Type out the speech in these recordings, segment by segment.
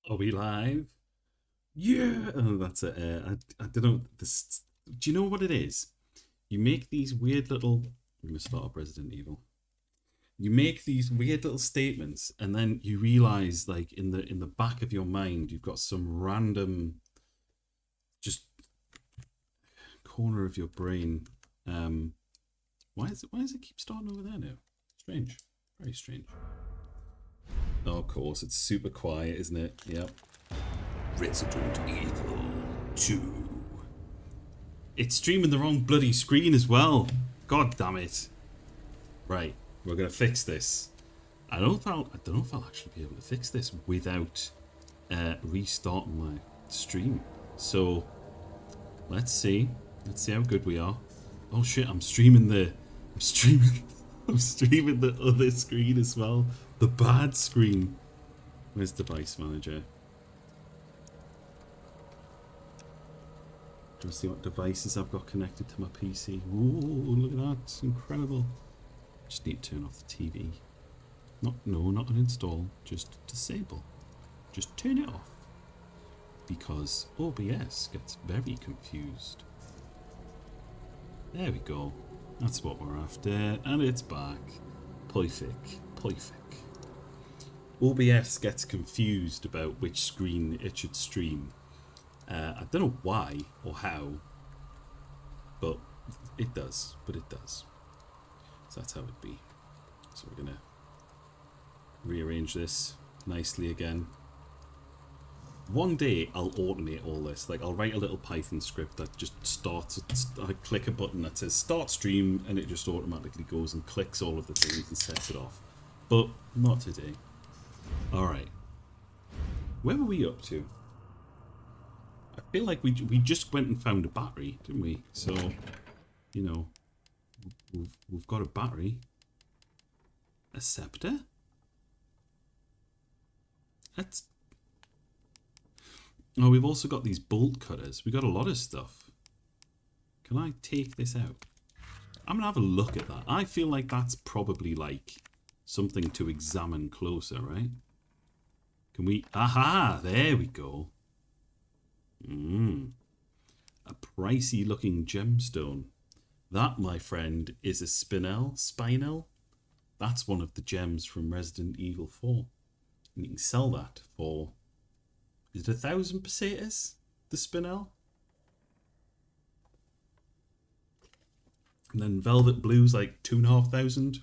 Are we live? Yeah, oh, that's it. I don't know. This, do you know what it is? You make these weird little. I'm gonna start up Resident Evil. You make these weird little statements, and then you realize, like in the back of your mind, you've got some random, just corner of your brain. Um, why does it keep starting over there now? Strange, very strange. Oh, of course, it's super quiet, isn't it? Yep. Resident Evil 2. It's streaming the wrong bloody screen as well. God damn it. Right, we're gonna fix this. I don't know if I'll actually be able to fix this without restarting my stream. So let's see. Let's see how good we are. Oh shit, I'm streaming I'm streaming the other screen as well. The bad screen. Where's device manager? Do you see what devices I've got connected to my PC? Ooh, look at that. It's incredible. Just need to turn off the TV. Not uninstall. Just disable. Just turn it off. Because OBS gets very confused. There we go. That's what we're after. And it's back. Perfect. Perfect. OBS gets confused about which screen it should stream. I don't know why or how, but it does. But it does. So that's how it be. So we're gonna rearrange this nicely again. One day I'll automate all this. Like I'll write a little Python script that just starts. I click a button that says start stream, and it just automatically goes and clicks all of the things and sets it off. But not today. All right. Where were we up to? I feel like we just went and found a battery, didn't we? So, you know, we've got a battery. A scepter? That's... Oh, we've also got these bolt cutters. We got a lot of stuff. Can I take this out? I'm gonna have a look at that. I feel like that's probably like something to examine closer, right? Can we... Aha! There we go. A pricey looking gemstone. That, my friend, is a spinel. Spinel? That's one of the gems from Resident Evil 4. And you can sell that for... Is it 1,000 pesetas? The spinel? And then Velvet Blue's like 2,500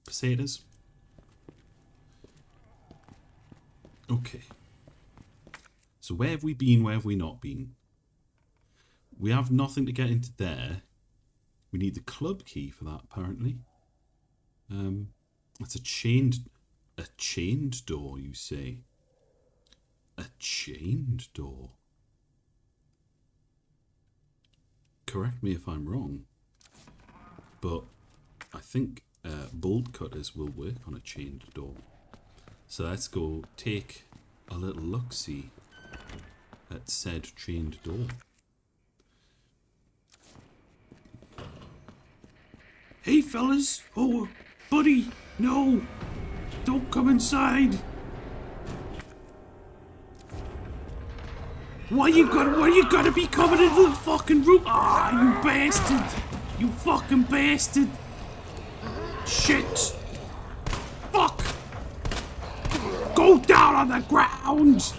pesetas. Okay. So where have we been, where have we not been? We have nothing to get into there. We need the club key for that, apparently. That's a chained door, you say? A chained door? Correct me if I'm wrong, but I think bolt cutters will work on a chained door. So let's go take a little look-see at said chained door. Hey fellas! Oh, buddy! No! Don't come inside! Why you gotta be coming into the fucking room? Ah, you bastard! You fucking bastard! Shit! Fuck! Go down on the ground!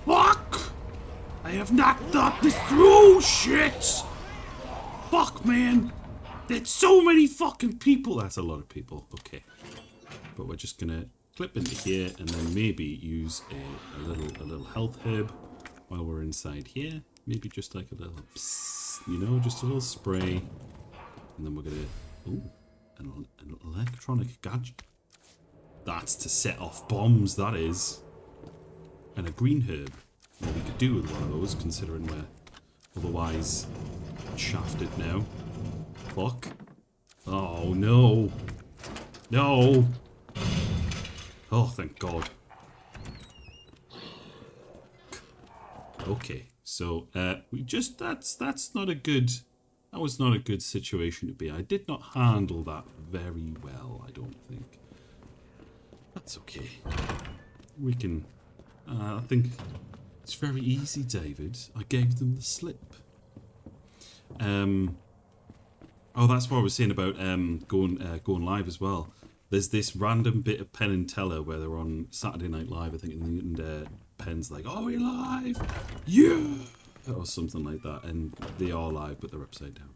Fuck! I have not thought this through! Shit! Fuck, man! There's so many fucking people! That's a lot of people. Okay. But we're just gonna clip into here and then maybe use a little health herb while we're inside here. Maybe just like a little psst, you know, just a little spray. And then we're gonna... Ooh, an electronic gadget. That's to set off bombs, that is. And a green herb. What we could do with one of those, considering we're otherwise shafted now. Fuck. Oh, no. No. Oh, thank God. Okay, so we just that's not a good. That was not a good situation to be. I did not handle that very well, I don't think. That's okay. We can... I think it's very easy, David. I gave them the slip. Oh, that's what I was saying about going live as well. There's this random bit of Penn and Teller where they're on Saturday Night Live, I think, and Penn's like, "Oh, we're live! Yeah!" Or something like that. And they are live, but they're upside down.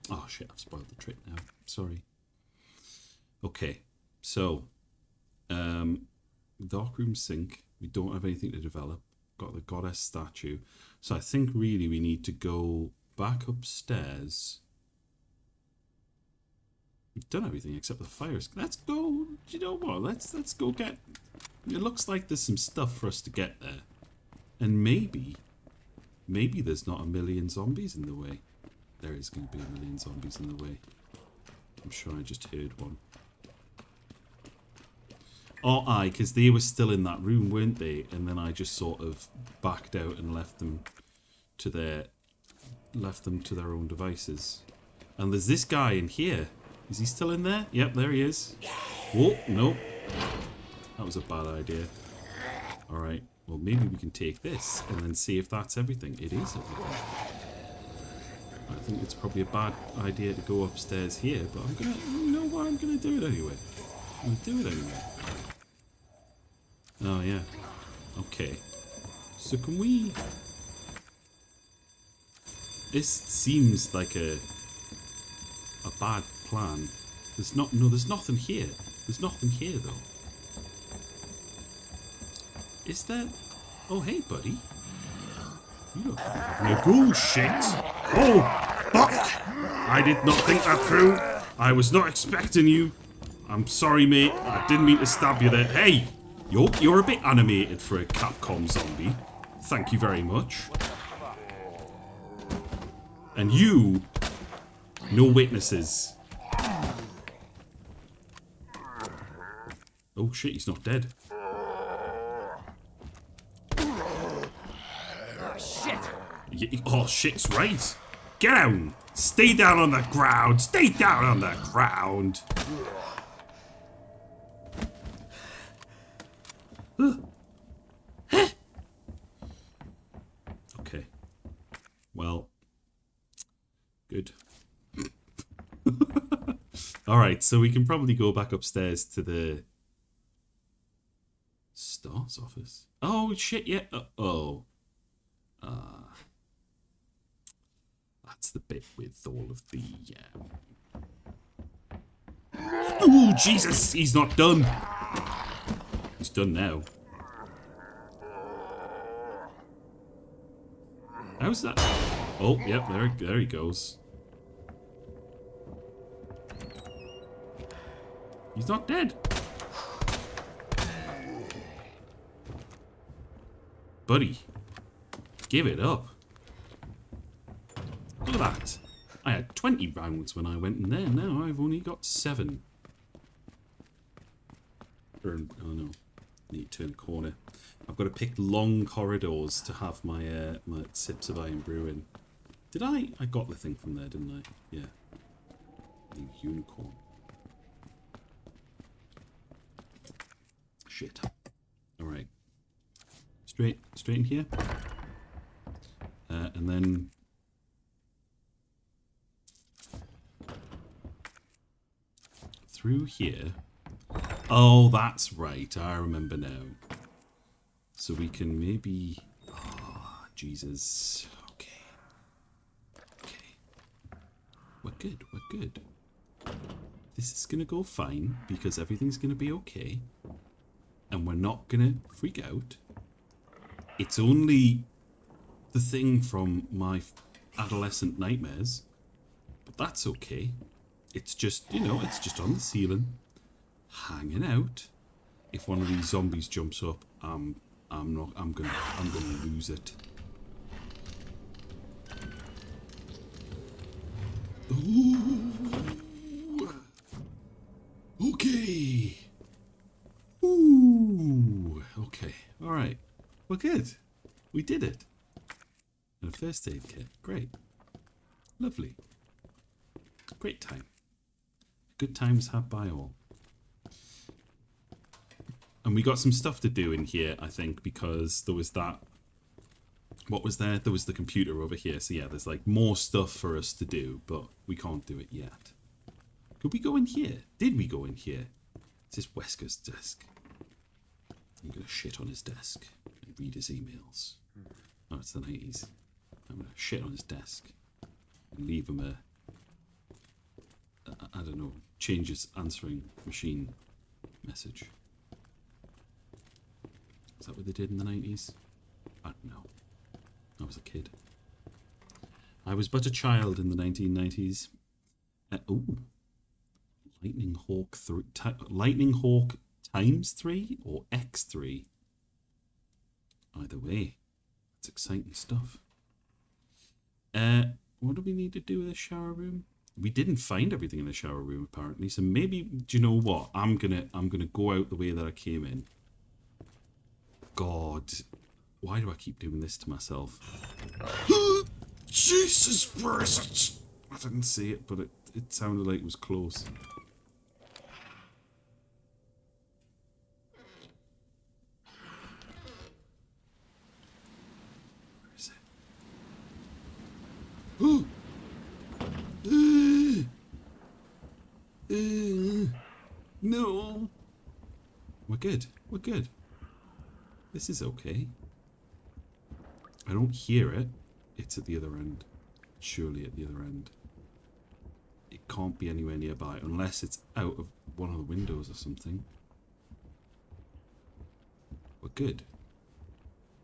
Oh, shit, I've spoiled the trick now. Sorry. Okay, so, Darkroom Sink. We don't have anything to develop. Got the goddess statue. So I think really we need to go back upstairs. We've done everything except the fires. Let's go. You know what? Let's go get. It looks like there's some stuff for us to get there, and maybe there's not a million zombies in the way. There is going to be a million zombies in the way. I'm sure I just heard one. Oh, aye, because they were still in that room, weren't they? And then I just sort of backed out and left them to their own devices. And there's this guy in here. Is he still in there? Yep, there he is. Whoa, no. That was a bad idea. Alright, well maybe we can take this and then see if that's everything. It is everything. I think it's probably a bad idea to go upstairs here, but I'm gonna, you know what, I'm gonna do it anyway. I'm gonna do it anyway. Oh yeah. Okay. So can we... This seems like a bad plan. There's nothing here. There's nothing here though. Is there? Oh hey buddy. You look like you're having a go. Shit! Oh fuck! I did not think that through. I was not expecting you. I'm sorry mate. I didn't mean to stab you there. Hey! You're a bit animated for a Capcom zombie. Thank you very much. And you, no witnesses. Oh shit, he's not dead. Oh shit's right. Get down. Stay down on the ground. Stay down on the ground. Okay. Well. Good. Alright, so we can probably go back upstairs to the Star's office. Oh, shit, yeah. That's the bit with all of the... Oh, Jesus! He's not done! He's done now. How's that? Oh, yep, there he goes. He's not dead. Buddy, give it up. Look at that. I had 20 rounds when I went in there. Now I've only got 7. Oh no, need to turn a corner. I've got to pick long corridors to have my my sips of Iron Brew in. Did I? I got the thing from there, didn't I? Yeah. The unicorn. Shit. Alright. Straight in here. And then... through here. Oh, that's right. I remember now. So we can maybe... Oh, Jesus. Okay. We're good. This is gonna go fine because everything's gonna be okay. And we're not gonna freak out. It's only the thing from my adolescent nightmares. But that's okay. It's just, you know, it's just on the ceiling. Hanging out. If one of these zombies jumps up, I'm gonna lose it. Ooh. Okay. Ooh. Okay. All right. We're good. We did it. And a first aid kit. Great. Lovely. Great time. Good times had by all. And we got some stuff to do in here, I think, because there was that... What was there? There was the computer over here. So yeah, there's like more stuff for us to do, but we can't do it yet. Could we go in here? Did we go in here? Is this Wesker's desk? I'm going to shit on his desk and read his emails. Oh, it's the 90s. I'm going to shit on his desk and leave him a... I don't know, change his answering machine message. Is that what they did in the 90s? I don't know. I was a kid. I was but a child in the 1990s. Ooh. Lightning Hawk times 3 or x3? Either way, it's exciting stuff. What do we need to do with the shower room? We didn't find everything in the shower room apparently, so maybe, do you know what? I'm gonna go out the way that I came in. God, why do I keep doing this to myself? Jesus Christ! I didn't see it, but it sounded like it was close. Where is it? No! We're good. We're good. This is okay. I don't hear it. It's at the other end. Surely at the other end. It can't be anywhere nearby unless it's out of one of the windows or something. We're good.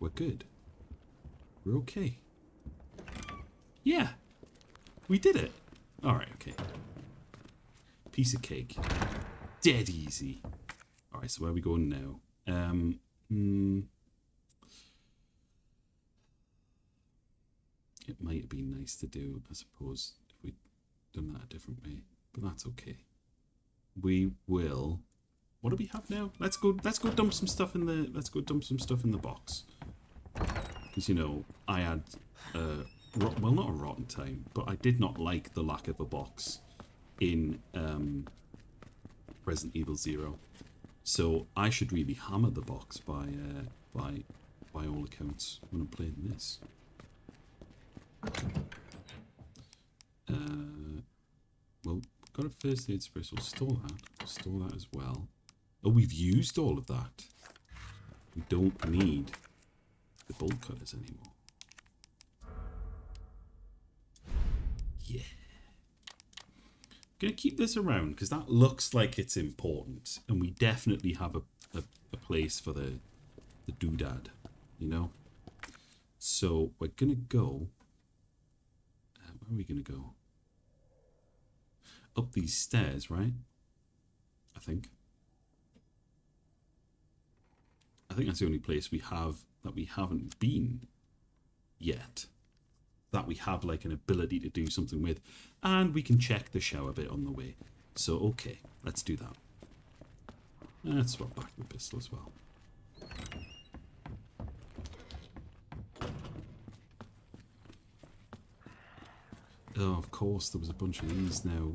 We're good. We're okay. Yeah. We did it. Alright, okay. Piece of cake. Dead easy. Alright, so where are we going now? It might have been nice to do, I suppose, if we'd done that a different way. But that's okay. We will... What do we have now? Let's go dump some stuff in the box. Because, you know, I had well, not a rotten time, but I did not like the lack of a box in Resident Evil 0. So I should really hammer the box by all accounts when I'm playing this. Well, got a first aid spray, so we'll store that. We'll store that as well. Oh, we've used all of that. We don't need the bolt cutters anymore. Yeah. I'm going to keep this around because that looks like it's important. And we definitely have a place for the doodad, you know? So we're going to go... where are we going to go? Up these stairs, right? I think that's the only place we have that we haven't been yet. That we have like an ability to do something with. And we can check the shower bit on the way. So, okay, let's do that. Let's swap back the pistol as well. Oh, of course, there was a bunch of these now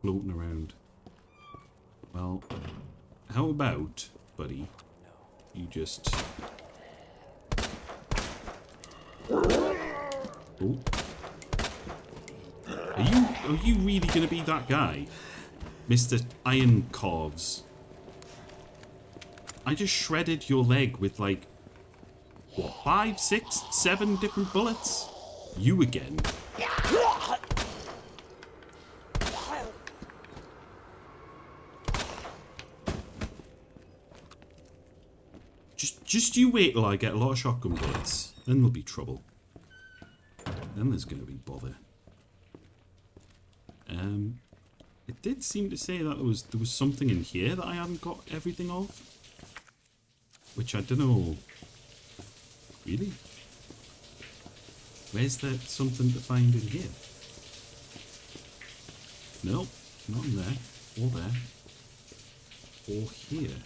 floating around. Well, how about, buddy, you just... Oh. Are you really going to be that guy? Mr. Iron Calves. I just shredded your leg with like, what, 5, 6, 7 different bullets? You again. Just you wait till I get a lot of shotgun bullets. Then there'll be trouble. Then there's going to be bother. It did seem to say that there was something in here that I hadn't got everything of. Which I don't know. Really? Where's there something to find in here? Nope, not in there. Or there. Or here.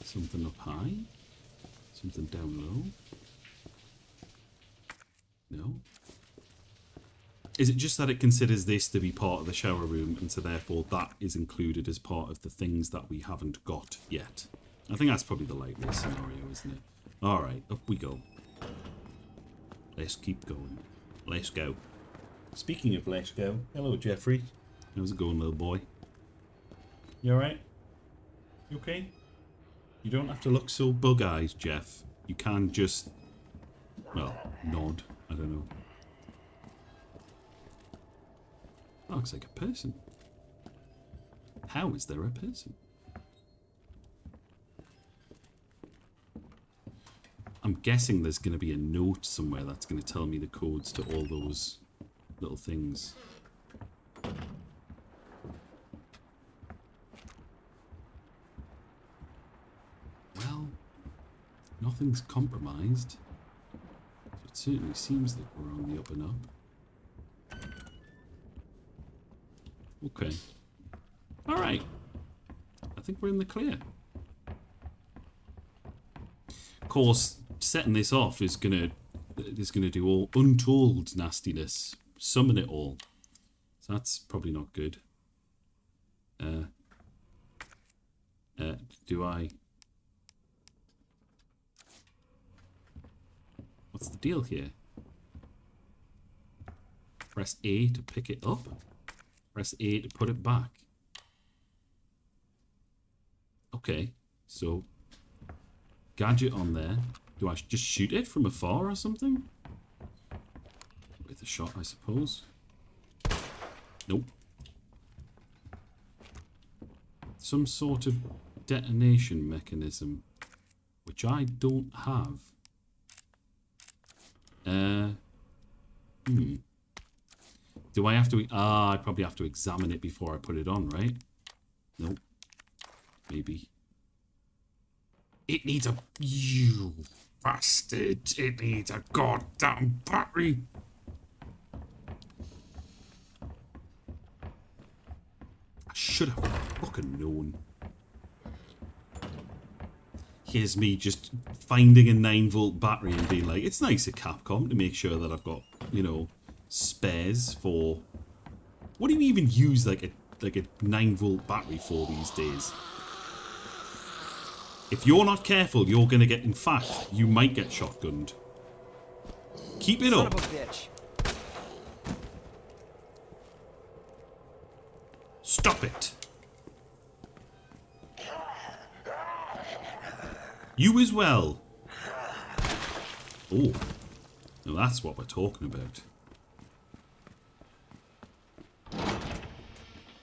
Something up high? Something down low? No? Is it just that it considers this to be part of the shower room and so therefore that is included as part of the things that we haven't got yet? I think that's probably the likeliest scenario, isn't it? Alright, up we go. Let's keep going. Let's go. Speaking of let's go, hello Jeffrey. How's it going, little boy? You alright? You okay? You don't have to look so bug-eyed, Jeff. You can just, well, nod. I don't know. That looks like a person. How is there a person? I'm guessing there's going to be a note somewhere that's going to tell me the codes to all those little things. Well, nothing's compromised. So it certainly seems that we're on the up and up. Okay. Alright. I think we're in the clear. Of course, setting this off is gonna do all untold nastiness. Summon it all. So that's probably not good. Do I... What's the deal here? Press A to pick it up. Press A to put it back. Okay, so gadget on there. Do I just shoot it from afar or something? With a shot, I suppose. Nope. Some sort of detonation mechanism, which I don't have. Do I have to... I probably have to examine it before I put it on, right? Nope. Maybe. It needs a... You bastard! It needs a goddamn battery! I should have fucking known. Here's me just finding a 9-volt battery and being like, it's nice at Capcom to make sure that I've got, you know, spares for... What do you even use like a 9-volt battery for these days? If you're not careful, you're gonna get... In fact, you might get shotgunned. Keep it up. Son of a bitch. Stop it. You as well. Oh. Now that's what we're talking about.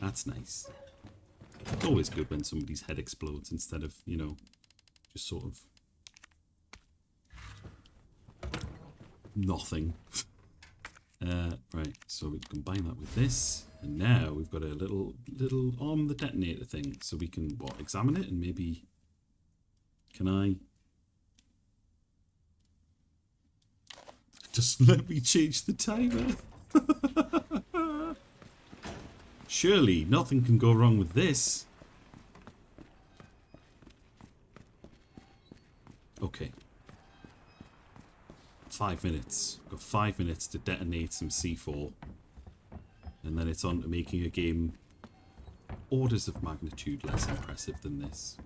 That's nice. It's always good when somebody's head explodes instead of, you know, just sort of nothing. Right, so we combine that with this, and now we've got a little on the detonator thing, so we can what, examine it and maybe can I just let me change the timer? Surely nothing can go wrong with this. Okay. 5 minutes. Got 5 minutes to detonate some C4. And then it's on to making a game orders of magnitude less impressive than this.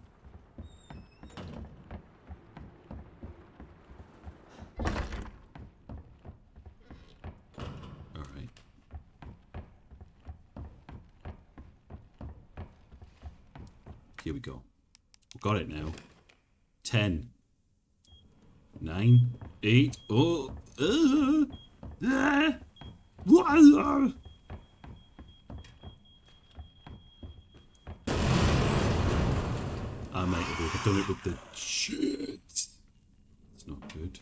Alright. Here we go. We've got it now. 10. 9, 8, oh, I might have done it with the shit. It's not good.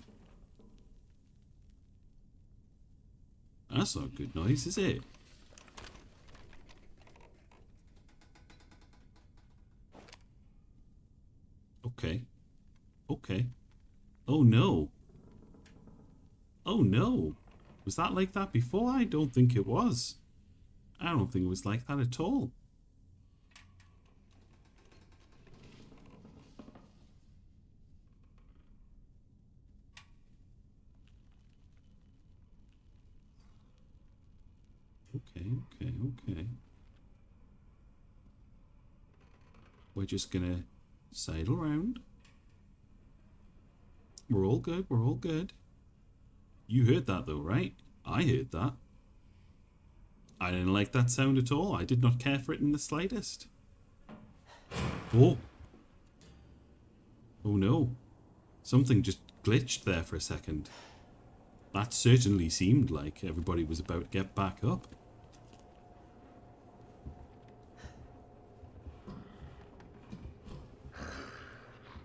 That's not a good noise, is it? Okay. Okay. Oh no. Oh no. Was that like that before? I don't think it was. I don't think it was like that at all. Okay. We're just gonna Sidle round. We're all good. We're all good. You heard that though, right? I heard that. I didn't like that sound at all. I did not care for it in the slightest. Oh. Oh no. Something just glitched there for a second. That certainly seemed like everybody was about to get back up.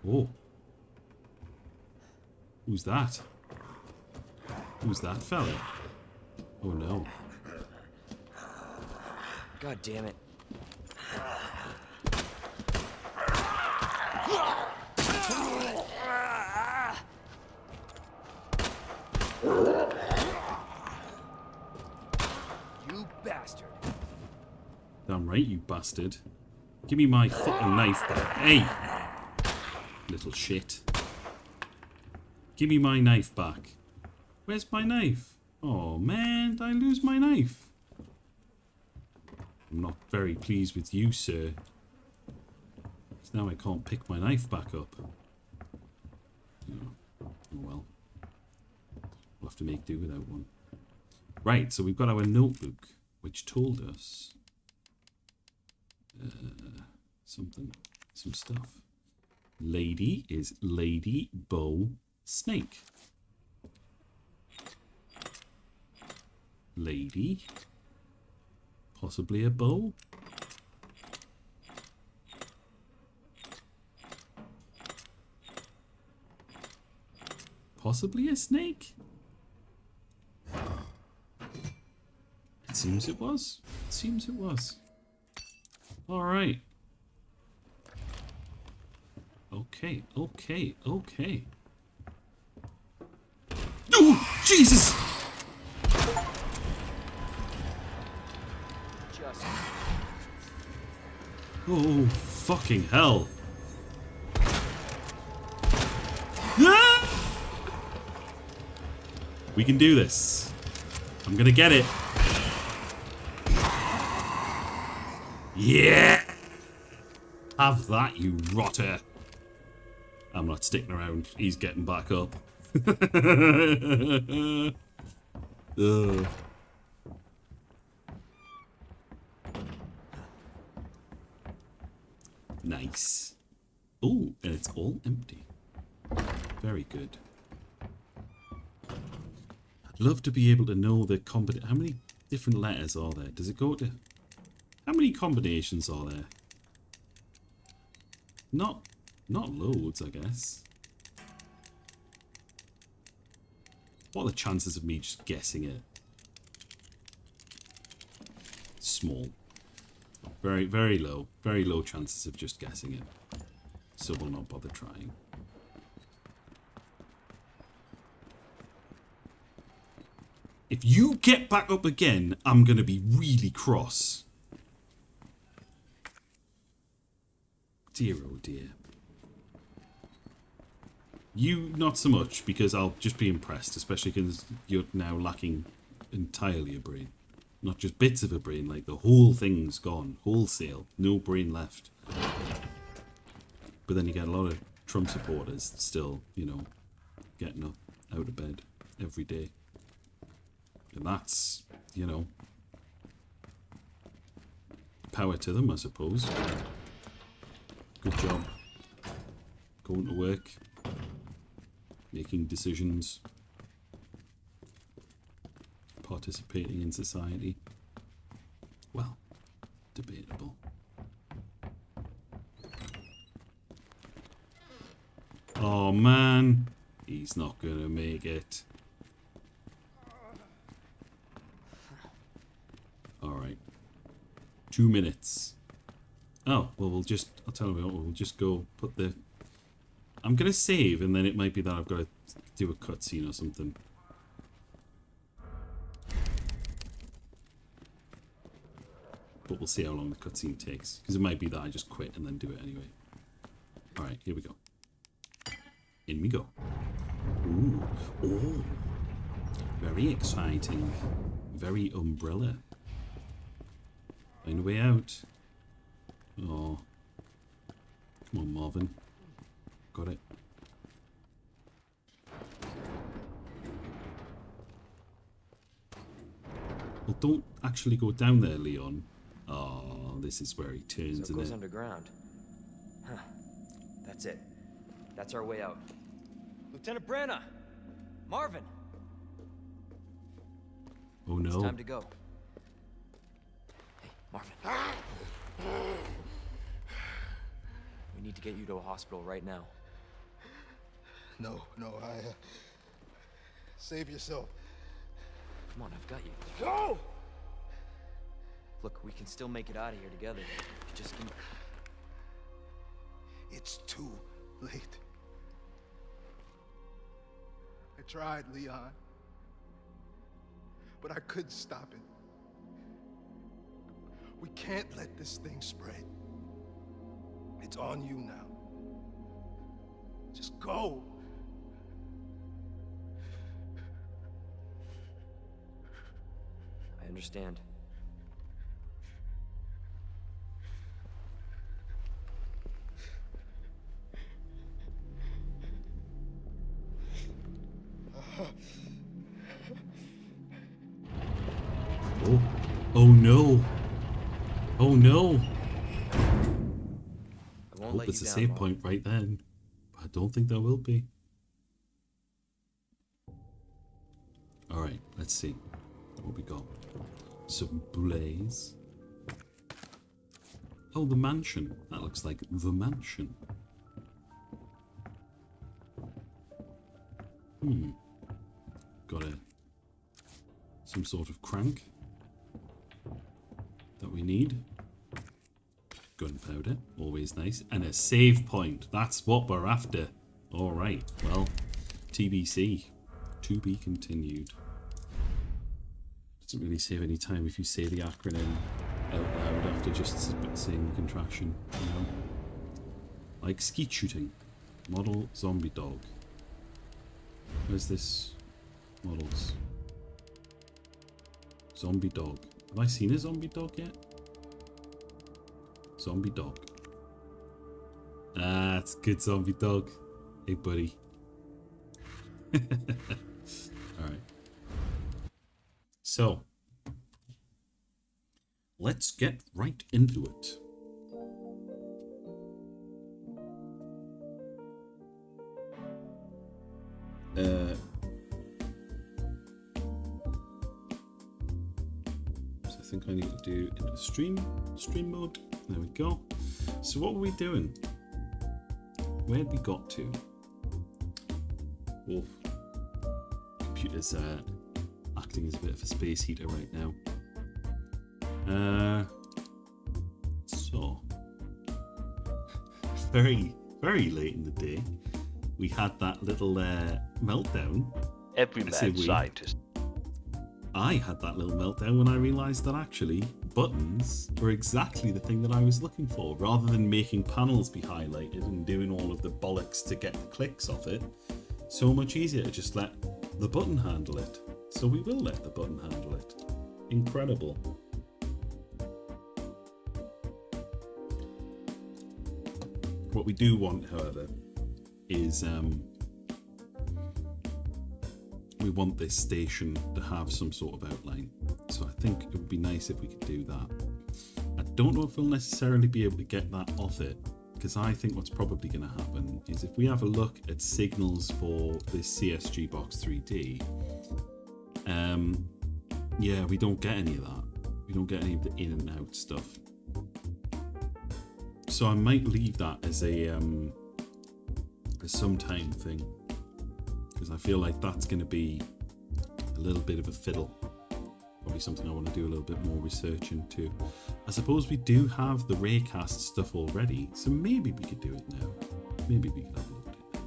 Oh. Who's that? Who's that fella? Oh no. God damn it. You bastard. Damn right, you bastard. Give me my fucking knife back. Hey! Little shit. Give me my knife back. Where's my knife? Oh man, did I lose my knife? I'm not very pleased with you, sir. So now I can't pick my knife back up. Oh well. We'll have to make do without one. Right, so we've got our notebook, which told us some stuff. Lady is Lady Bow Snake. Lady. Possibly a bow. Possibly a snake. It seems it was. It seems it was. Alright. Okay, okay, okay. Oh, Jesus! Just... Oh, fucking hell. Ah! We can do this. I'm gonna get it. Yeah! Have that, you rotter. I'm not sticking around. He's getting back up. Ugh. Nice. Oh, and it's all empty. Very good. I'd love to be able to know the how many different letters are there? Does it go to... How many combinations are there? Not loads, I guess. What are the chances of me just guessing it? Small. Very, very low. Very low chances of just guessing it. So we'll not bother trying. If you get back up again, I'm going to be really cross. Dear oh dear. You, not so much, because I'll just be impressed, especially because you're now lacking entirely a brain. Not just bits of a brain, like the whole thing's gone. Wholesale. No brain left. But then you get a lot of Trump supporters still, you know, getting up out of bed every day. And that's, you know, power to them, I suppose. Good job. Going to work. Making decisions. Participating in society. Well, debatable. Oh man, he's not gonna make it. Alright. 2 minutes. Oh, well we'll just, I'll tell you what, we'll just go put the... I'm gonna save and then it might be that I've got to do a cutscene or something. But we'll see how long the cutscene takes. Because it might be that I just quit and then do it anyway. Alright, here we go. In we go. Ooh. Oh. Very exciting. Very Umbrella. Find a way out. Oh. Come on, Marvin. Got it. Well, don't actually go down there, Leon. Oh, this is where he turns, So it isn't goes it? underground. Huh. That's it. That's our way out. Lieutenant Branna! Marvin! Oh It's no. time to go. Hey, Marvin. We need to get you to a hospital right now. No, save yourself. Come on, I've got you. Go! Look, we can still make it out of here together. You just can... It's too late. I tried, Leon. But I couldn't stop it. We can't let this thing spread. It's on you now. Just go. I understand. Oh. Oh no. Oh no. I I won't hope let there's you a down, save Marvin. point right then. But I don't think there will be. Alright, let's see what we got. Some boulets. Oh, the mansion. That looks like the mansion. Got some sort of crank that we need. Gunpowder, always nice. And a save point. That's what we're after. Alright, well, TBC. To be continued. Doesn't really save any time if you say the acronym out loud after just saying the contraction, you know? Like skeet shooting. Model zombie dog. Where's this? Models. Zombie dog. Have I seen a zombie dog yet? Zombie dog. Ah, it's a good zombie dog. Hey, buddy. Alright. So, let's get right into it. So I think I need to do into stream mode. There we go. So what were we doing? Where'd we got to? Wolf. Computer's acting as a bit of a space heater right now. So very late in the day, we had that little meltdown. Every I say mad we. scientist. I had that little meltdown when I realised that actually buttons were exactly the thing that I was looking for. Rather than making panels be highlighted and doing all of the bollocks to get the clicks off it, so much easier to just let the button handle it. So we will let the button handle it. Incredible. What we do want, however, is we want this station to have some sort of outline. So I think it would be nice if we could do that. I don't know if we'll necessarily be able to get that off it, because I think what's probably going to happen is if we have a look at signals for this CSG Box 3D, yeah, we don't get any of that. We don't get any of the in and out stuff. So I might leave that as a sometime thing, because I feel like that's going to be a little bit of a fiddle. Probably something I want to do a little bit more research into. I suppose we do have the Raycast stuff already, so maybe we could do it now. Maybe we could have a look at it now.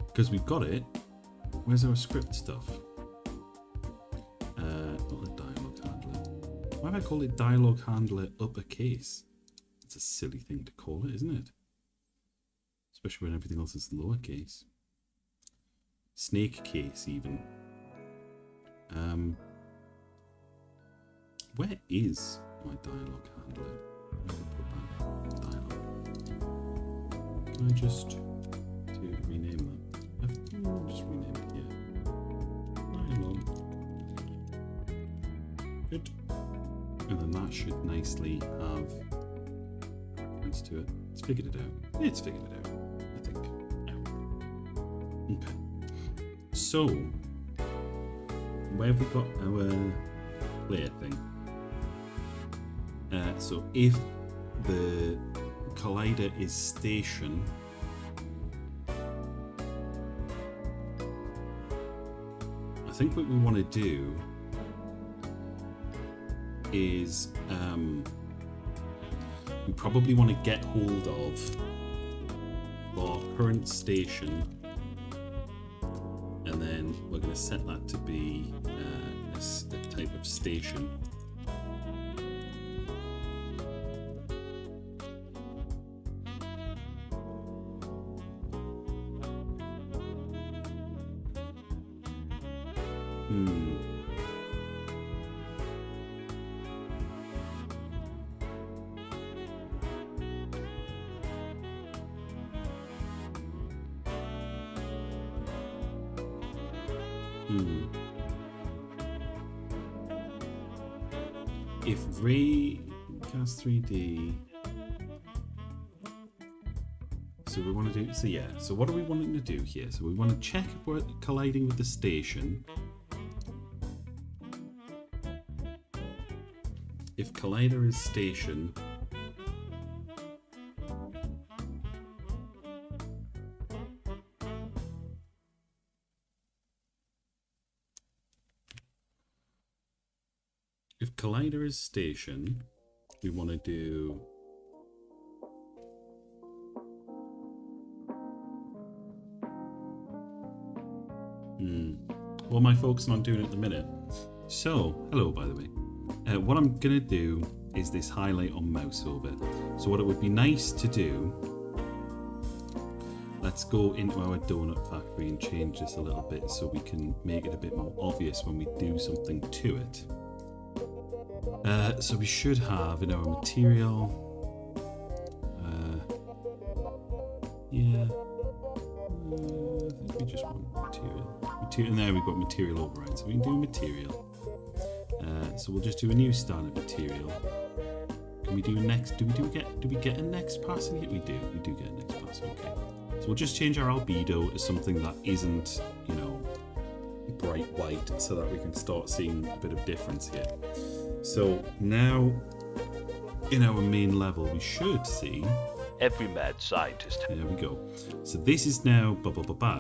Because we've got it. Where's our script stuff? Not the dialogue handler. Why have I called it dialogue handler uppercase? It's a silly thing to call it, isn't it? Especially when everything else is lowercase. Snake case, even. Where is my dialogue handler? Where did I put that? Dialogue. Can I just rename that? I'll just rename it, yeah. Nylon. Good. And then that should nicely have reference to it. It's figured it out. It's figured it out, I think. Yeah. Okay. So, where have we got our player thing? So if the collider is station, I think what we want to do is we probably want to get hold of our current station, and then we're going to set that to be a type of station. If Raycast 3D, so we want to do, so what are we wanting to do here? So we want to check if we're colliding with the station. If collider is station, collider is station, we want to do well, my focusing on doing it at the minute. So, hello by the way. What I'm gonna do is this highlight on mouse over. So what it would be nice to do, let's go into our donut factory and change this a little bit so we can make it a bit more obvious when we do something to it. So we should have in our material, I think we just want material, and there we've got material override, so we can do material. So we'll just do a new standard material. Can we do a next? Do we get a next pass in it? We do get a next pass. Okay. So we'll just change our albedo to something that isn't, bright white, so that we can start seeing a bit of difference here. So now, in our main level, we should see every mad scientist. There we go. So this is now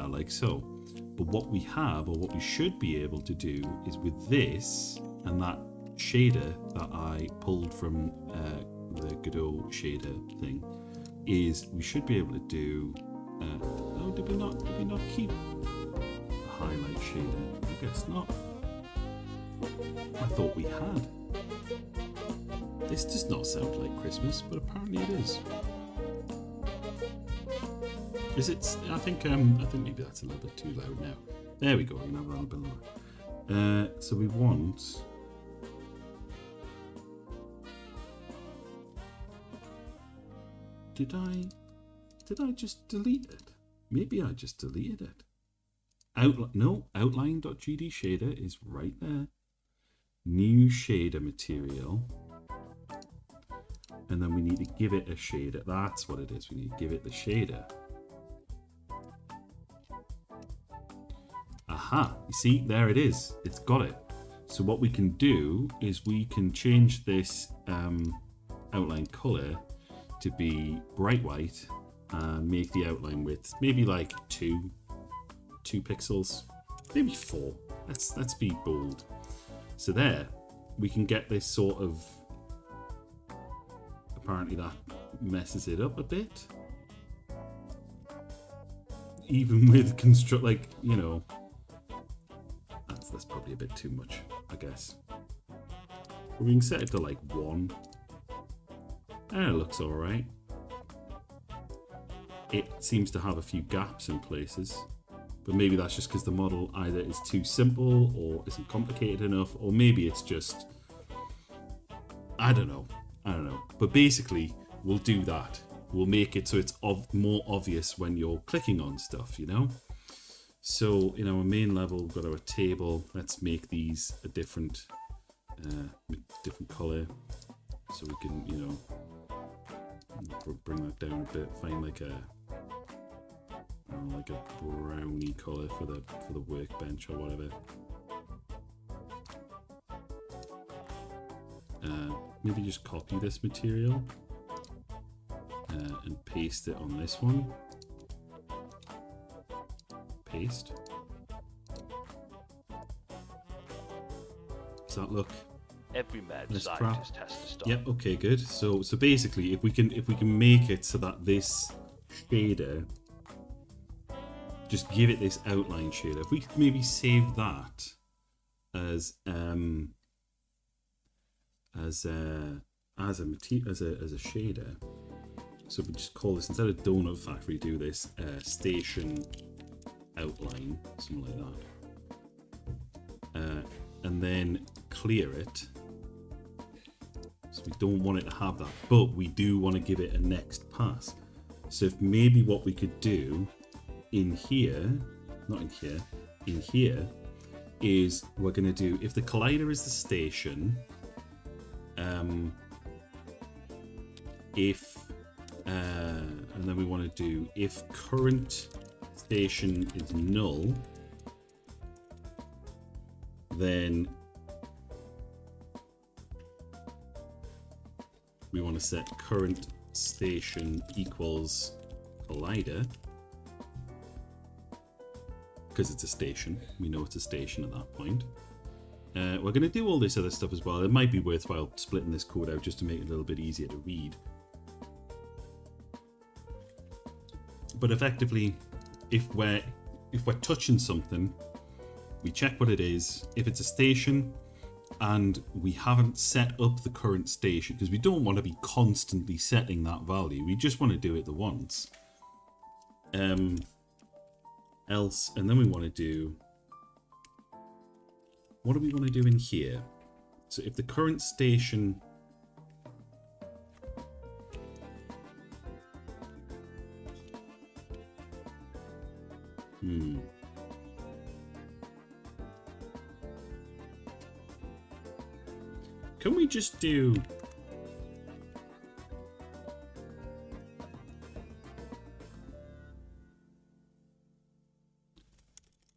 like so. But what we have, or what we should be able to do, is with this and that shader that I pulled from the Godot shader thing, is we should be able to do. Did we not keep a highlight shader? I guess not. I thought we had. This does not sound like Christmas, but apparently it is. Is it? I think maybe that's a little bit too loud now. There we go. You can have that a little bit lower. So we want. Did I just delete it? Maybe I just deleted it. Outline.gd shader is right there. New shader material. And then we need to give it a shader. That's what it is. We need to give it the shader. Aha, you see, there it is. It's got it. So what we can do is we can change this outline color to be bright white and make the outline width maybe like 2 pixels, maybe 4. Let's be bold. So there, we can get this sort of, apparently that messes it up a bit. Even with that's probably a bit too much, I guess. But we can set it to like 1. And it looks alright. It seems to have a few gaps in places. But maybe that's just because the model either is too simple or isn't complicated enough, or maybe it's just, I don't know. But basically, we'll do that. will make it so it's more obvious when you're clicking on stuff, you know? So in our main level, we've got our table. Let's make these a different color, so we can, you know, bring that down a bit. Find like a browny color for the workbench or whatever. Maybe just copy this material and paste it on this one. Paste. Does that look? Every mad This scientist has to stop. Yep. Okay. Good. So basically, if we can make it so that this shader, just give it this outline shader. If we could maybe save that as a shader. So we just call this, instead of Donut Factory, do this station outline, something like that, and then clear it. So we don't want it to have that, but we do want to give it a next pass. So if maybe what we could do in here, not in here, in here, is we're going to do, if the collider is the station, and then we want to do, if current station is null, then we want to set current station equals collider, because it's a station. We know it's a station at that point. We're going to do all this other stuff as well. It might be worthwhile splitting this code out just to make it a little bit easier to read. But effectively, if we're touching something, we check what it is. If it's a station and we haven't set up the current station, because we don't want to be constantly setting that value, we just want to do it the once. Else, and then we want to do, what do we want to do in here? So if the current station, can we just do,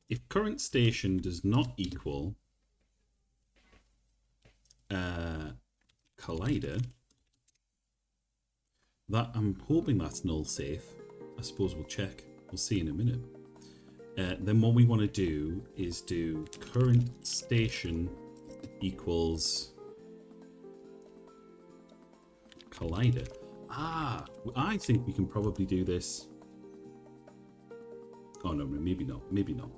if current station does not equal collider, that, I'm hoping that's null safe. I suppose we'll check. We'll see in a minute. Then what we want to do is do current station equals collider. Ah, I think we can probably do this. Oh no, maybe not. Maybe not.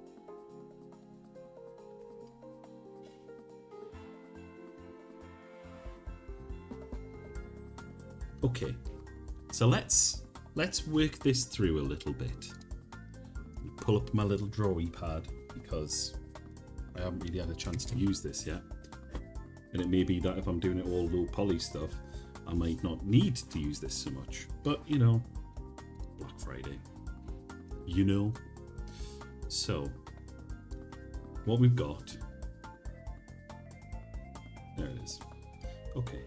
Okay, so let's work this through a little bit. Pull up my little drawing pad because I haven't really had a chance to use this yet. And it may be that if I'm doing it all low poly stuff, I might not need to use this so much. But you know, Black Friday. You know. So what we've got. There it is. Okay.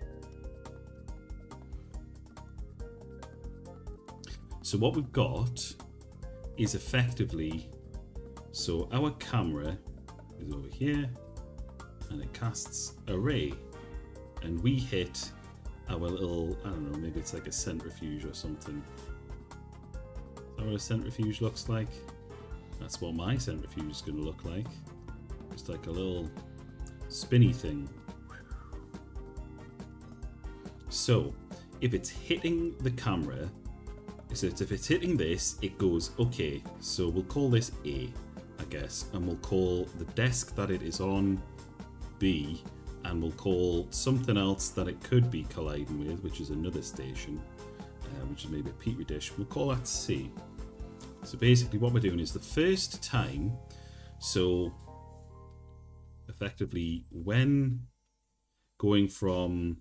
So what we've got is effectively, so our camera is over here and it casts a ray and we hit our little, I don't know, maybe it's like a centrifuge or something. Is that what a centrifuge looks like? That's what my centrifuge is going to look like. Just like a little spinny thing. So if it's hitting the camera, so if it's hitting this, it goes, okay, so we'll call this A, I guess, and we'll call the desk that it is on B, and we'll call something else that it could be colliding with, which is another station, which is maybe a petri dish, we'll call that C. So basically what we're doing is the first time, so effectively when going from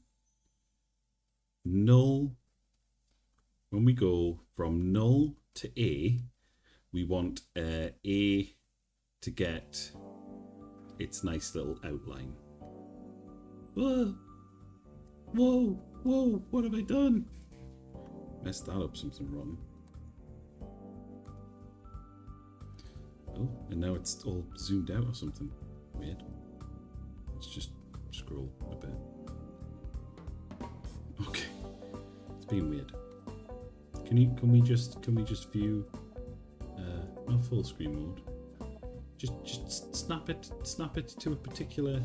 null, when we go from null to A, we want A to get its nice little outline. Whoa, whoa, whoa, what have I done? Messed that up, something wrong. Oh, and now it's all zoomed out or something. Weird. Let's just scroll a bit. Okay. It's being weird. Can we just view not full screen mode. Just snap it to a particular.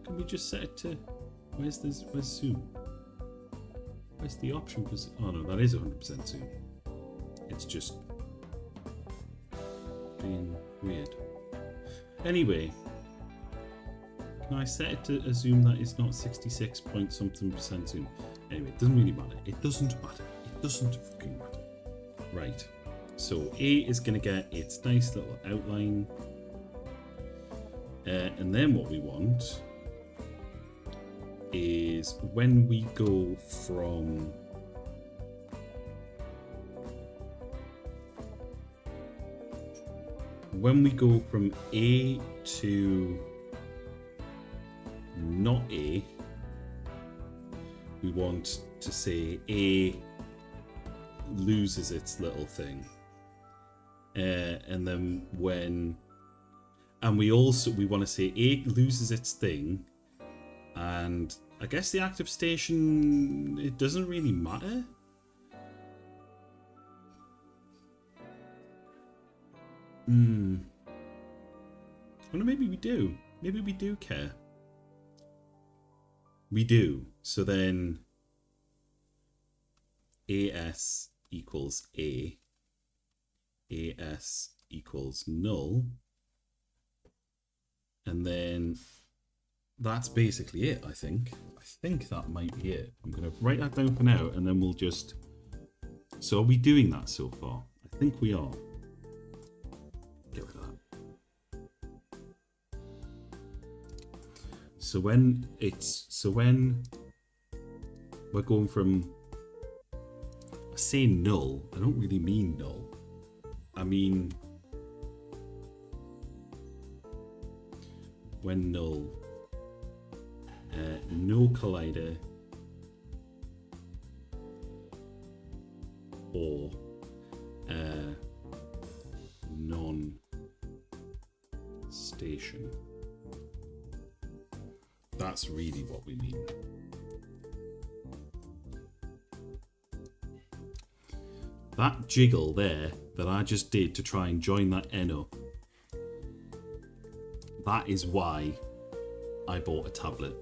Can we just set it to where's zoom? Where's the option for oh no, that is 100% zoom. It's just being weird. Anyway, can I set it to a zoom that is not 66 point something percent zoom? Anyway, it doesn't really matter. It doesn't matter. It doesn't fucking matter. Right. So A is going to get its nice little outline. And then what we want is when we go from A to not A, we want to say A loses its little thing, and then we want to say A loses its thing, and I guess the active station, it doesn't really matter. Well, maybe we do. Maybe we do care. We do. So then AS equals A. AS equals null. And then that's basically it, I think. I think that might be it. I'm going to write that down for now, and then we'll just... So are we doing that so far? I think we are. Get rid of that. So when we're going from... I say null, I don't really mean null. I mean... when null, no collider, or non-station. That's really what we mean. That jiggle there that I just did to try and join that N up, that is why I bought a tablet.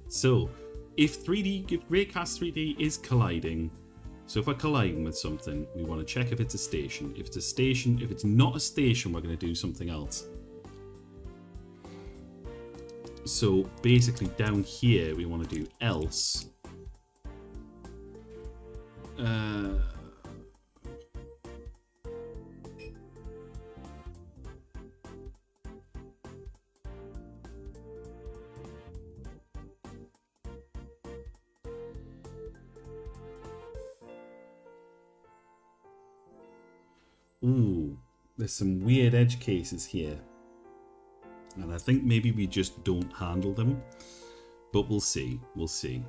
So, if Raycast 3D is colliding, so if we're colliding with something, we want to check if it's a station. If it's a station, if it's not a station, we're going to do something else. So basically down here, we want to do else. Ooh, there's some weird edge cases here. And I think maybe we just don't handle them. But we'll see. We'll see.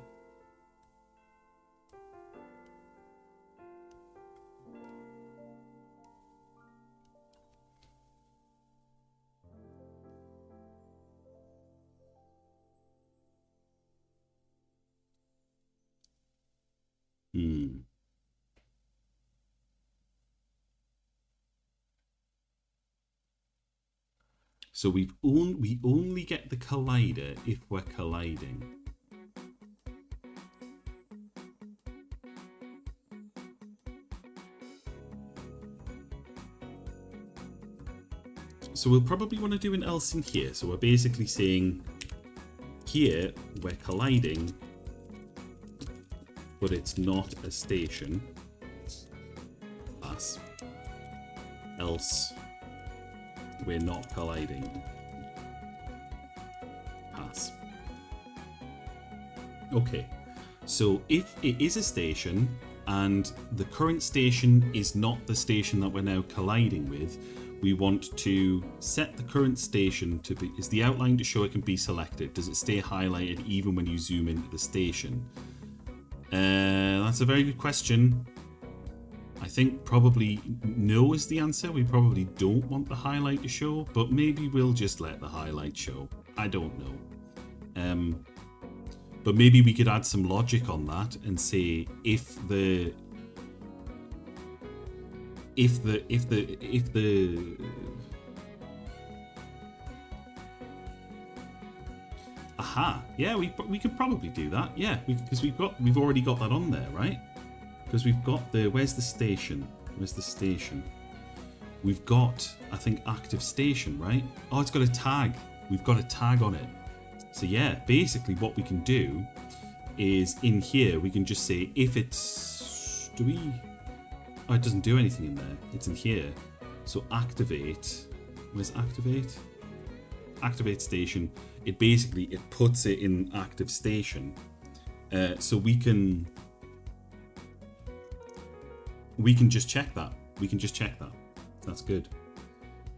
So we only get the collider if we're colliding. So we'll probably want to do an else in here. So we're basically saying here we're colliding, but it's not a station. Pass. Else we're not colliding. Pass. Okay. So if it is a station and the current station is not the station that we're now colliding with, we want to set the current station to be, is the outline to show it can be selected? Does it stay highlighted even when you zoom into the station? That's a very good question. I think probably no is the answer. We probably don't want the highlight to show, but maybe we'll just let the highlight show. I don't know. But maybe we could add some logic on that and say if the aha, yeah, we could probably do that, yeah, because we've already got that on there, right? Because we've got the where's the station? We've got, I think, active station, right? Oh, it's got a tag. We've got a tag on it. So yeah, basically what we can do is in here we can just say if it's oh, it doesn't do anything in there. It's in here. So activate. Where's activate? Activate station. It basically puts it in active station. So we can just check that. That's good.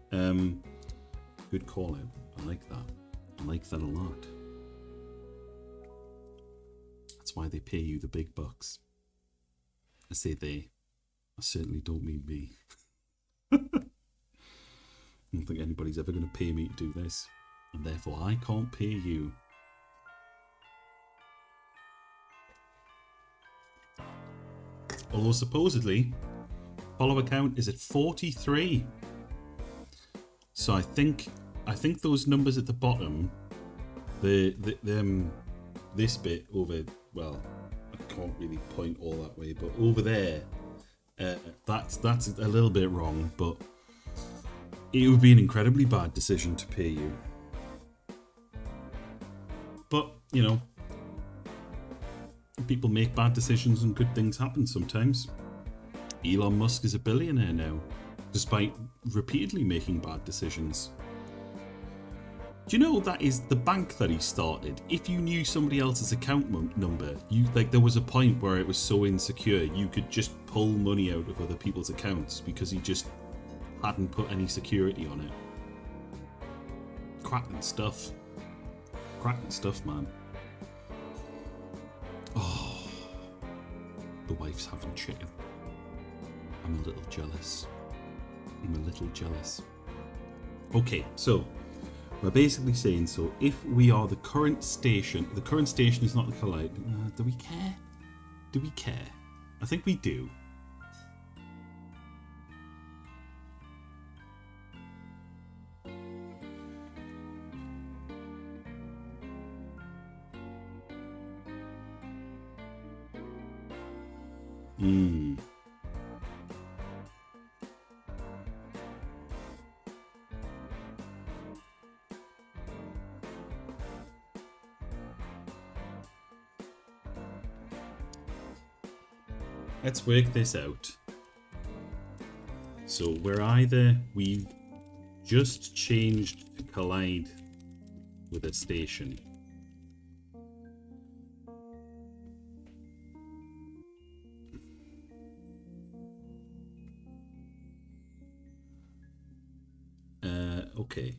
Good call out. I like that. I like that a lot. That's why they pay you the big bucks. I say they. I certainly don't mean me. I don't think anybody's ever going to pay me to do this. And therefore I can't pay you. Although supposedly, follower count is at 43. So I think those numbers at the bottom, this bit over, well, I can't really point all that way, but over there, that's a little bit wrong, but it would be an incredibly bad decision to pay you. But, you know, people make bad decisions and good things happen sometimes. Elon Musk is a billionaire now, despite repeatedly making bad decisions. Do you know that is the bank that he started? If you knew somebody else's account number, there was a point where it was so insecure you could just pull money out of other people's accounts because he just hadn't put any security on it. Cracking stuff, man. Oh, the wife's having chicken. I'm a little jealous. Okay, so we're basically saying, so if we are the current station is not the collide. Do we care? I think we do. Let's work this out. So we just changed to collide with a station. Okay.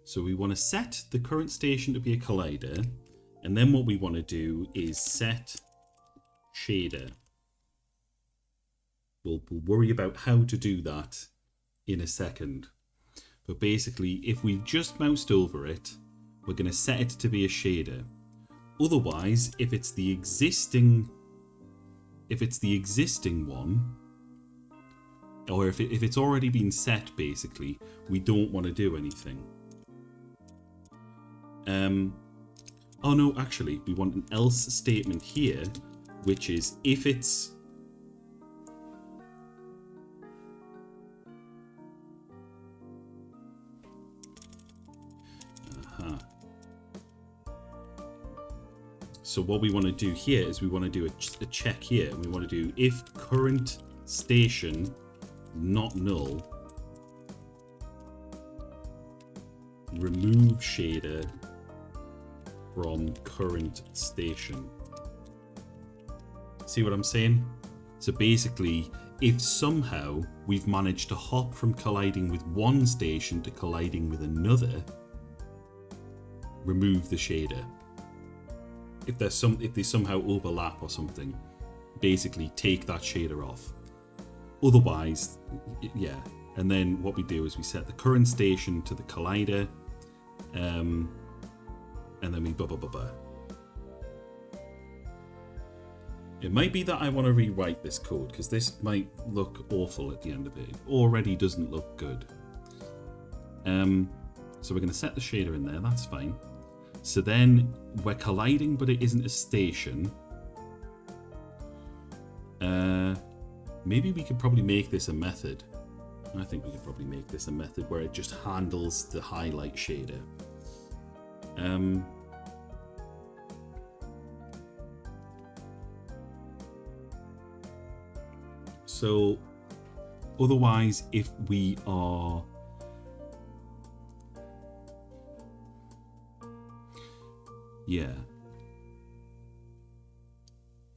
So we want to set the current station to be a collider. And then what we want to do is set shader. We'll worry about how to do that in a second. But basically, if we've just moused over it, we're going to set it to be a shader. Otherwise, if it's the existing one, or if it's already been set, basically, we don't want to do anything. Oh no, actually, we want an else statement here, which is if it's... So what we want to do here is we want to do a check here. And we want to do if current station not null, remove shader from current station. See what I'm saying? So basically, if somehow we've managed to hop from colliding with one station to colliding with another, remove the shader. If they somehow overlap or something, basically take that shader off. Otherwise, yeah. And then what we do is we set the current station to the collider, and then we blah blah blah blah. It might be that I want to rewrite this code because this might look awful at the end of it. It already doesn't look good. So we're going to set the shader in there. That's fine. So then we're colliding, but it isn't a station. Maybe we could probably make this a method. I think we could probably make this a method where it just handles the highlight shader. So otherwise, if we are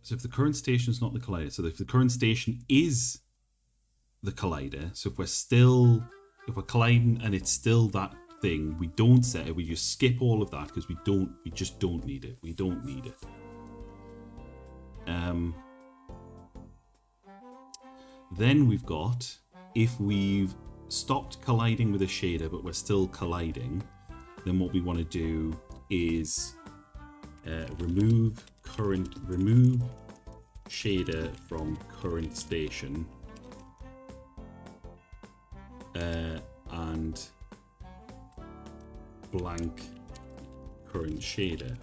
so if the current station is not the collider, so if the current station is the collider, so if we're colliding and it's still that thing, we don't set it, we just skip all of that because we just don't need it. We don't need it. Then we've got, if we've stopped colliding with a shader but we're still colliding, then what we want to do is remove shader from current station, and blank current shader.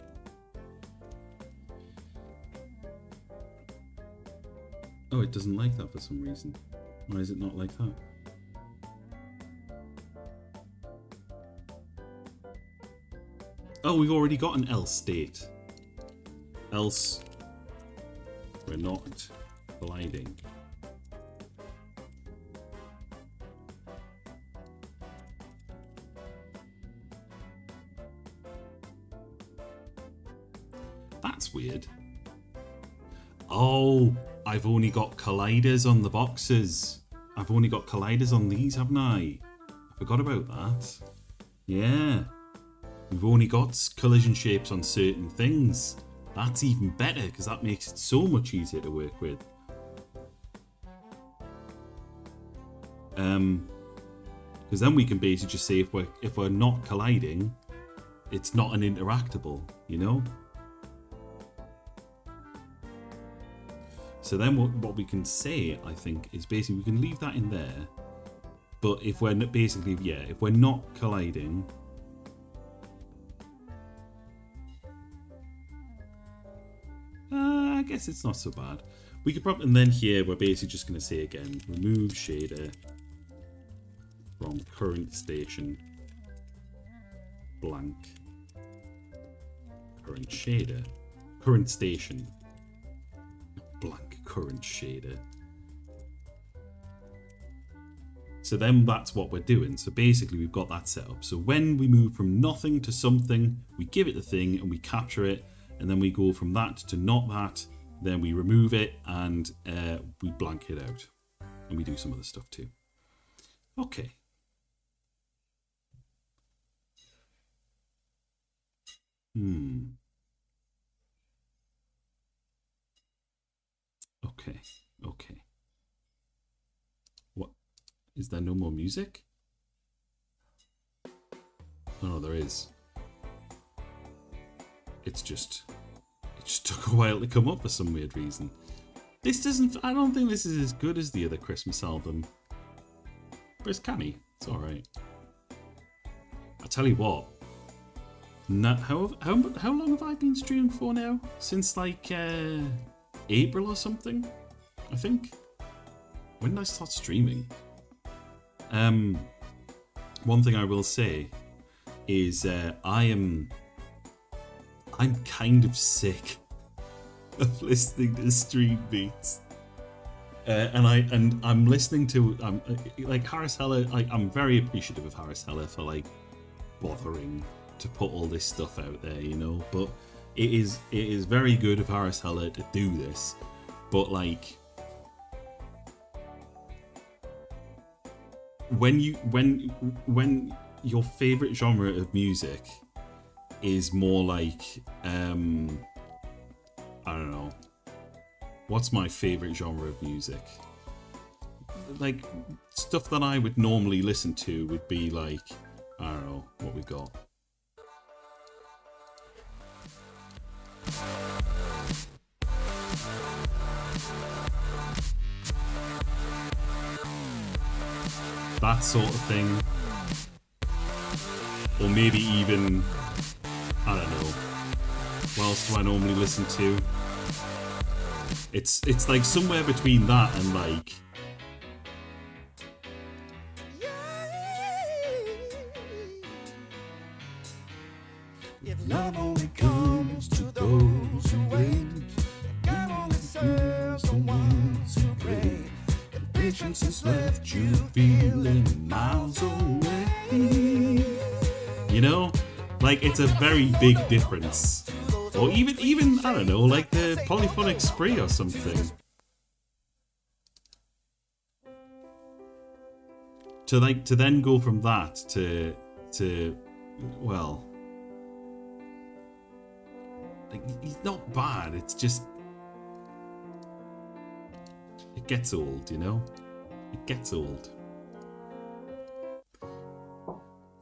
Oh, it doesn't like that for some reason. Why is it not like that? Oh, we've already got an else state. Else we're not colliding. That's weird. Oh, I've only got colliders on the boxes. I've only got colliders on these, haven't I? I forgot about that. Yeah. We've only got collision shapes on certain things. That's even better because that makes it so much easier to work with. Because then we can basically just say if we're not colliding, it's not an interactable, you know? So then what we can say, I think, is basically we can leave that in there. But if we're basically, yeah, if we're not colliding, I guess it's not so bad. We could probably, and then here we're basically just going to say again, remove shader from current station, blank, current shader, current station, blank current shader. So then that's what we're doing. So basically we've got that set up. So when we move from nothing to something, we give it the thing and we capture it, and then we go from that to not that, then we remove it and we blank it out. And we do some other stuff too. Okay. Okay. What? Is there no more music? Oh no, there is. It just took a while to come up for some weird reason. I don't think this is as good as the other Christmas album. But it's canny. It's alright. I tell you what. How long have I been streaming for now? Since like April or something, I think. When did I start streaming? One thing I will say is I'm kind of sick of listening to stream beats. And I'm listening to like Harris Heller. I'm very appreciative of Harris Heller for like bothering to put all this stuff out there, you know. But it is very good of Harris Heller to do this. But like, when your favorite genre of music is more like I don't know, what's my favorite genre of music? Like stuff that I would normally listen to would be like, I don't know what we got. That sort of thing. Or maybe even, I don't know, what else do I normally listen to? It's like somewhere between that and like, If love only comes to those who wait, God only serves the ones who pray. And patience has left you feeling miles away. you know, like it's a very big difference. Or even I don't know, like the Polyphonic Spree or something. To then go from that to well, like, he's not bad. It's just it gets old, you know. It gets old.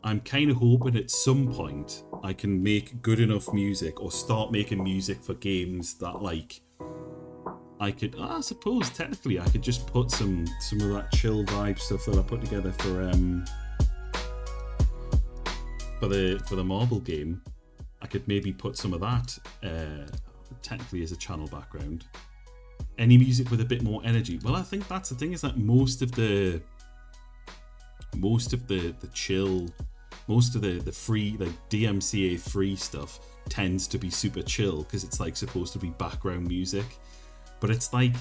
I'm kind of hoping at some point I can make good enough music or start making music for games that like I could, I suppose technically I could just put some of that chill vibe stuff that I put together for the Marble game. I could maybe put some of that technically as a channel background. Any music with a bit more energy. Well, I think that's the thing, is that most of the chill, most of the free, like DMCA free stuff tends to be super chill because it's like supposed to be background music. But it's like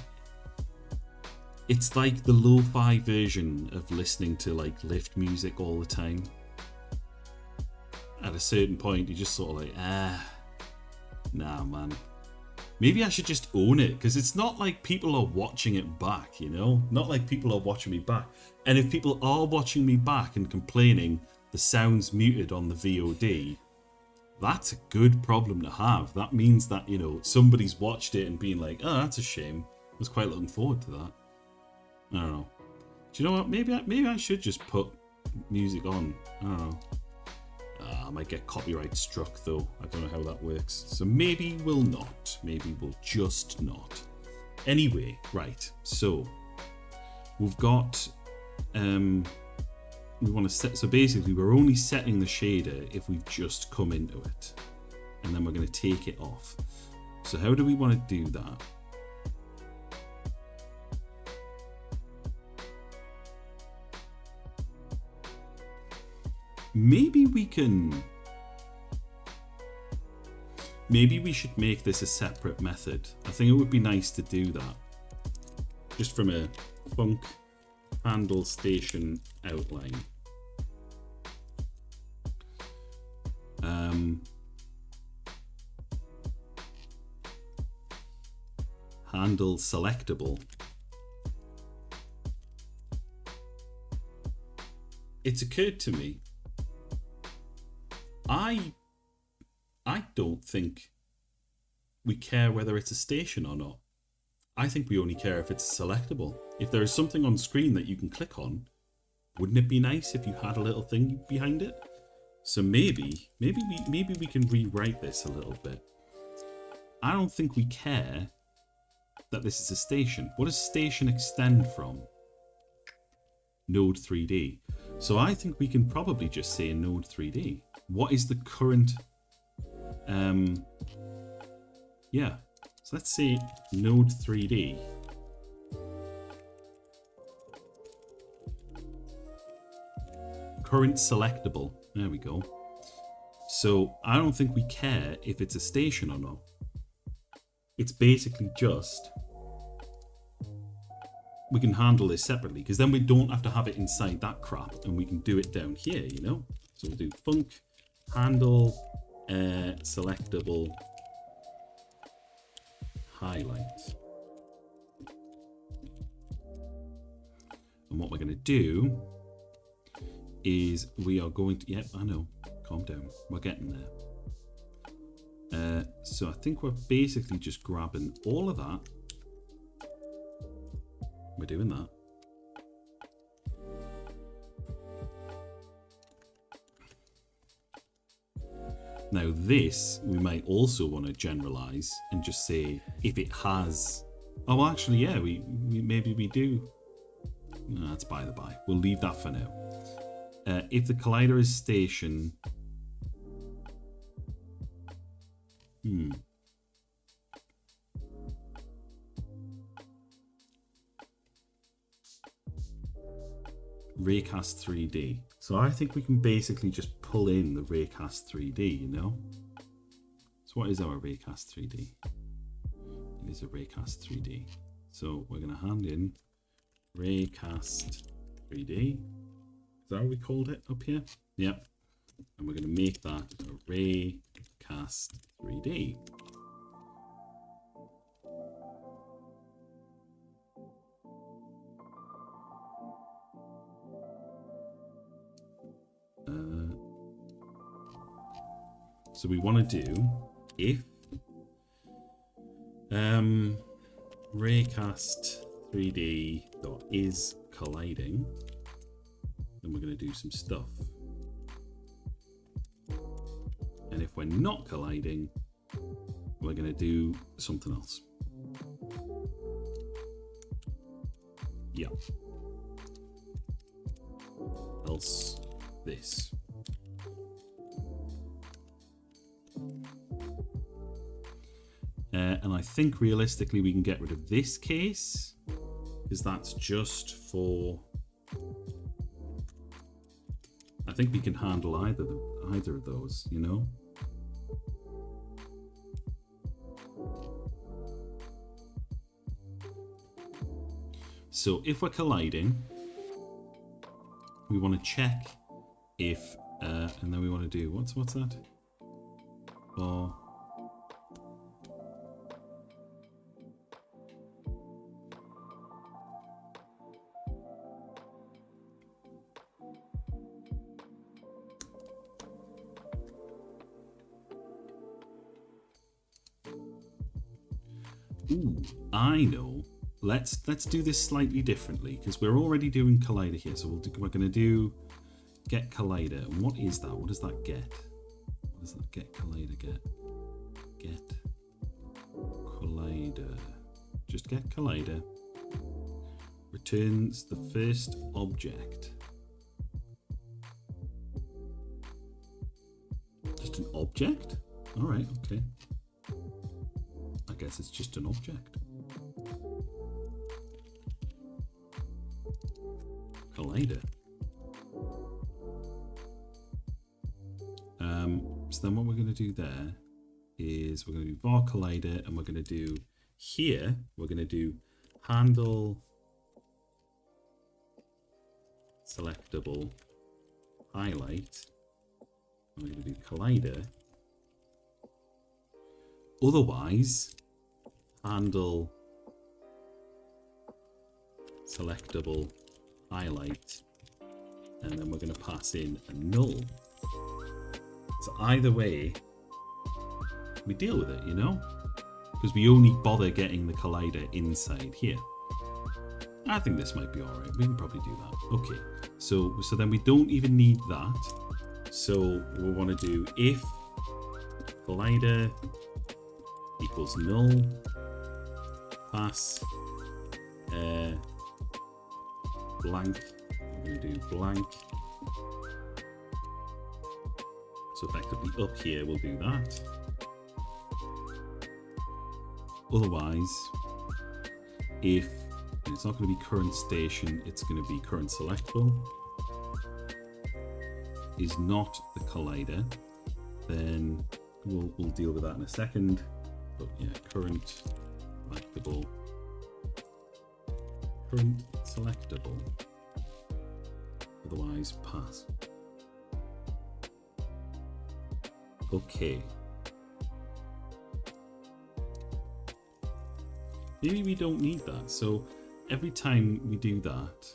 the lo-fi version of listening to like lift music all the time. At a certain point, you're just sort of like, nah, man. Maybe I should just own it, because it's not like people are watching it back, you know? Not like people are watching me back. And if people are watching me back and complaining the sound's muted on the VOD, that's a good problem to have. That means that, you know, somebody's watched it and been like, oh, that's a shame. I was quite looking forward to that. I don't know. Do you know what? Maybe I should just put music on. I don't know. I might get copyright struck though. I don't know how that works. So maybe we'll not. Maybe we'll just not. Anyway, right. So we've got we want to set, so basically we're only setting the shader if we've just come into it, and then we're going to take it off. So how do we want to do that? Maybe we should make this a separate method. I think it would be nice to do that. Just from a funk handle station outline. Handle selectable. It's occurred to me, I don't think we care whether it's a station or not. I think we only care if it's selectable. If there is something on screen that you can click on, wouldn't it be nice if you had a little thing behind it? So maybe we can rewrite this a little bit. I don't think we care that this is a station. What does station extend from? Node 3D. So I think we can probably just say Node 3D. What is the current... yeah. So let's say Node 3D. Current selectable. There we go. So I don't think we care if it's a station or not. It's basically just... we can handle this separately, because then we don't have to have it inside that crap, and we can do it down here, you know? So we'll do funk handle selectable highlight. And what we're going to do is we are going to, yep, I know, calm down, we're getting there. So I think we're basically just grabbing all of that. We're doing that. Now this, we might also want to generalize and just say if it has, oh actually yeah, we maybe we do. No, that's by the by. We'll leave that for now. If the collider is stationed, Raycast 3D. So I think we can basically just pull in the Raycast 3D, you know? So what is our Raycast 3D? It is a Raycast 3D. So we're going to hand in Raycast 3D. Is that what we called it up here? Yep. And we're going to make that a Raycast 3D. So we want to do if Raycast 3D dot is colliding, then we're going to do some stuff. And if we're not colliding, we're going to do something else. Yeah. Else this. And I think realistically we can get rid of this case because that's just for, I think we can handle either of those, you know. So if we're colliding, we want to check if and then we want to do what's that? For ooh, I know. Let's do this slightly differently because we're already doing collider here. So we're going to do get collider. And what is that? What does that get? What does that get collider get? Get collider. Just get collider. Returns the first object. Just an object? All right, okay. I guess it's just an object. Collider. So then what we're going to do there is we're going to do var collider, and we're going to do here, we're going to do handle selectable highlight. And we're going to do collider. Otherwise, handle selectable highlight, and then we're going to pass in a null. So either way, we deal with it, you know, because we only bother getting the collider inside here. I think this might be all right. We can probably do that. Okay, so then we don't even need that. So we want to do if collider equals null, pass blank. We're going to do blank. So effectively up here we'll do that. Otherwise, if it's not going to be current station, it's going to be current selectable. Is not the collider, then we'll deal with that in a second. But yeah, current selectable. Current selectable. Otherwise, pass. Okay. Maybe we don't need that. So every time we do that,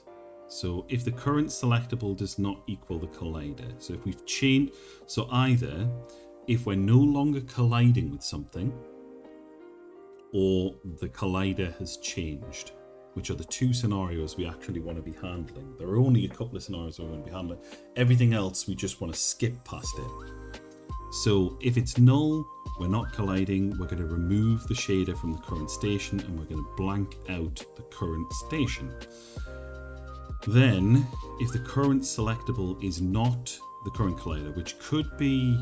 so if the current selectable does not equal the collider, so if we've changed, so either if we're no longer colliding with something, or the collider has changed, which are the two scenarios we actually want to be handling. There are only a couple of scenarios we want to be handling. Everything else we just want to skip past it. So if it's null, we're not colliding, we're going to remove the shader from the current station and we're going to blank out the current station. Then, if the current selectable is not the current collider, which could be,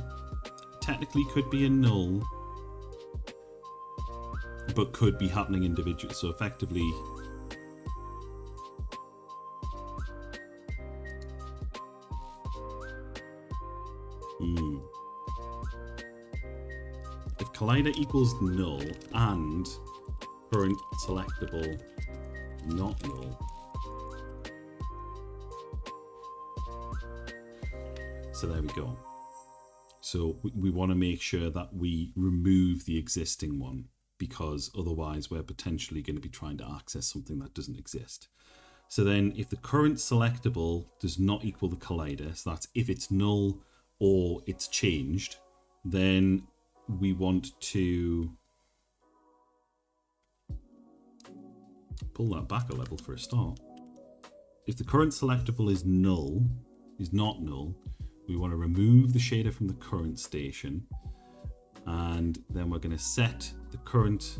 technically could be a null, but could be happening individually. So effectively, if collider equals null and current selectable not null, so there we go. So we want to make sure that we remove the existing one, because otherwise we're potentially going to be trying to access something that doesn't exist. So then if the current selectable does not equal the collider, so that's if it's null or it's changed, then we want to pull that back a level for a start. If the current selectable is null, is not null, we want to remove the shader from the current station, and then we're going to set the current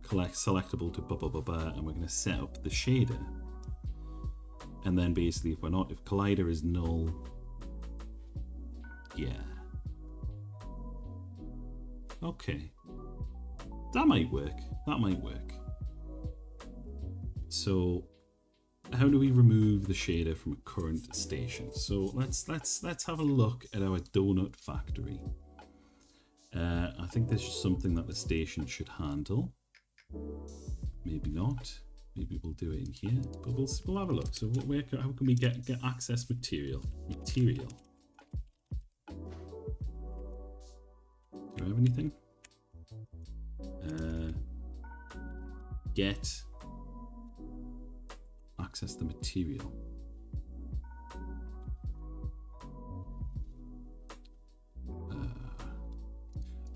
selectable to blah blah blah blah, and we're going to set up the shader. And then basically, if collider is null, yeah, okay, that might work. That might work. So, how do we remove the shader from a current station? So let's have a look at our donut factory. I think this is something that the station should handle. Maybe not. Maybe we'll do it in here, but we'll have a look. So how can we get access material? Do I have anything? Get access the material.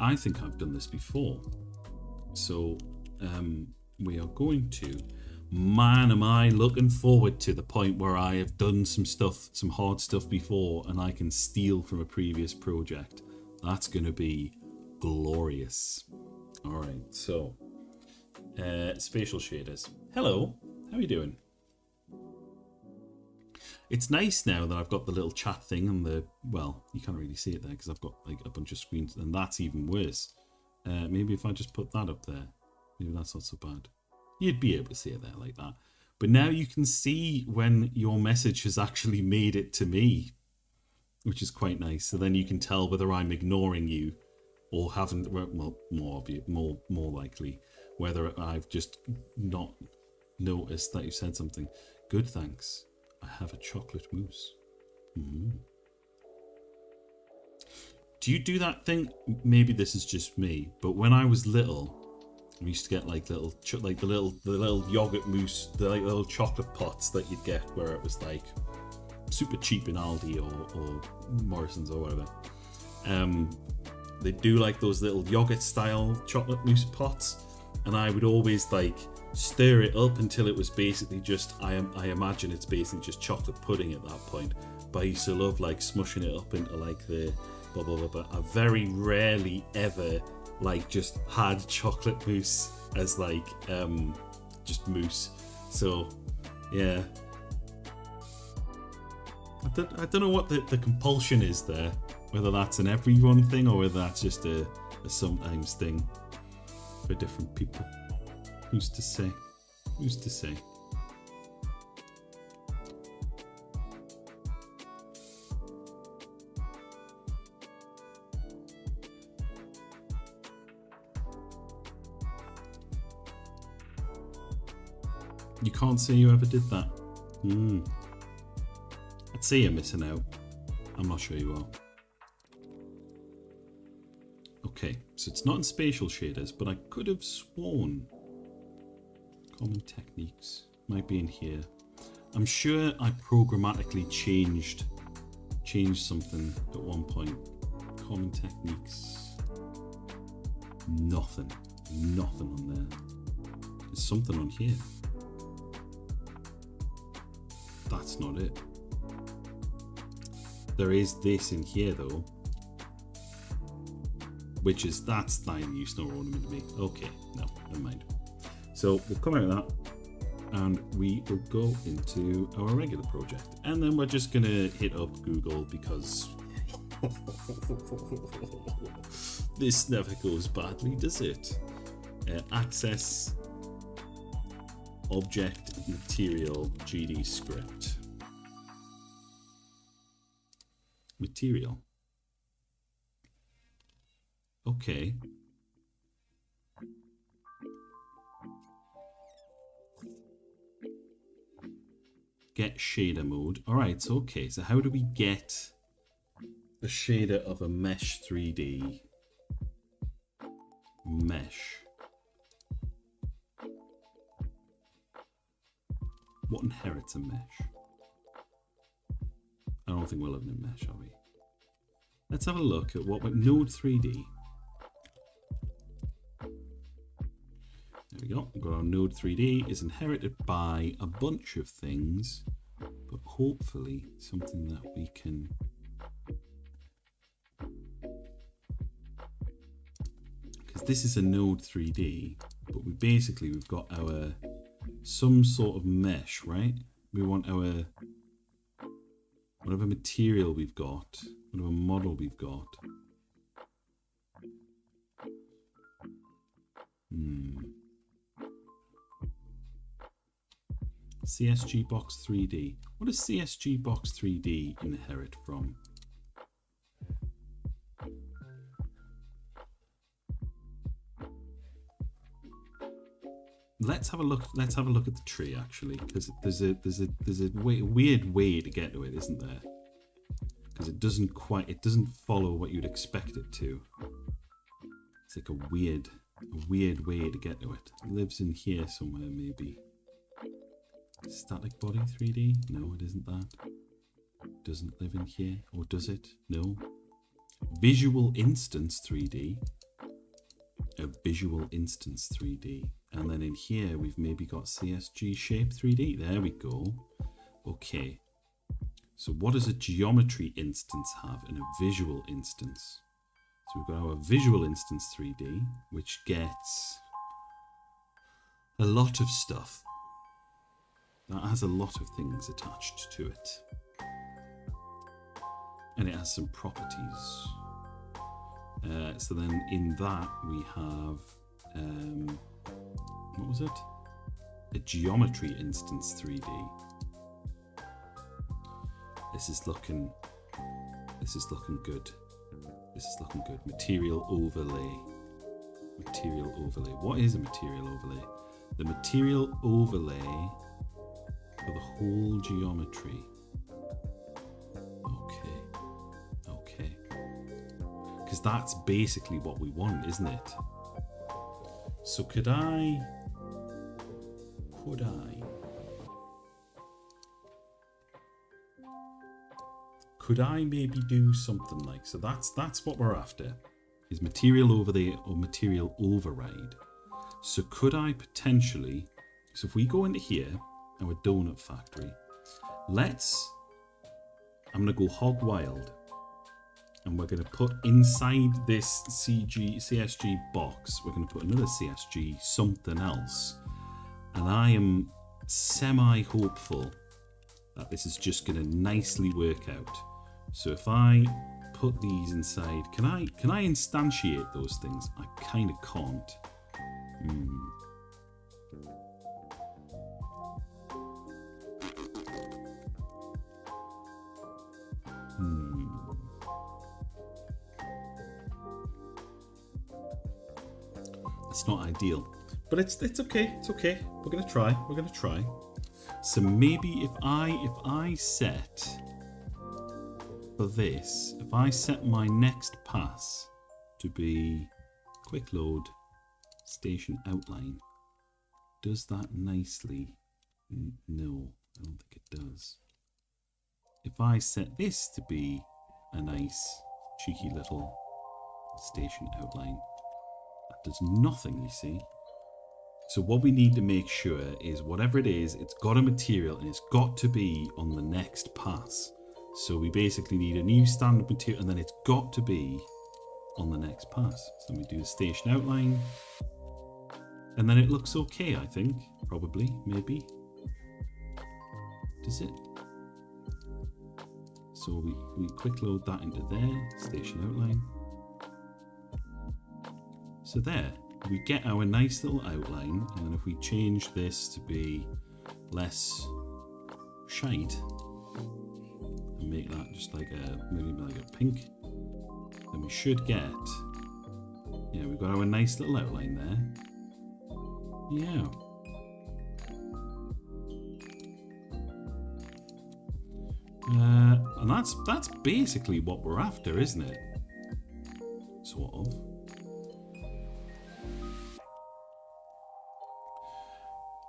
I think I've done this before. So we are going to, man, am I looking forward to the point where I have done some stuff, some hard stuff before, and I can steal from a previous project. That's going to be glorious. All right, so spatial shaders. Hello, how are you doing? It's nice now that I've got the little chat thing and the, well, you can't really see it there because I've got like a bunch of screens, and that's even worse. Maybe if I just put that up there, maybe that's not so bad. You'd be able to see it there like that. But now you can see when your message has actually made it to me, which is quite nice. So then you can tell whether I'm ignoring you or haven't, well, more likely, whether I've just not noticed that you said something. Good, thanks. I have a chocolate mousse. Do you do that thing? Maybe this is just me, but when I was little, we used to get like the little yogurt mousse, the like little chocolate pots that you'd get where it was like super cheap in Aldi or Morrison's or whatever. They do like those little yogurt style chocolate mousse pots, and I would always like stir it up until it was basically just, I imagine it's basically just chocolate pudding at that point. But I used to love like smushing it up into like the blah blah blah. But I very rarely ever like just had chocolate mousse as like just mousse. So yeah, I don't know what the compulsion is there, whether that's an everyone thing or whether that's just a sometimes thing for different people. Who's to say? Who's to say? You can't say you ever did that. I'd say you're missing out. I'm not sure you are. Okay, so it's not in spatial shaders, but I could have sworn common techniques might be in here. I'm sure I programmatically changed something at one point. Common techniques. Nothing on there. There's something on here. That's not it. There is this in here though, which is, that's neither use nor ornament to me. Okay, no, never mind. So we'll come out of that and we will go into our regular project, and then we're just gonna hit up Google because this never goes badly, does it? Access object material GD script. Material. Okay. Get shader mode. Alright, so okay, so how do we get the shader of a mesh 3D? Mesh. What inherits a mesh? I don't think we're looking at mesh, are we? Let's have a look at what Node 3D. There we go. We've got our Node 3D is inherited by a bunch of things, but hopefully something that we can because this is a Node 3D, but we've got our some sort of mesh, right? We want our whatever material we've got, whatever model we've got. CSG Box 3D. What does CSG Box 3D inherit from? Let's have a look. Let's have a look at the tree actually, because there's a weird way to get to it, isn't there? Because it doesn't follow what you'd expect it to. It's like a weird way to get to it. It lives in here somewhere, maybe. Static body 3D? No, it isn't that. Doesn't live in here, or does it? No. Visual instance 3D. A visual instance 3D. And then in here, we've maybe got CSG shape 3D. There we go. Okay. So what does a geometry instance have in a visual instance? So we've got our visual instance 3D, which gets a lot of stuff. That has a lot of things attached to it. And it has some properties. So then in that we have, what was it? A geometry instance 3D. This is looking good. This is looking good. Material overlay. Material overlay. What is a material overlay? The material overlay for the whole geometry. Okay. Because that's basically what we want, isn't it? So could I maybe do something like, so that's what we're after, is material overlay or material override. So could I potentially, so if we go into here, our donut factory, I'm gonna go hog wild, and we're gonna put inside this CSG box, we're gonna put another CSG something else, and I am semi-hopeful that this is just gonna nicely work out. So if I put these inside, can I instantiate those things? I kind of can't. It's not ideal, but it's okay. It's okay. We're gonna try. So maybe if I set for this, if I set my next pass to be quick load station outline. Does that nicely? No, I don't think it does. If I set this to be a nice cheeky little station outline, that does nothing, you see. So what we need to make sure is whatever it is, it's got a material and it's got to be on the next pass. So we basically need a new standard material and then it's got to be on the next pass. So we do the station outline and then it looks okay, I think. Probably, maybe. Does it? So we quick load that into there, station outline. So there, we get our nice little outline, and then if we change this to be less shite, and make that just like maybe like a pink, then we should get, yeah, we've got our nice little outline there. Yeah. And that's basically what we're after, isn't it? Sort of.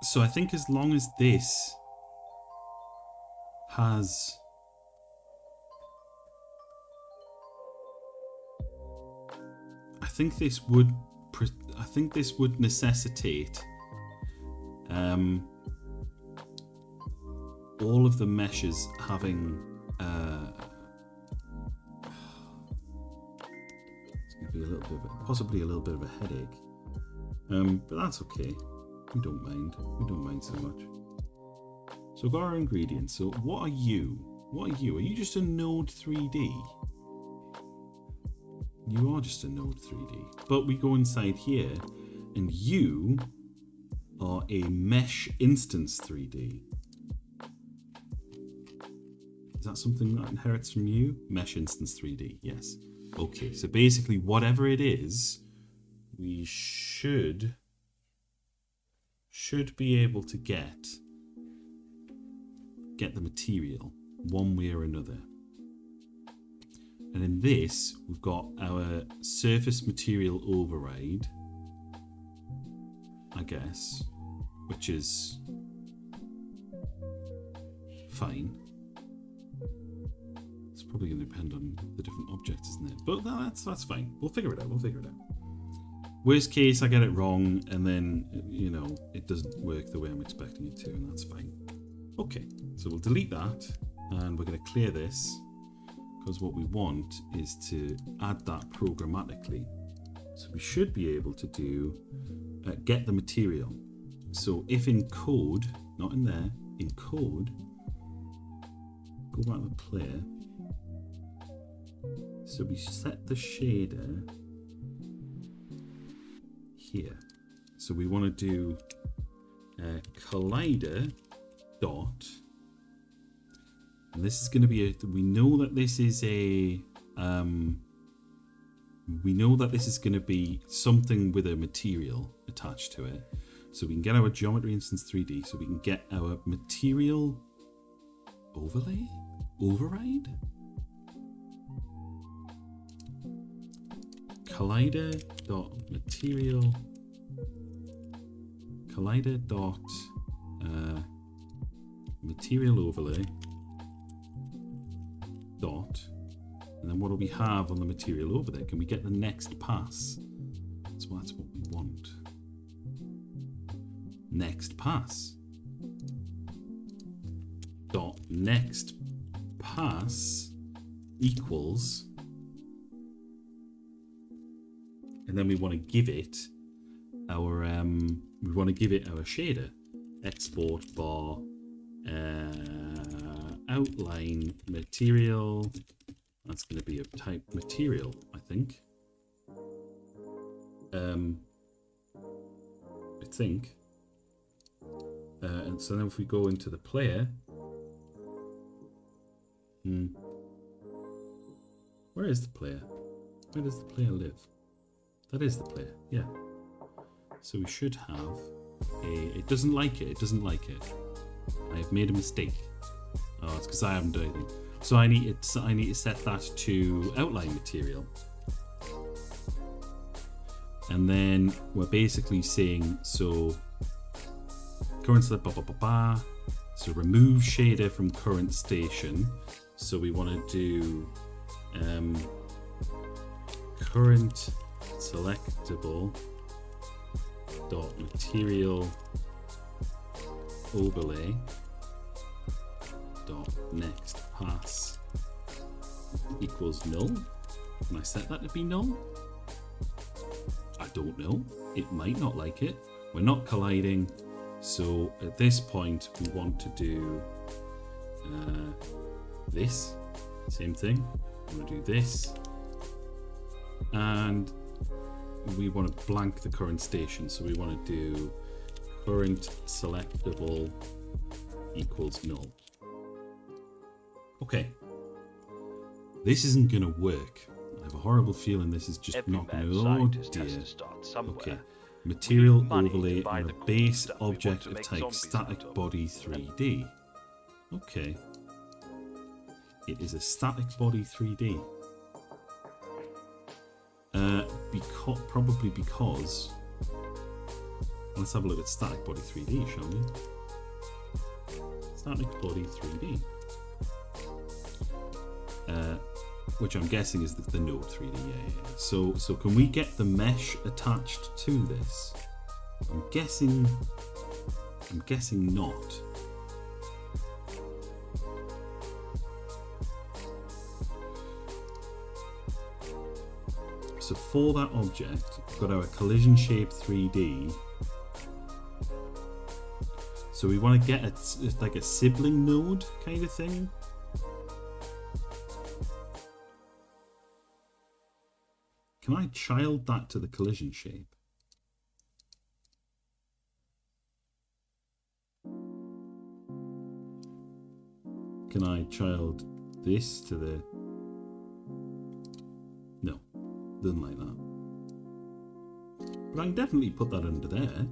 So I think as long as this has I think this would necessitate all of the meshes having it's going to be a little bit of possibly a little bit of a headache, but that's okay. We don't mind so much. So we've got our ingredients. So what are you? Are you just a node 3D? You are just a node 3D. But we go inside here and you are a mesh instance 3D. Is that something that inherits from you? Mesh instance 3D, yes. Okay, so basically whatever it is, we should be able to get the material one way or another. And in this, we've got our surface material override, I guess, which is fine. It's probably going to depend on the different objects, isn't it? But that's fine. We'll figure it out. Worst case, I get it wrong, and then, you know, it doesn't work the way I'm expecting it to, and that's fine. Okay, so we'll delete that, and we're going to clear this, because what we want is to add that programmatically. So we should be able to do get the material. So if in code, not in there, in code, go back to the player. So we set the shader here. So we want to do collider dot, and this is going to be we know that this is going to be something with a material attached to it. So we can get our geometry instance 3D, so we can get our material override. Collider dot material overlay dot, and then what do we have on the material over there? Can we get the next pass? So that's what we want. Next pass dot next pass equals, and then we want to give it our shader, export bar outline material. That's going to be of type material, I think. And so then if we go into the player, where is the player? Where does the player live? That is the player, yeah. So we should have it doesn't like it. I have made a mistake. Oh, it's because I haven't done anything. So I need to set that to outline material. And then we're basically saying, so current select, so remove shader from current station. So we want to do current selectable dot material overlay dot next pass equals null. Can I set that to be null? I don't know. It might not like it. We're not colliding, so at this point we want to do this. Same thing. We want to do this, and we want to blank the current station. So we want to do current selectable equals null. Okay. This isn't going to work. I have a horrible feeling this is just Every not going mad to. Oh scientist has dear. to start somewhere. Okay. Material money to overlay buy on the a cool base stuff we want object to of make type zombies static out of. body 3D. Okay. It is a static body 3D. Probably because. Let's have a look at static body 3D, shall we? Static body 3D. Which I'm guessing is the node 3D. Yeah. So can we get the mesh attached to this? I'm guessing not. So for that object, we've got our collision shape 3D. So we want to get it's like a sibling node kind of thing. Can I child that to the collision shape? Can I child this to the... No, doesn't like that. But I can definitely put that under there.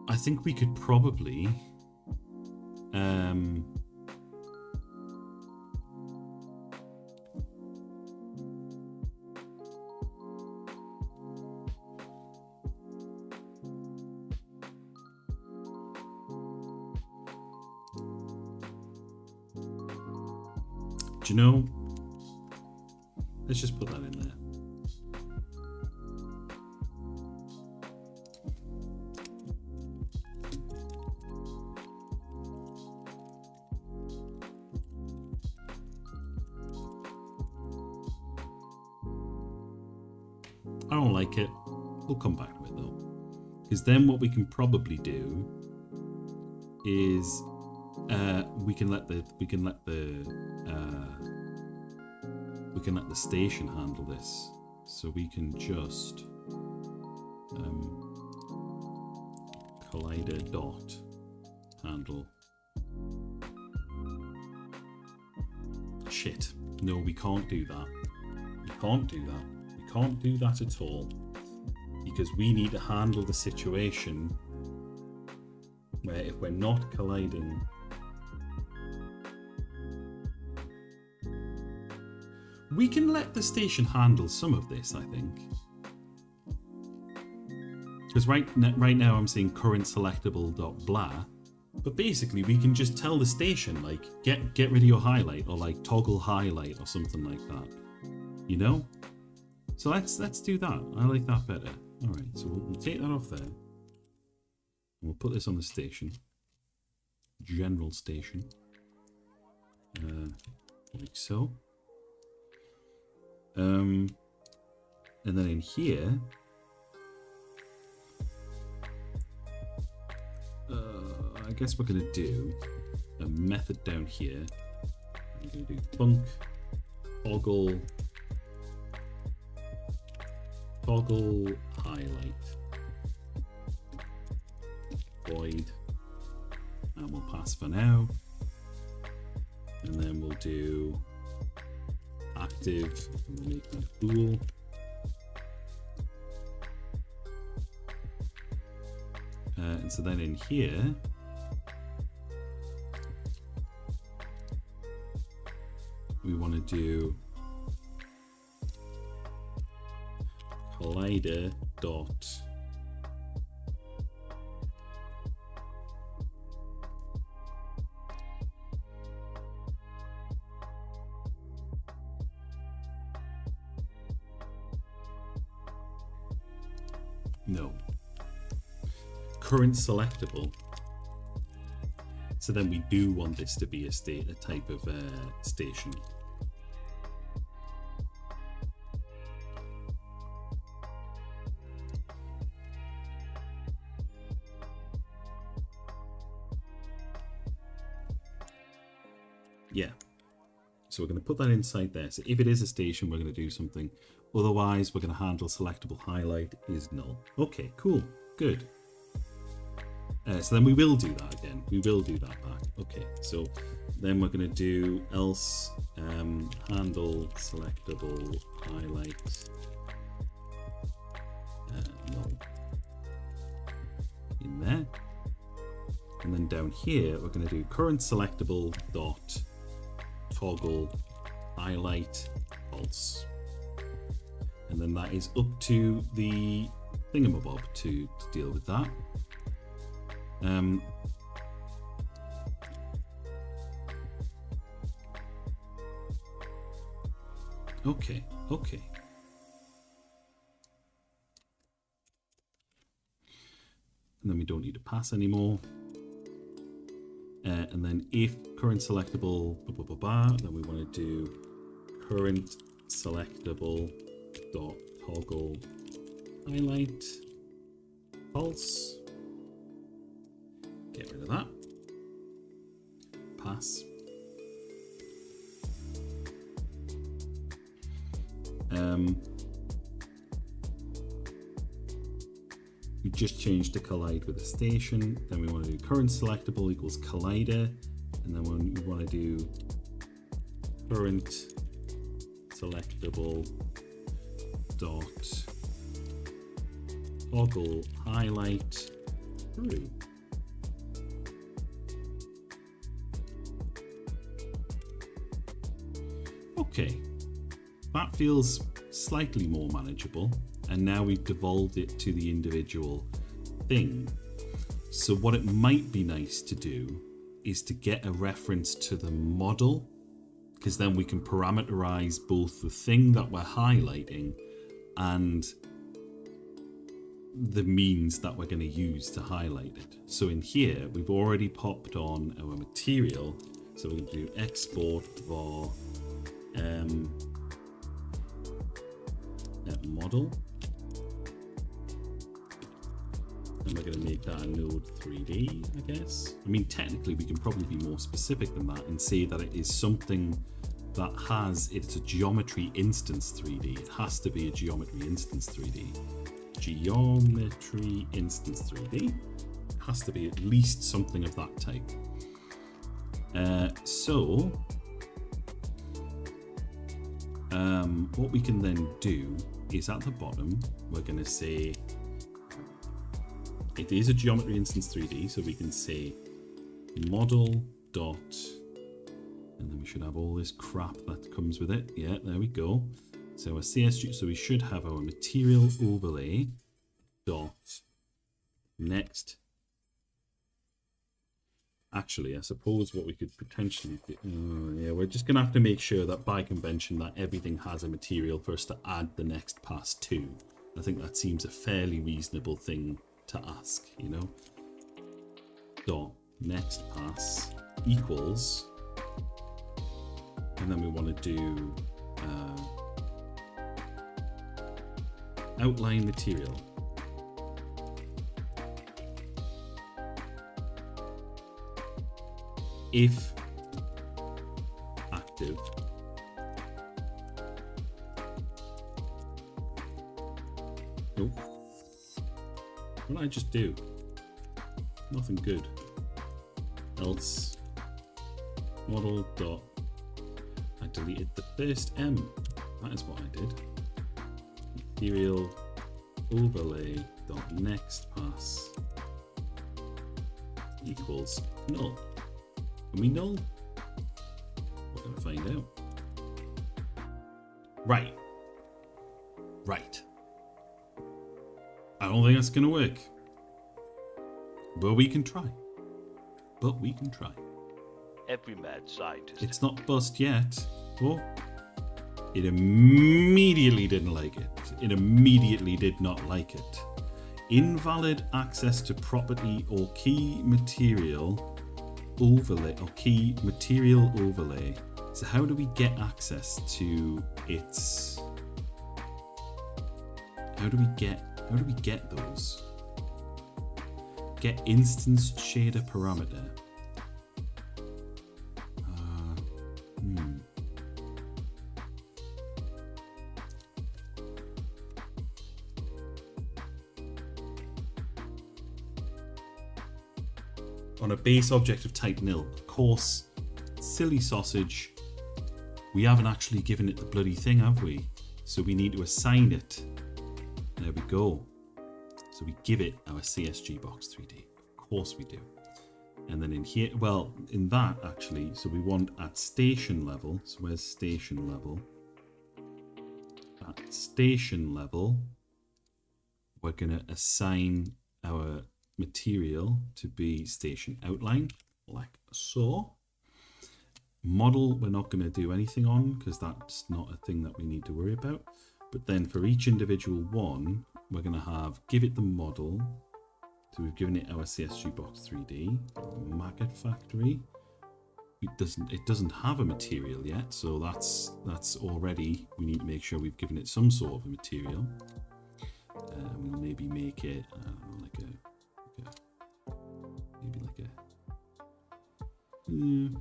I think we could probably... do you know? Let's just put that in there. I don't like it. We'll come back to it though, because then what we can probably do is we can let the station handle this. So we can just collider dot handle. Shit. No, we can't do that. We can't do that. We can't do that at all, because we need to handle the situation where if we're not colliding, we can let the station handle some of this, I think. Because right now I'm saying current selectable dot blah, but basically we can just tell the station like get rid of your highlight, or like toggle highlight or something like that. You know? So let's do that. I like that better. Alright, so we'll take that off there. And we'll put this on the station. General station. Like so. And then in here, I guess we're going to do a method down here. We're going to do toggle highlight void, and we'll pass for now, and then we'll do active, and we'll make that bool. And so then in here, do collider dot no current selectable. So then we do want this to be a type of station. Yeah. So we're going to put that inside there. So if it is a station, we're going to do something. Otherwise, we're going to handle selectable highlight is null. Okay, cool. Good. So then we will do that again. We will do that back. Okay, so then we're going to do else handle selectable highlight null in there. And then down here, we're going to do current selectable dot toggle highlight false. And then that is up to the thingamabob to deal with that. Okay. And then we don't need to pass anymore. And then if current selectable, then we want to do current selectable dot toggle highlight false. Get rid of that. Pass. We just changed to collide with a station. Then we want to do current selectable equals collider, and then when we want to do current selectable dot toggle highlight true. Okay, that feels slightly more manageable, and now we've devolved it to the individual thing. So what it might be nice to do is to get a reference to the model, because then we can parameterize both the thing that we're highlighting and the means that we're going to use to highlight it. So in here, we've already popped on our material. So we're going to do export var model. And we're going to make that a node 3D, I guess. I mean, technically, we can probably be more specific than that and say that it is something that it's a geometry instance 3D. It has to be a geometry instance 3D. Geometry instance 3D. It has to be at least something of that type. What we can then do is at the bottom, we're going to say it is a geometry instance 3D, so we can say model dot, and then we should have all this crap that comes with it. Yeah, there we go. So our CSG, so we should have our material overlay dot next. Actually, I suppose what we could potentially do, yeah, we're just gonna have to make sure that by convention that everything has a material for us to add the next pass to. I think that seems a fairly reasonable thing to ask, you know. Dot next pass equals, and then we want to do outline material. If active, nope. What did I just do? Nothing good. Else model dot. I deleted the first M. That is what I did. Material overlay dot next pass equals null. Can we null? We're going to find out. Right. Right. I don't think that's gonna work. But we can try. But we can try. Every mad scientist. It's not bust yet. Oh. It immediately didn't like it. It immediately did not like it. Invalid access to property or key material overlay or key material overlay. So how do we get access to its? How do we get those? Get instance shader parameter. On a base object of type nil. Of course, silly sausage. We haven't actually given it the bloody thing, have we? So we need to assign it. There we go. So we give it our CSG box 3D. Of course we do. And then in here, well, in that actually, so we want at station level. So where's station level? At station level, we're going to assign our material to be station outline, like so. Model, we're not going to do anything on because that's not a thing that we need to worry about. But then for each individual one, we're going to have give it the model. So we've given it our CSG box 3D, maggot factory. It doesn't have a material yet, so that's already, we need to make sure we've given it some sort of a material. We'll maybe make it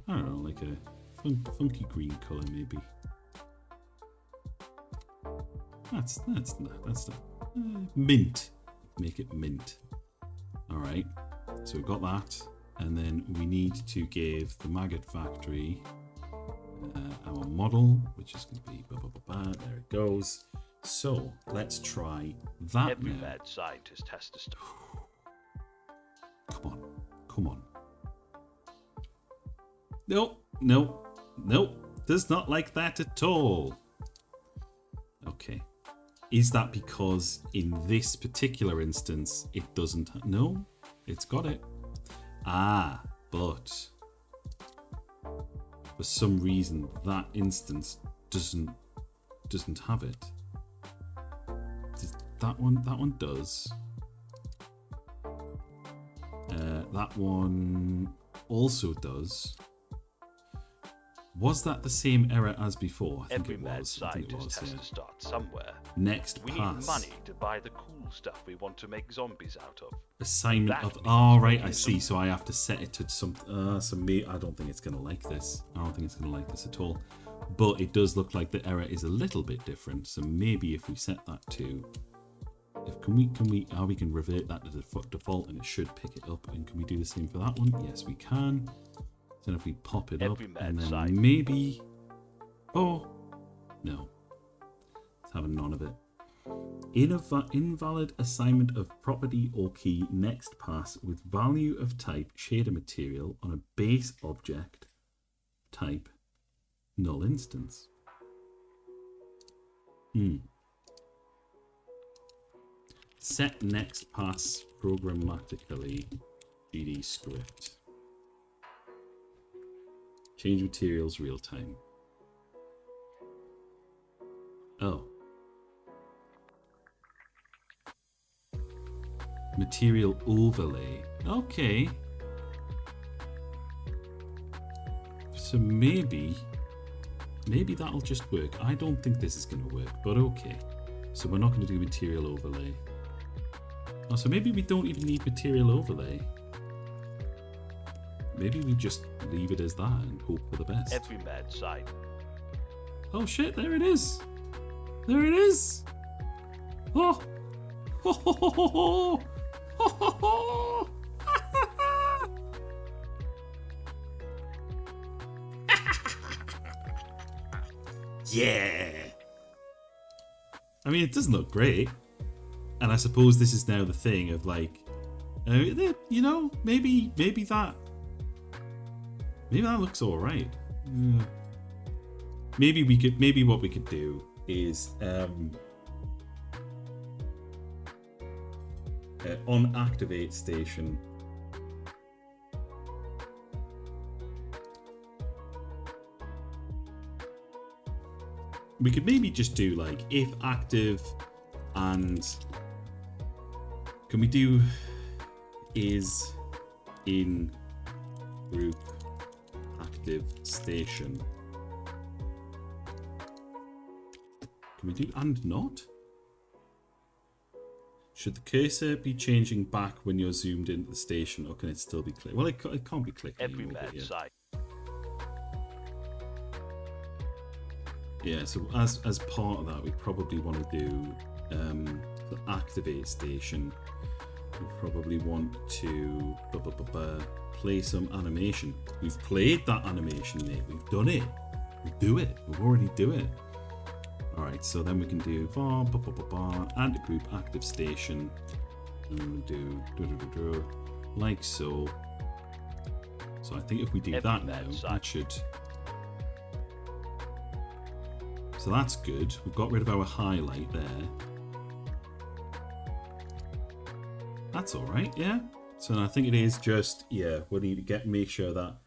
I don't know, like a funky green color maybe. That's mint. Make it mint. All right. So we've got that, and then we need to give the maggot factory our model, which is going to be there it goes. So let's try that. Every now. mad scientist has to stop. Come on. Nope. Does not like that at all. Okay. Is that because in this particular instance it doesn't? No, it's got it. But for some reason that instance doesn't have it. That one does. That one also does. Was that the same error as before? I think Every it mad was. I think it scientist was, has yeah. to start somewhere. Next We pass. need money to buy the cool stuff we want to make zombies out of. Assignment That of. means Oh, right, I making see. them- So I have to set it to some. I don't think it's going to like this. I don't think it's going to like this at all. But it does look like the error is a little bit different. So maybe if we set that to. We can revert that to the default and it should pick it up. And can we do the same for that one? Yes, we can. So if we pop it up Every mad and then scientist. maybe. Oh, no. Let's have a none of it. Invalid assignment of property or key next pass with value of type shader material on a base object type null instance. Set next pass programmatically GD script. Change materials real time. Oh. Material overlay. Okay. So maybe that'll just work. I don't think this is going to work, but okay. So we're not going to do material overlay. Oh, so maybe we don't even need material overlay. Maybe we just leave it as that and hope for the best. Every mad scientist. Oh shit, there it is. There it is. Oh. Ho, ho, ho, ho, ho. Ho, ho, ho. Yeah. I mean, it doesn't look great. And I suppose this is now the thing of like, you know, maybe that looks all right. Maybe what we could do is on activate station. We could maybe just do like if active, and can we do is in group active station? Can we do and not? Should the cursor be changing back when you're zoomed into the station, or can it still be clicked? Well, it can't be clicked Every anymore, but bad yeah. sight. Yeah, so as part of that, we probably want to do the activate station. We probably want to play some animation. We've played that animation, mate. We've done it. We do it. We've already do it. All right, so then we can do add group active station, and we'll do like so. So I think if we do Every that now, bad sight. that should. So that's good. We've got rid of our highlight there. That's all right, yeah. So I think it is just, yeah, we need to make sure that,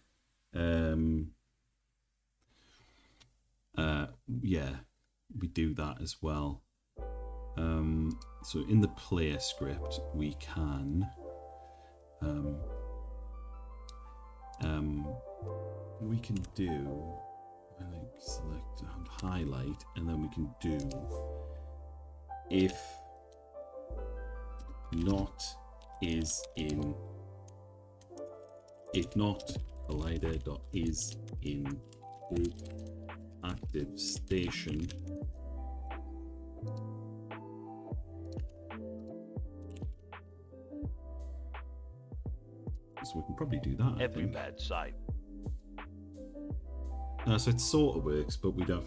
yeah, we do that as well. So in the player script, we can, do, I think, select and highlight, and then we can do if not is in, if not collider.is in group active station. So we can probably do that. I Every think. bad sight. So it sort of works, but we'd have.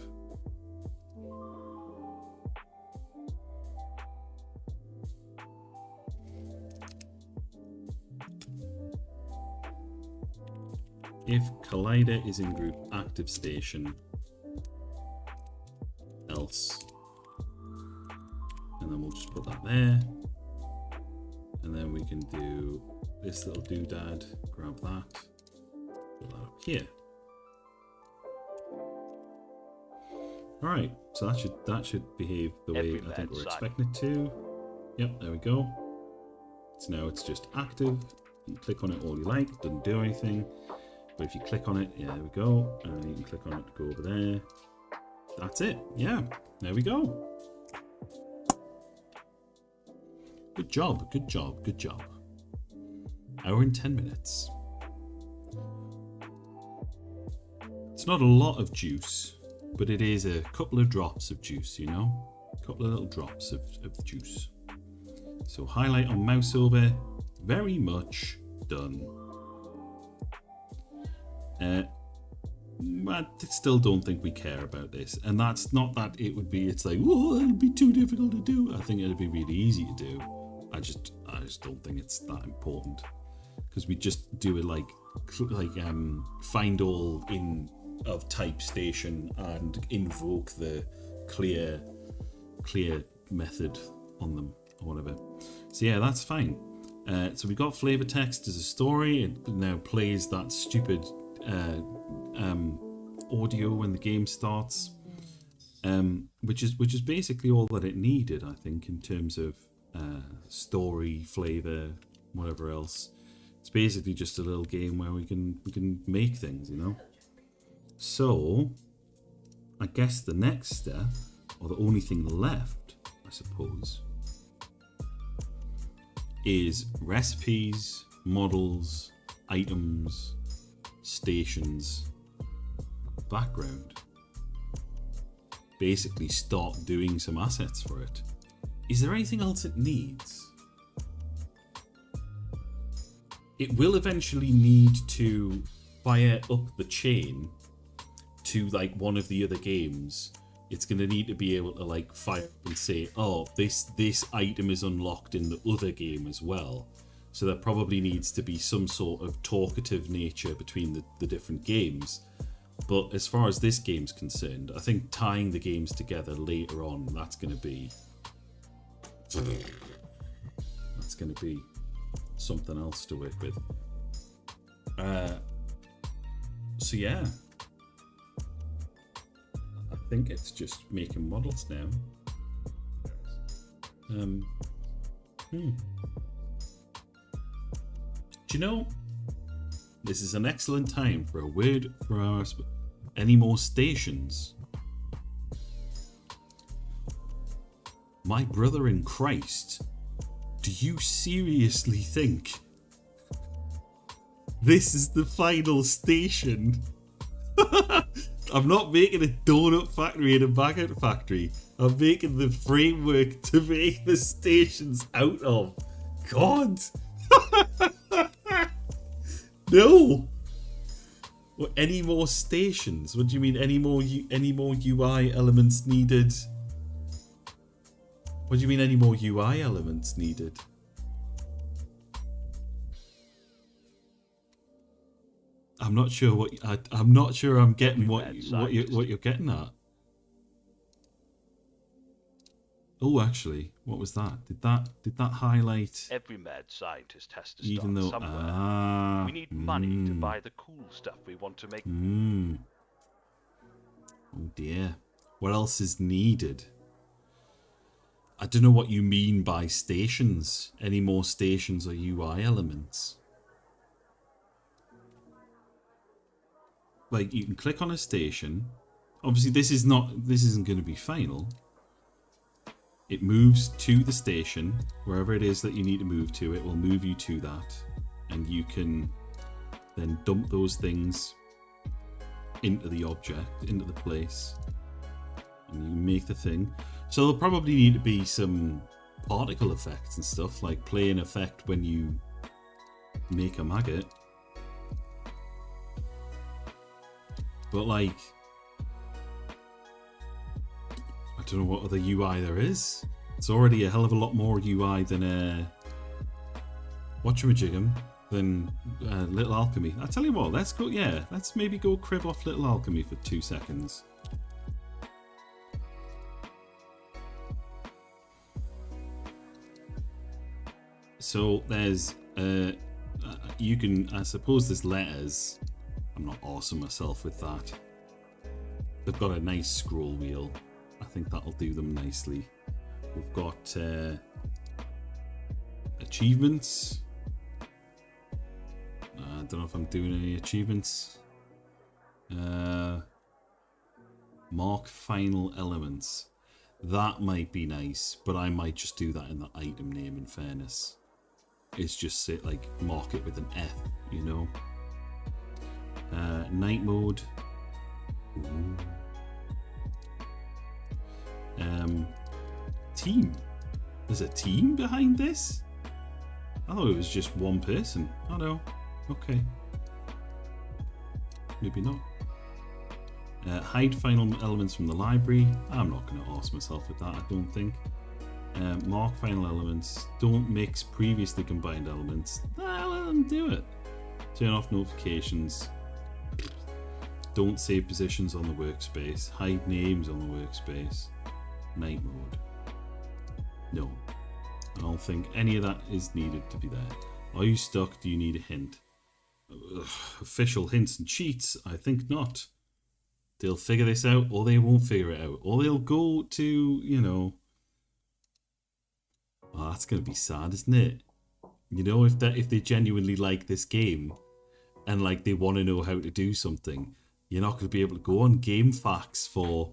If Collider is in group active station, else, and then we'll just put that there, and then we can do this little doodad, grab that, put that up here. All right, so that should behave the way Every I think bad we're sign. expecting it to. Yep, there we go. So now it's just active. You click on it all you like, doesn't do anything. But if you click on it, yeah, there we go. And you can click on it to go over there. That's it. Yeah, there we go. Good job, good job, good job. Hour and 10 minutes. It's not a lot of juice, but it is a couple of drops of juice, you know? A couple of little drops of juice. So highlight on mouse over, very much done. I still don't think we care about this, and that's not that it would be. It's like, oh, it'll be too difficult to do. I think it'd be really easy to do. I just don't think it's that important, because we just do it like find all in of type station and invoke the clear method on them or whatever. So yeah, that's fine. So we got flavor text as a story. It now plays that stupid audio when the game starts, which is basically all that it needed, I think, in terms of story, flavor, whatever else. It's basically just a little game where we can make things, you know. So I guess the next step, or the only thing left, I suppose, is recipes, models, items, stations, background. Basically start doing some assets for it. Is there anything else it needs? It will eventually need to fire up the chain to like one of the other games. It's going to need to be able to like fire up and say, oh, this item is unlocked in the other game as well. So there probably needs to be some sort of talkative nature between the different games. But as far as this game's concerned, I think tying the games together later on, that's going to be something else to work with. So yeah, I think it's just making models now. Do you know, this is an excellent time for a word for our any more stations. My brother in Christ, do you seriously think this is the final station? I'm not making a donut factory and a baguette factory. I'm making the framework to make the stations out of. God. No. What, any more stations? What do you mean? Any more UI elements needed? What do you mean? Any more UI elements needed? I'm not sure what I'm not sure I'm getting what you're getting at. Oh, actually, what was that? Did that highlight? Every mad scientist has to Even start though somewhere. We need money to buy the cool stuff we want to make. Oh dear. What else is needed? I don't know what you mean by stations. Any more stations or UI elements? Like, you can click on a station. Obviously, this isn't going to be final. It moves to the station, wherever it is that you need to move to. It will move you to that, and you can then dump those things into the object, into the place, and you make the thing. So there'll probably need to be some particle effects and stuff, like play an effect when you make a maggot. But like, I don't know what other UI there is. It's already a hell of a lot more UI than whatchamajigam, than Little Alchemy. I tell you what, let's go. Yeah, let's maybe go crib off Little Alchemy for 2 seconds. So there's you can, I suppose there's letters. I'm not awesome myself with that. They've got a nice scroll wheel. I think that'll do them nicely. We've got achievements. I don't know if I'm doing any achievements. Mark final elements. That might be nice, but I might just do that in the item name, in fairness. It's just say, like, mark it with an F, you know? Night mode. Team. There's a team behind this? I thought it was just one person. Oh no. Okay. Maybe not. Hide final elements from the library. I'm not going to arse myself with that, I don't think. Mark final elements. Don't mix previously combined elements. Let them do it. Turn off notifications. Don't save positions on the workspace. Hide names on the workspace. Night mode. No. I don't think any of that is needed to be there. Are you stuck? Do you need a hint? Ugh, official hints and cheats? I think not. They'll figure this out, or they won't figure it out. Or they'll go to, you know... Oh, that's going to be sad, isn't it? You know, if they genuinely like this game, and like they want to know how to do something, you're not going to be able to go on GameFAQs for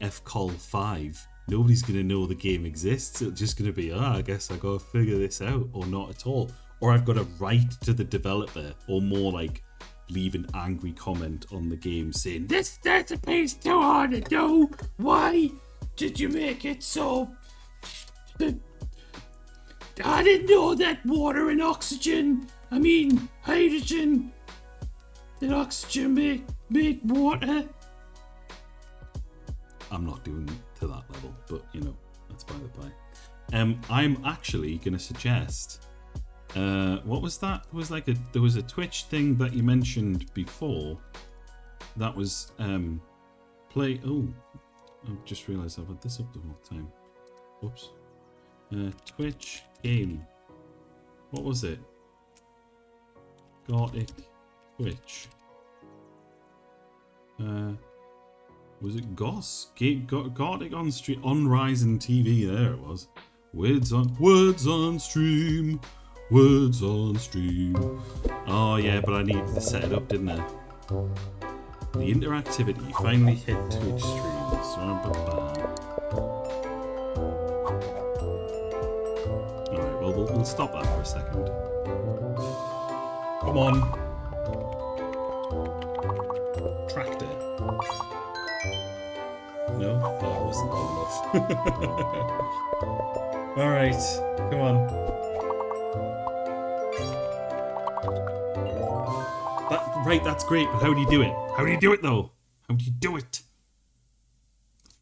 FCOL 5. Nobody's going to know the game exists. It's just going to be, I guess I got to figure this out, or not at all. Or I've got to write to the developer, or more like leave an angry comment on the game saying, this recipe's too hard to do. Why did you make it so... I didn't know that water and hydrogen, that oxygen make water. I'm not doing to that level, but you know, that's by the by. I'm actually going to suggest, what was that? There was a Twitch thing that you mentioned before. that was play. Oh, I've just realised I've had this up the whole time. Oops. Twitch game. What was it? Gartic Twitch. Was it Goss? Gartic on stream on Ryzen TV. There it was. Words on stream. Words on stream. Oh yeah, but I needed to set it up, didn't I? The interactivity finally hit Twitch streams. Alright, well, we'll stop that for a second. Come on. Tractor. No? That wasn't good enough. Alright, come on. Right, that's great, but how do you do it? How do you do it, though? How do you do it?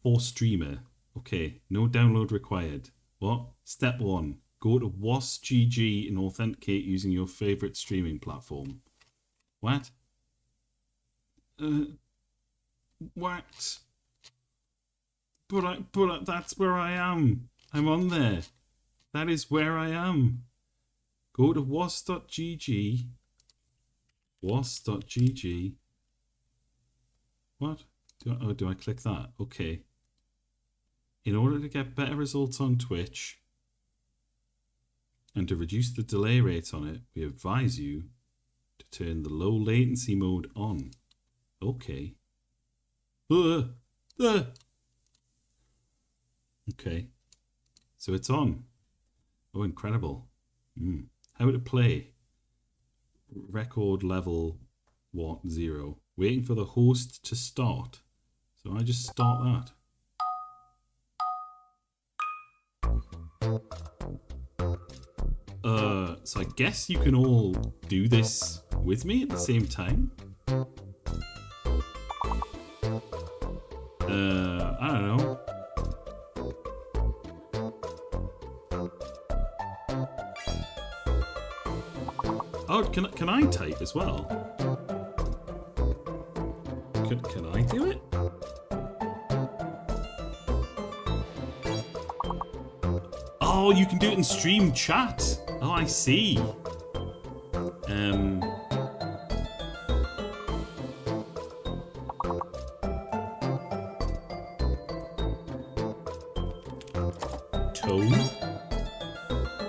For streamer. Okay, no download required. What? Step 1. Go to WasGG and authenticate using your favorite streaming platform. What? What? But that's where I am. I'm on there. That is where I am. Go to was.gg. Was.gg. What? Do I click that? Okay. In order to get better results on Twitch and to reduce the delay rate on it, we advise you to turn the low latency mode on. Okay. Okay. So it's on. Oh, incredible. How to play. Record level, 0. Waiting for the host to start. So I just start that. So I guess you can all do this with me at the same time. I don't know. Oh, can I type as well? Can I do it? Oh, you can do it in stream chat. Oh, I see. Tone.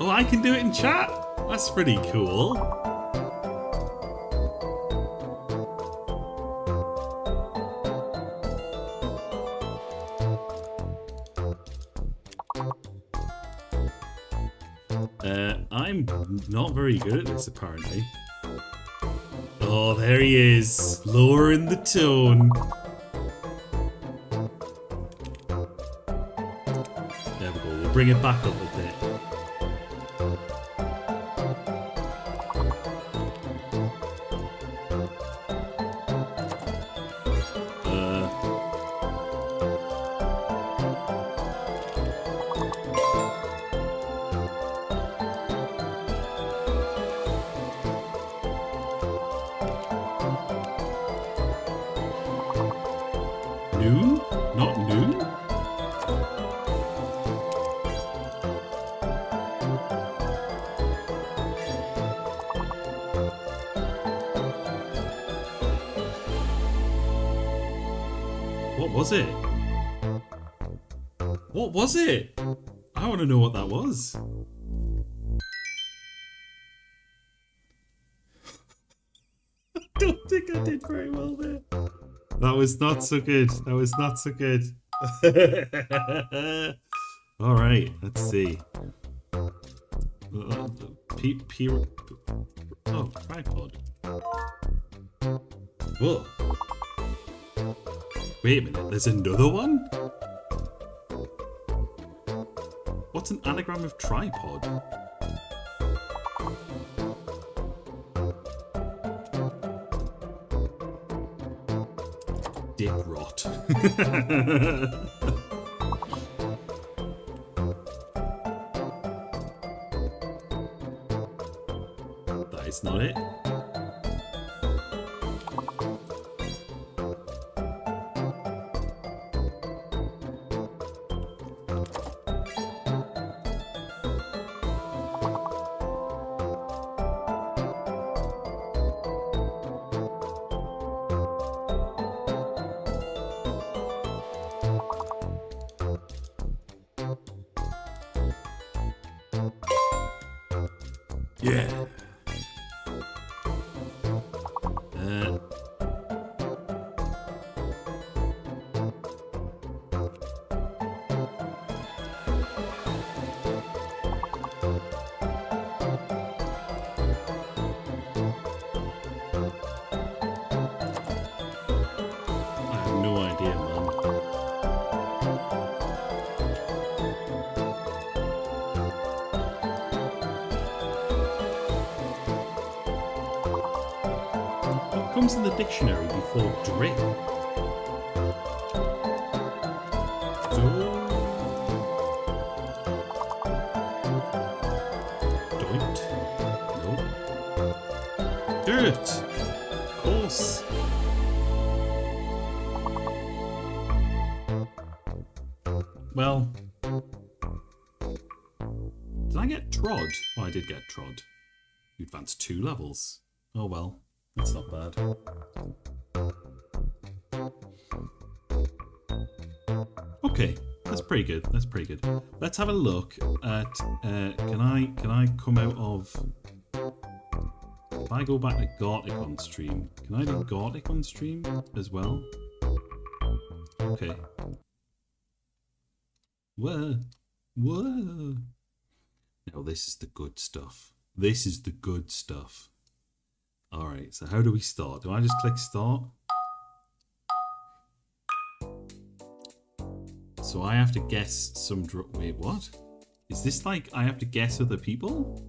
Oh, I can do it in chat. That's pretty cool. I'm not very good at this, apparently. Oh, there he is, lowering the tone. There we go, we'll bring it back up a bit. New? Not new? What was it? What was it? I want to know what that was. I don't think I did very well there. That was not so good. That was not so good. All right, let's see. Oh, tripod. Whoa. Wait a minute, there's another one? What's an anagram of tripod? Dick rot. That is not it. Yeah. I have no idea, man. What comes in the dictionary before drip? Doit? No. Dirt! Of course. Well, did I get trod? Oh, I did get trod. You advanced 2 levels. Oh well, that's not bad. Okay, that's pretty good. That's pretty good. Let's have a look at. Can I come out of? If I go back to Gartic on stream, can I do Gartic on stream as well? Okay. Whoa, whoa. Now this is the good stuff. This is the good stuff. All right. So how do we start? Do I just click start? So I have to guess some. Wait, what? Is this like I have to guess other people?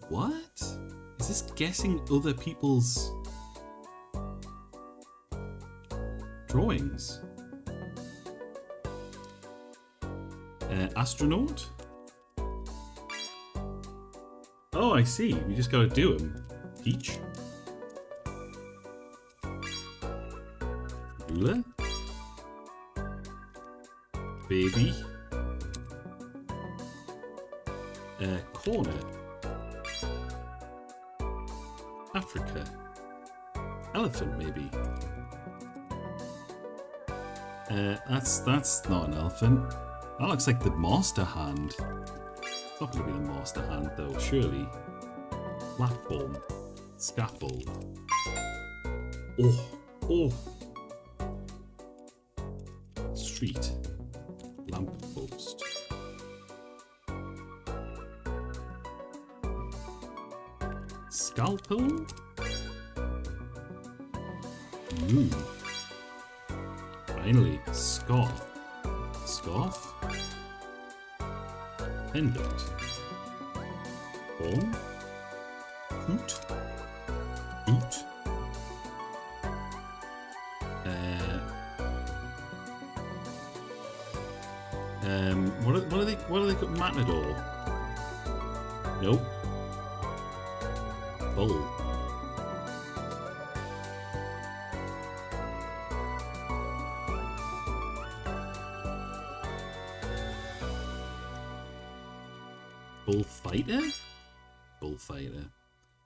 What? Is this guessing other people's drawings? Astronaut? Oh, I see. We just gotta do them. Peach? Ruler? Baby? Corner? Africa? Elephant, maybe? That's not an elephant. That looks like the master hand. It's not going to be the master hand though, surely. Platform. Scaffold. Oh. Street. Lamppost. Scalpel? Moon. Finally, scarf. Scarf? Pendant. Horn? Hoot? Boot? What are they called? Matador? Nope. Bull. Bullfighter? Bullfighter.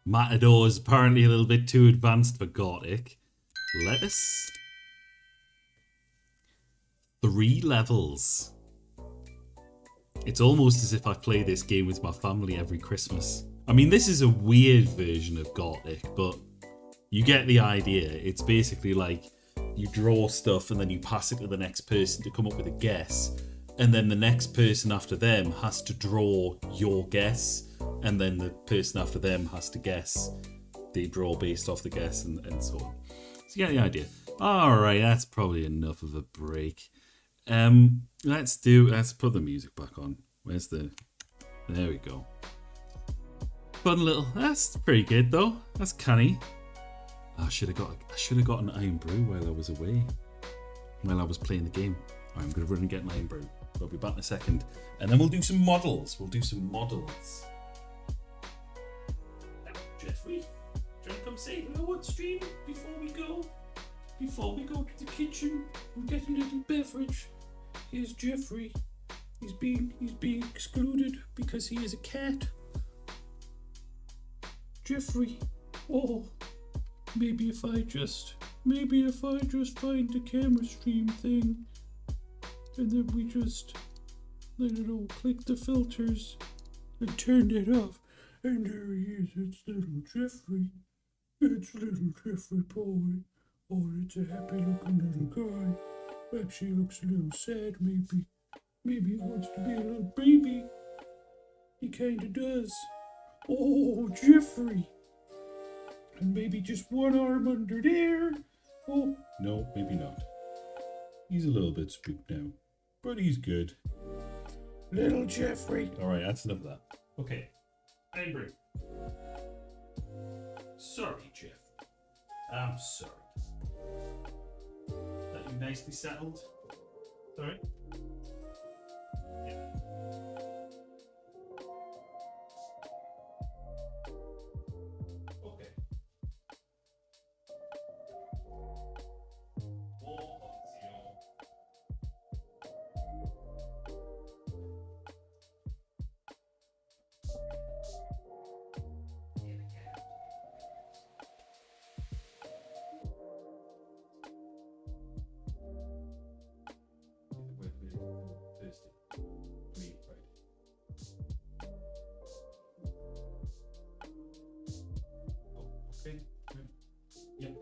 Matador is apparently a little bit too advanced for Gartic. Lettuce. 3 levels. It's almost as if I play this game with my family every Christmas. I mean, this is a weird version of Gartic, but you get the idea. It's basically like you draw stuff and then you pass it to the next person to come up with a guess. And then the next person after them has to draw your guess. And then the person after them has to guess. They draw based off the guess and so on. So you get the idea. Alright, that's probably enough of a break. Let's put the music back on. There we go. Fun little, that's pretty good though. That's canny. I should have got an Iron Brew while I was away. While I was playing the game. Right, I'm gonna run and get an Iron Brew. I'll be back in a second. And then we'll do some models. Jeffrey, do you want to come say hello on stream before we go? before we go to the kitchen and get a little beverage. Here's Jeffrey. He's being excluded because he is a cat. Jeffrey, oh, maybe if I just find the camera stream thing, and then we just, I don't know, click the filters and turn it off, and there he is. It's little Jeffrey. It's little Jeffrey boy. Oh, it's a happy looking little guy. Actually looks a little sad, maybe. Maybe he wants to be a little baby. He kinda does. Oh, Jeffrey. And maybe just one arm under there. Oh, no, maybe not. He's a little bit spooked now, but he's good. Little Jeffrey. Alright, that's enough of that. Okay. Angry. Sorry, Jeff. I'm sorry. That you nicely settled? Sorry? Yeah. Okay. Okay. Yep.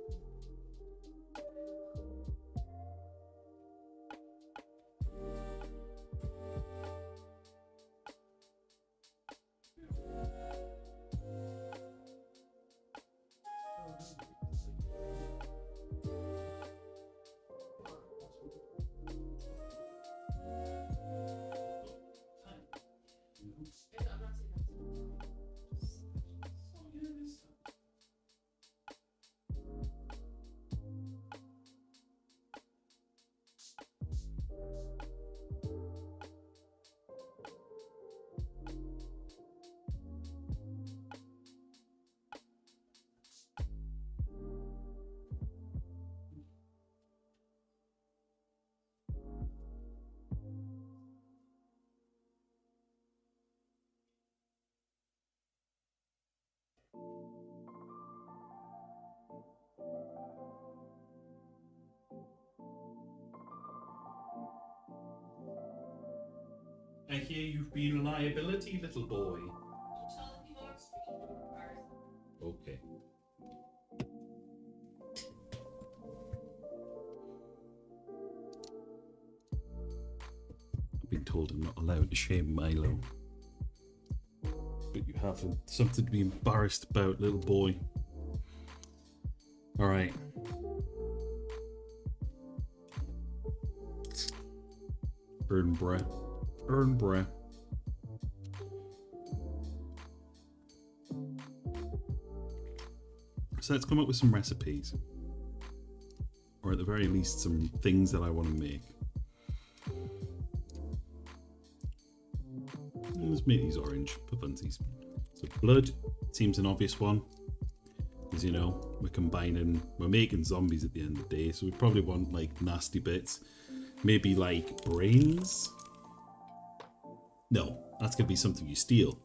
I hear you've been a liability, little boy. Okay. I've been told I'm not allowed to shame Milo. But you have something to be embarrassed about, little boy. Alright. Earn breath. Earn breath. So let's come up with some recipes. Or at the very least some things that I want to make. Let's make these orange for funsies. So blood seems an obvious one. As you know, we're making zombies at the end of the day, so we probably want like nasty bits. Maybe like brains? No, that's gonna be something you steal.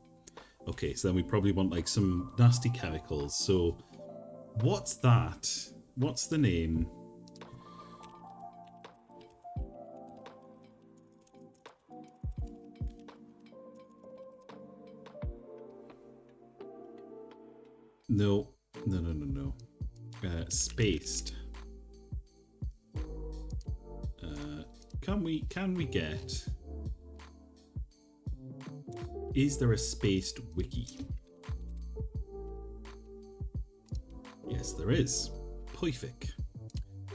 Okay, so then we probably want like some nasty chemicals. So what's that? What's the name? No. Spaced. Can we get? Is there a spaced wiki? Yes, there is. Perfect.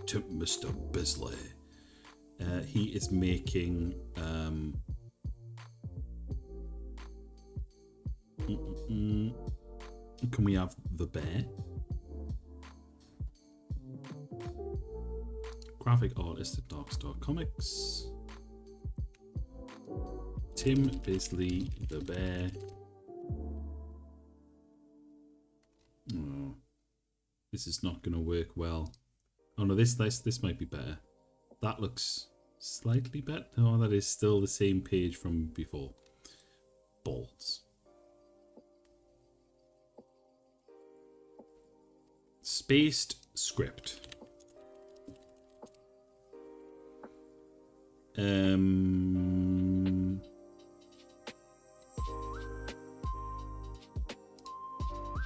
To Mr. Bisley. He is making Can we have the bear? Graphic artist at Darkstar Comics. Tim Bisley, the bear. Oh, this is not going to work well. Oh no, this might be better. That looks slightly better. No, that is still the same page from before. Bolts. Spaced script.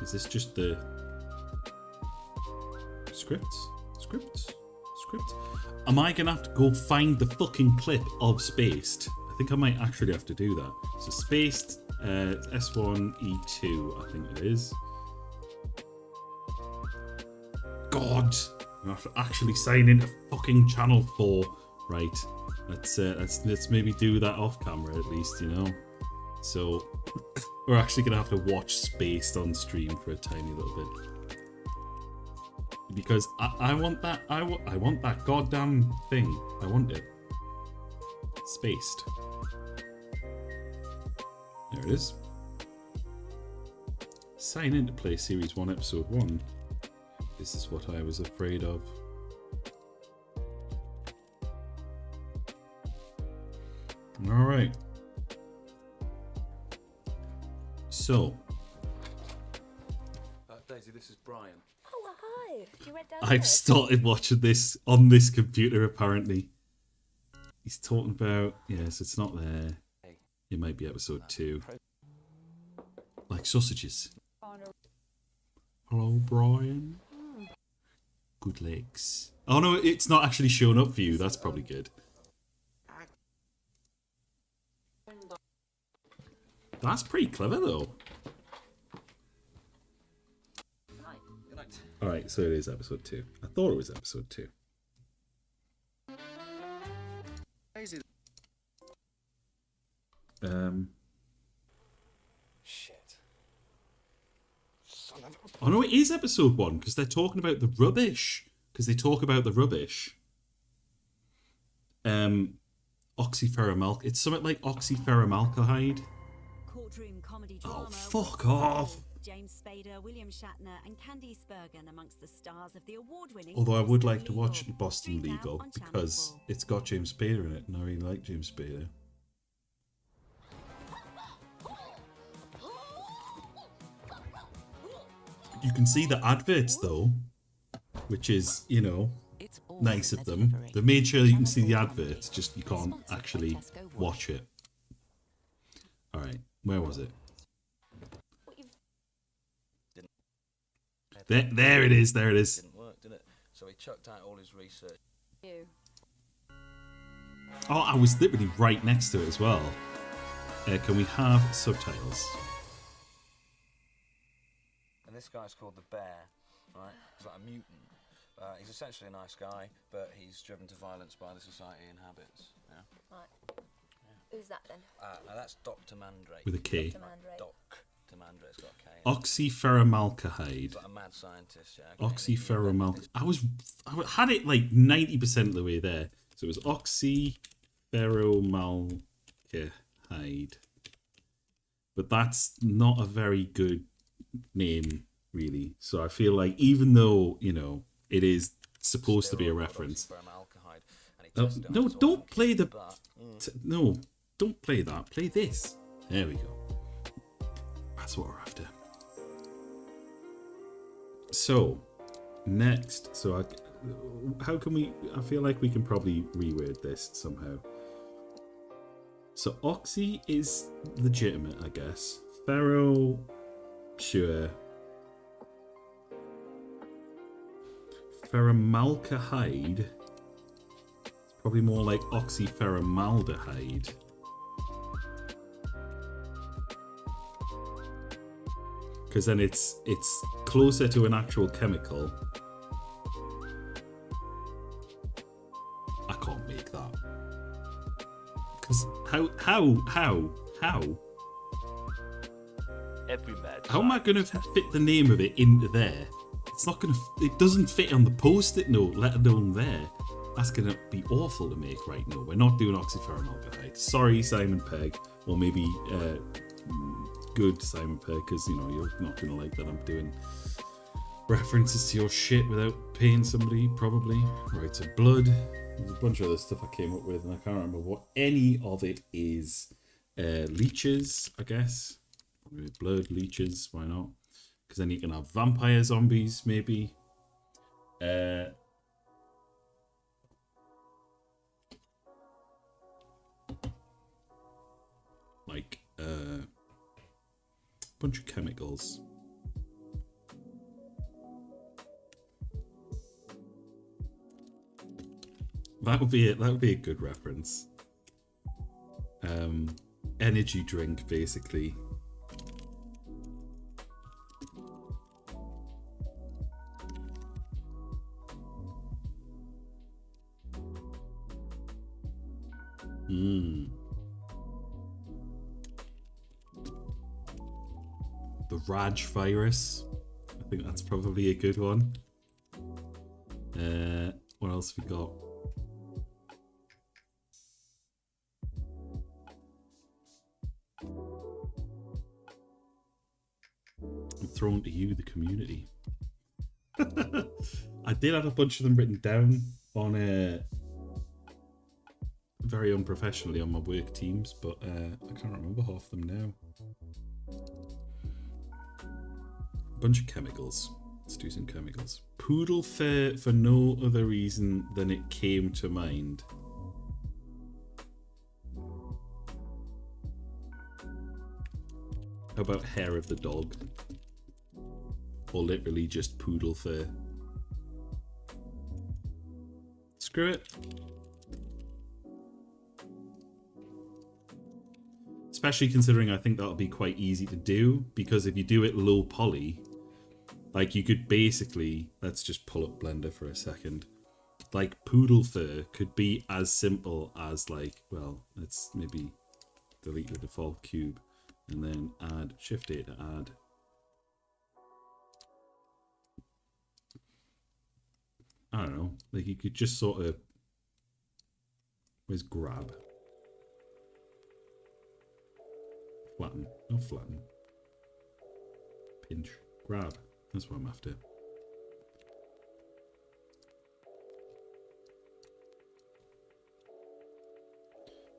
Is this just the scripts? Am I gonna have to go find the fucking clip of Spaced? I think I might actually have to do that. So Spaced, S1E2, I think it is. God, I have to actually sign into fucking Channel 4. Right, let's maybe do that off camera at least, you know. So we're actually gonna have to watch Spaced on stream for a tiny little bit. Because I want that, I want that goddamn thing. I want it. Spaced. There it is. Sign in to play Series 1, Episode 1. This is what I was afraid of. Alright. So. Daisy, this is Brian. Oh, hi. You read down I've started watching this on this computer, apparently. He's talking about... Yes, it's not there. It might be episode 2. Like sausages. Hello, Brian. Good legs. Oh, no, it's not actually showing up for you. That's probably good. That's pretty clever, though. Alright, so it is episode 2. I thought it was episode 2. Shit. Son of a... Oh no, it is episode 1, because they're talking about the rubbish. Because they talk about the rubbish. Oxyferromaldehyde. It's something like oxyferromaldehyde. Courtroom comedy Oh, drama. fuck off. James Spader, William Shatner, and Candice Bergen amongst the stars of the award-winning. Although I would Boston like to watch Legal. Boston Streamed out Legal on Channel because 4. it's got James Spader in it, and I really like James Spader. You can see the adverts though, which is, you know, nice of them. They've made sure you can see the adverts, just you can't actually watch it. Alright, where was it? There it is, there it is. Didn't work, did it? So he chucked out all his research. You. Oh, I was literally right next to it as well. Can we have subtitles? And this guy's called the Bear, right? He's like a mutant. He's essentially a nice guy, but he's driven to violence by the society he inhabits. Yeah. Right. Who's that then? Now that's Dr. Mandrake. With a K. Dr. Mandrake. Dr. Mandrake's got a K. Oxyferromaldehyde. He's like a mad scientist, yeah. Okay. Oxyferromaldehyde. I had it like 90% of the way there. So it was oxyferromaldehyde. But that's not a very good name, really. So I feel like even though, you know, it is supposed to be a reference. Oxyferromaldehyde, and he tested it on No, his don't organs, play the... but, No, don't play that. Play this. There we go. That's what we're after. So, next. So, how can we... I feel like we can probably reword this somehow. So, Oxy is legitimate, I guess. Ferro, sure. Ferromaldehyde. It's probably more like oxyferromaldehyde. Because then it's closer to an actual chemical. I can't make that. Because how? Every mad. How am I going to fit the name of it into there? It's not going to... It doesn't fit on the post-it note, let alone there. That's going to be awful to make right now. We're not doing oxyferromaldehyde. Sorry, Simon Pegg. Or maybe good Simon Pegg, because, you know, you're not going to like that I'm doing... references to your shit without paying somebody, probably. Right, so blood. There's a bunch of other stuff I came up with, and I can't remember what any of it is. Leeches, I guess. Blood, leeches, why not? Because then you can have vampire zombies, maybe. Like, bunch of chemicals. That would be it. That would be a good reference. Energy drink, basically. The Raj virus. I think that's probably a good one. What else we got? I'm thrown to you, the community. I did have a bunch of them written down on very unprofessionally on my work teams, but I can't remember half them now. Bunch of chemicals. Let's do some chemicals. Poodle fur for no other reason than it came to mind. How about hair of the dog? Or literally just poodle fur? Screw it. Especially considering I think that'll be quite easy to do, because if you do it low poly, like you could basically, let's just pull up Blender for a second. Like poodle fur could be as simple as like, well, let's maybe delete the default cube and then add Shift A to add. I don't know, like you could just sort of, where's grab? Flatten, not flatten. Pinch, grab. That's what I'm after.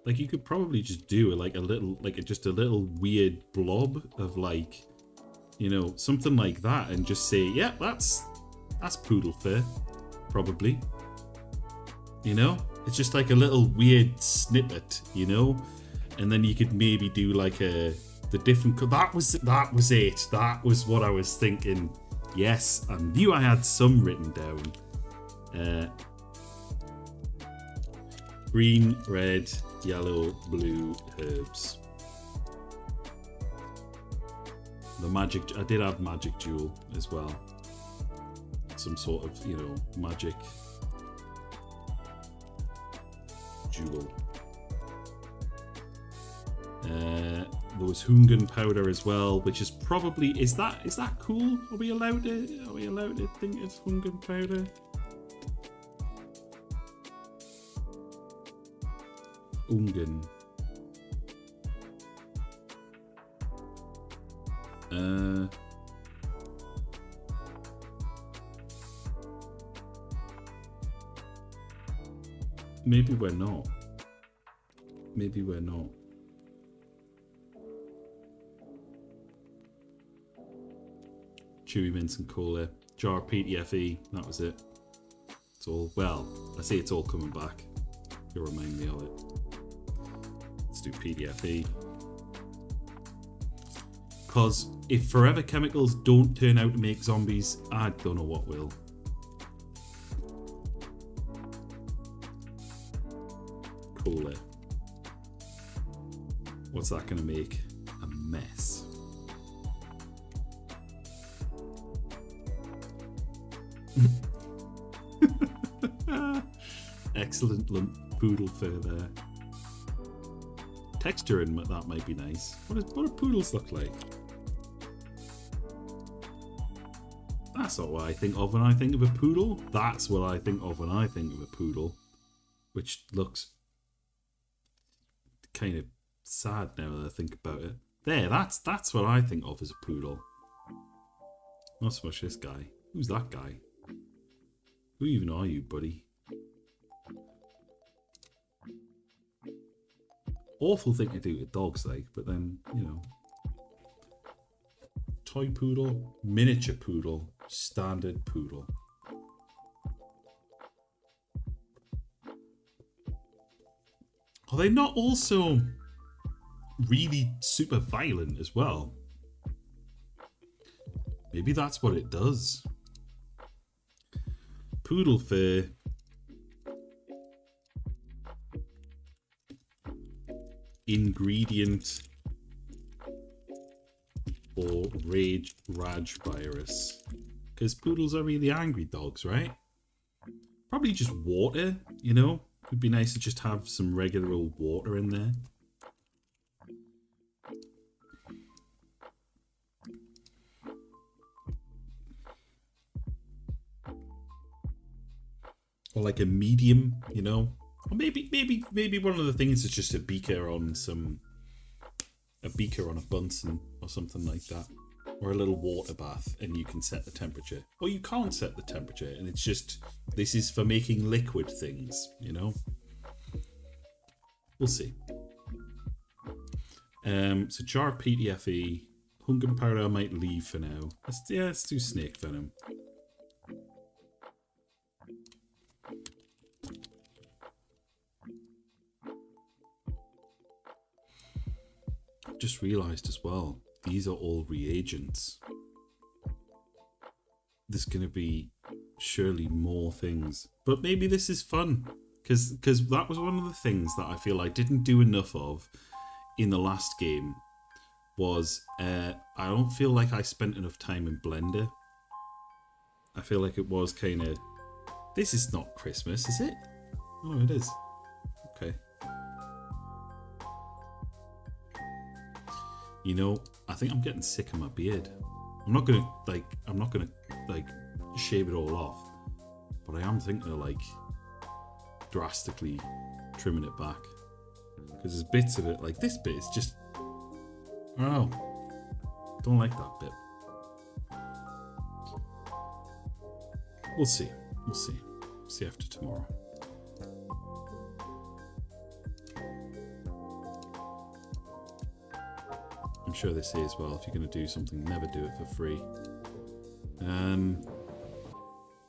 Like you could probably just do like a little, like just a little weird blob of like, you know, something like that, and just say, yeah, that's poodle fur, probably. You know, it's just like a little weird snippet, you know. And then you could maybe do like the different. That was it. That was what I was thinking. Yes, I knew I had some written down. Green, red, yellow, blue herbs. The magic. I did have magic jewel as well. Some sort of, you know, magic jewel. There was Hungan powder as well, which is probably, is that cool? Are we allowed to think it's Hungan powder? Ungan. Maybe we're not. Maybe we're not. Chewy mince and cola, jar of PTFE, that was it. It's all, well, I say it's all coming back. You'll remind me of it. Let's do PTFE. Because if forever chemicals don't turn out to make zombies, I don't know what will. Cola. What's that going to make? A mess. Excellent lump poodle fur there. Texture in that might be nice. What do poodles look like? That's not what I think of when I think of a poodle. That's what I think of when I think of a poodle. Which looks kind of sad now that I think about it. There, that's what I think of as a poodle. Not so much this guy. Who's that guy? Who even are you, buddy? Awful thing to do with dogs, like, but then, you know. Toy poodle, miniature poodle, standard poodle. Are they not also really super violent as well? Maybe that's what it does. Poodle fur. Ingredient for rage virus. Because poodles are really angry dogs, right? Probably just water, you know? It'd be nice to just have some regular old water in there. Or like a medium, you know? Or maybe one of the things is just a beaker on a Bunsen or something like that. Or a little water bath, and you can set the temperature. Or you can't set the temperature, and it's just, this is for making liquid things, you know? We'll see. So jar of PTFE. Hunkin powder I might leave for now. Let's do snake venom. I've just realised as well, these are all reagents. There's going to be surely more things. But maybe this is fun. Because that was one of the things that I feel I didn't do enough of in the last game. Was I don't feel like I spent enough time in Blender. I feel like it was kind of... This is not Christmas, is it? Oh, it is. Okay. You know, I think I'm getting sick of my beard. I'm not gonna shave it all off, but I am thinking of like drastically trimming it back, because there's bits of it, like this bit is just, I don't know, don't like that bit. We'll see after tomorrow. I'm sure they say as well, if you're going to do something, never do it for free.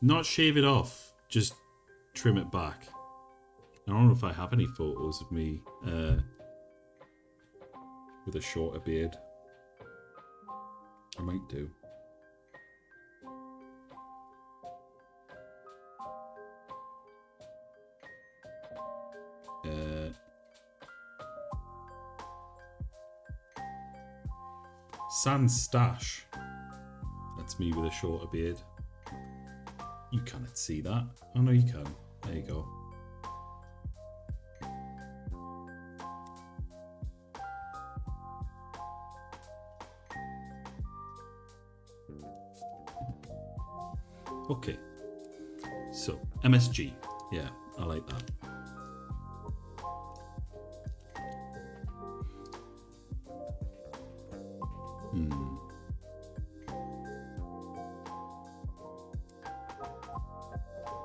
Not shave it off, just trim it back. I don't know if I have any photos of me with a shorter beard. I might do. Sans Stash. That's me with a shorter beard. You cannot see that. Oh no, you can. There you go. Okay. So, MSG. Yeah, I like that.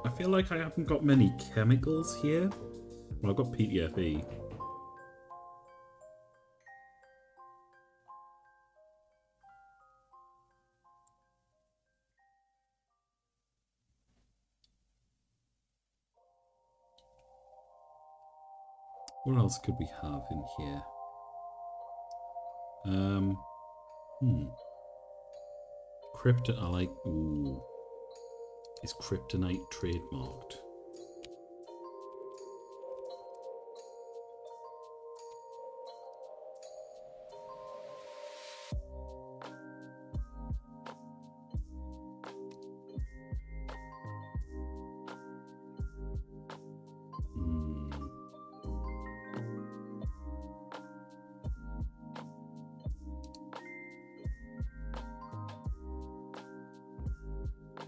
I feel like I haven't got many chemicals here. Well, I've got PTFE. What else could we have in here? I like. Ooh. Is kryptonite trademarked?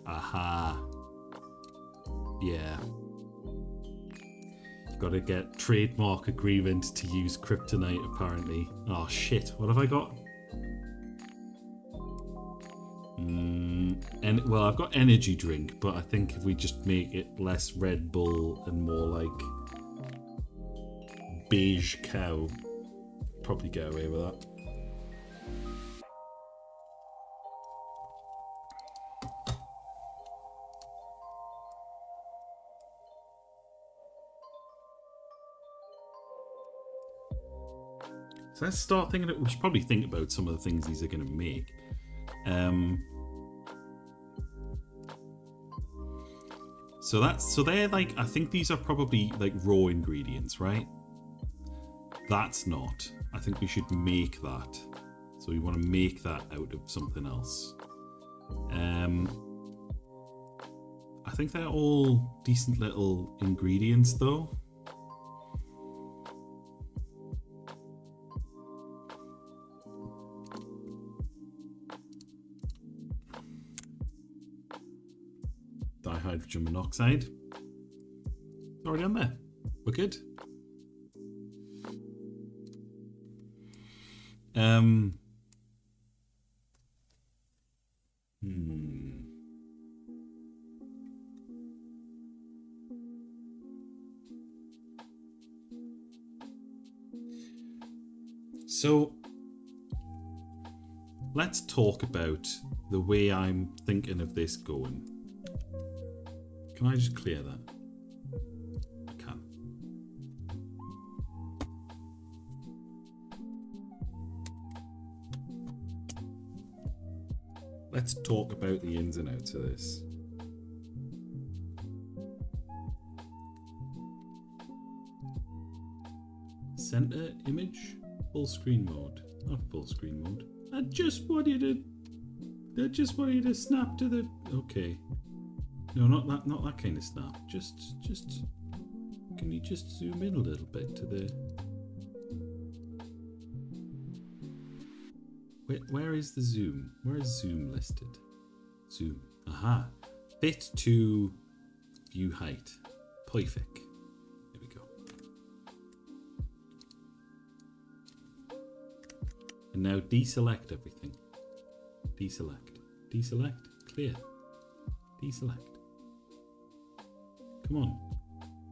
Aha. Yeah. Got to get trademark agreement to use kryptonite, apparently. Oh shit, what have I got? and well, I've got energy drink, but I think if we just make it less Red Bull and more like beige cow, probably get away with that. So let's start thinking. We should probably think about some of the things these are going to make. So they're like, I think these are probably like raw ingredients, right? That's not. I think we should make that. So we want to make that out of something else. I think they're all decent little ingredients though. Dihydrogen monoxide. It's already on there. We're good. So let's talk about the way I'm thinking of this going. Can I just clear that? I can. Let's talk about the ins and outs of this. Center image, full screen mode. Not full screen mode. I just want you to snap to the. Okay. No, not that kind of snap. Just. Can you just zoom in a little bit to the. Where is the zoom? Where is zoom listed? Zoom. Aha. Fit to view height. Perfect. There we go. And now deselect everything. Deselect. Deselect. Clear. Deselect. Come on.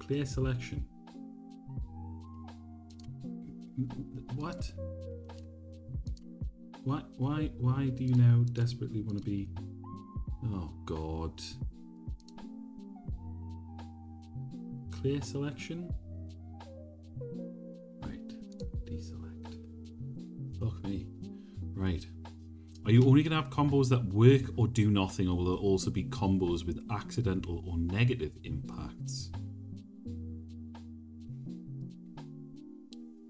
Clear selection. What? Why do you now desperately want to be... Oh, God. Clear selection? Right. Deselect. Fuck me. Right. Are you only going to have combos that work or do nothing, or will there also be combos with accidental or negative impacts?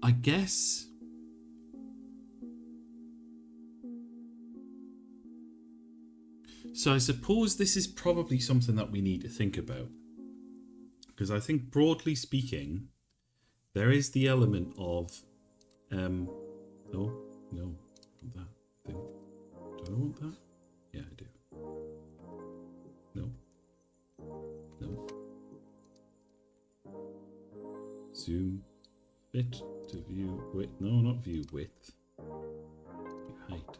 I guess... So I suppose this is probably something that we need to think about. Because I think broadly speaking, there is the element of... no, not that thing. Do I want that? Yeah, I do. No. No. Zoom. Fit to view width. No, not view width. View height.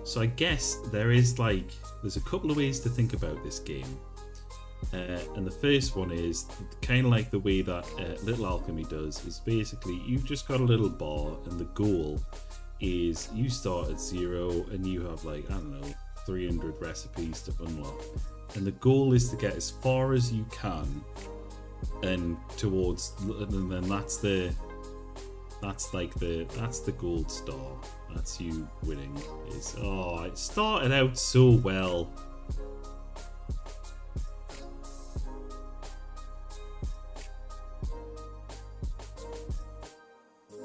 So I guess there's a couple of ways to think about this game. And the first one is kind of like the way that Little Alchemy does, is basically you've just got a little bar and the goal is you start at 0 and you have 300 recipes to unlock. And the goal is to get as far as you can and then that's the gold star. That's you winning. It started out so well.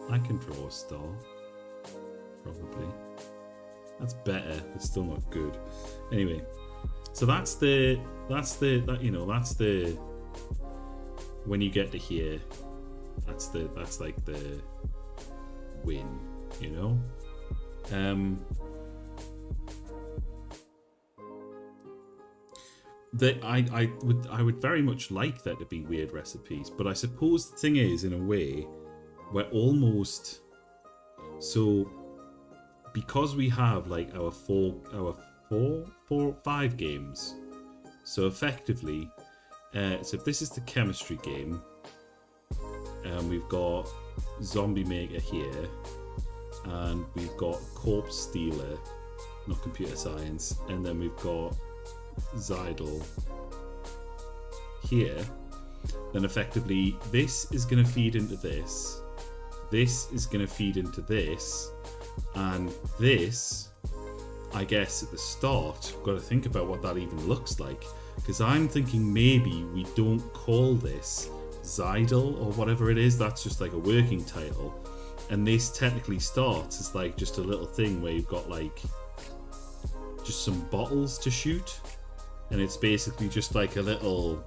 I can draw a star. Probably. That's better, but still not good. Anyway, so that's the when you get to here, that's like the win, you know? I would very much like there to be weird recipes, but I suppose the thing is, in a way, we're almost so because we have like our five games, so effectively, so if this is the chemistry game, we've got Zombie Maker here, and we've got Corpse Stealer, not computer science, and then we've got Zydel here. Then effectively this is going to feed into this is going to feed into this, and this, I guess at the start, we've got to think about what that even looks like, because I'm thinking maybe we don't call this Zydel or whatever it is, that's just like a working title, and this technically starts as like just a little thing where you've got like just some bottles to shoot, and it's basically just like a little,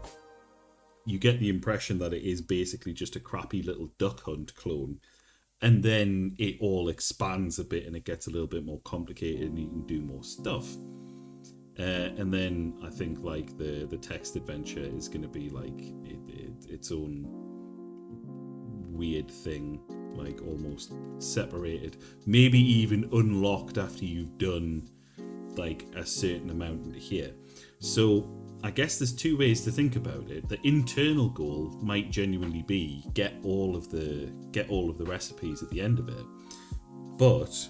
you get the impression that it is basically just a crappy little Duck Hunt clone, and then it all expands a bit and it gets a little bit more complicated and you can do more stuff. And then I think like the text adventure is going to be like its own weird thing, like almost separated, maybe even unlocked after you've done like a certain amount here. So I guess there's two ways to think about it. The internal goal might genuinely be get all of the recipes at the end of it, but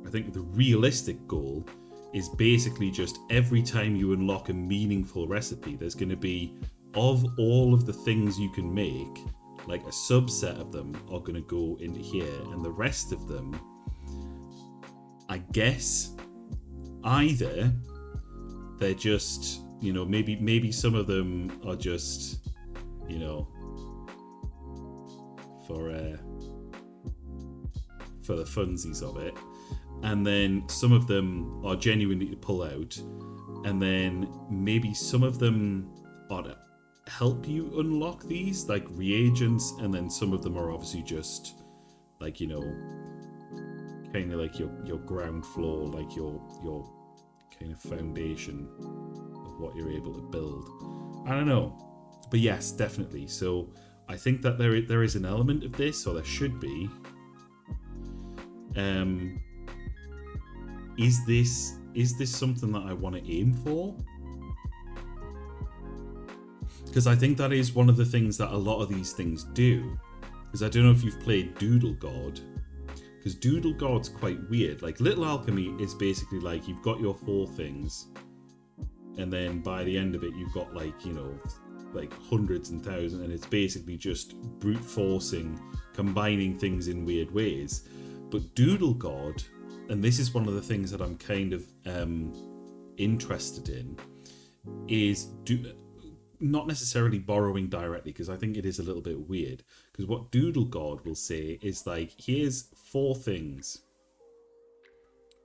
I think the realistic goal is basically just every time you unlock a meaningful recipe, there's going to be, of all of the things you can make, like a subset of them are going to go into here, and the rest of them, I guess, either they're just, you know, maybe some of them are just, you know, for the funsies of it, and then some of them are genuinely to pull out, and then maybe some of them are to help you unlock these, like reagents, and then some of them are obviously just like, you know, kind of like your ground floor, like your kind of foundation of what you're able to build. I don't know, but yes, definitely. So I think that there is an element of this, or there should be. Is this something that I want to aim for? Because I think that is one of the things that a lot of these things do. Because I don't know if you've played Doodle God, because Doodle God's quite weird. Like Little Alchemy is basically like you've got your 4 things, and then by the end of it you've got like, you know, like hundreds and thousands, and it's basically just brute forcing, combining things in weird ways. But Doodle God, and this is one of the things that I'm kind of interested in, is not necessarily borrowing directly, because I think it is a little bit weird, because what Doodle God will say is like, here's 4 things,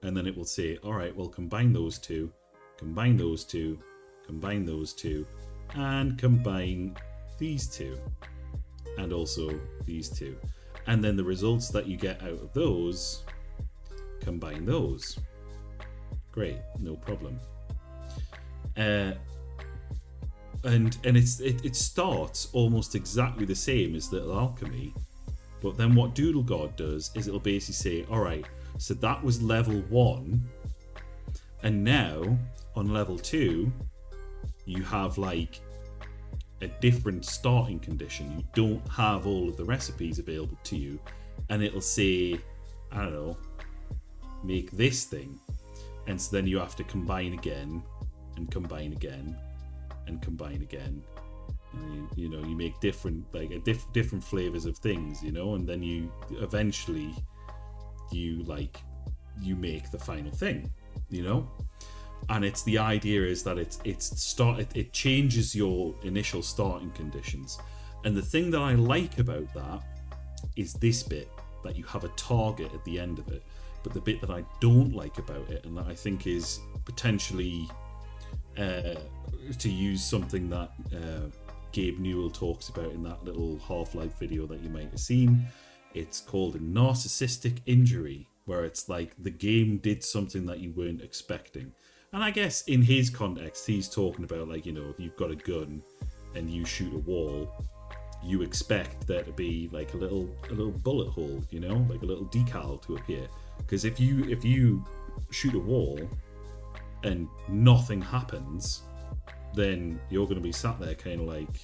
and then it will say, all right, well, combine those 2, combine those 2, combine those 2, and combine these 2, and also these 2, and then the results that you get out of those, combine those. Great, no problem. And it starts almost exactly the same as Little Alchemy, but then what Doodle God does is it'll basically say, all right, so that was level 1, and now on level 2 you have like a different starting condition. You don't have all of the recipes available to you, and it'll say, I don't know, make this thing, and so then you have to combine again and combine again and combine again, and you know, you make different, like different flavors of things, you know, and then you eventually you make the final thing, you know. And it's, the idea is that it changes your initial starting conditions. And the thing that I like about that is this bit, that you have a target at the end of it. But the bit that I don't like about it, and that I think is potentially to use something that Gabe Newell talks about in that little Half-Life video that you might have seen, it's called a narcissistic injury, where it's like the game did something that you weren't expecting. And I guess in his context, he's talking about, like, you know, if you've got a gun and you shoot a wall, you expect there to be like a little bullet hole, you know, like a little decal to appear. Because if you shoot a wall and nothing happens, then you're going to be sat there kind of like,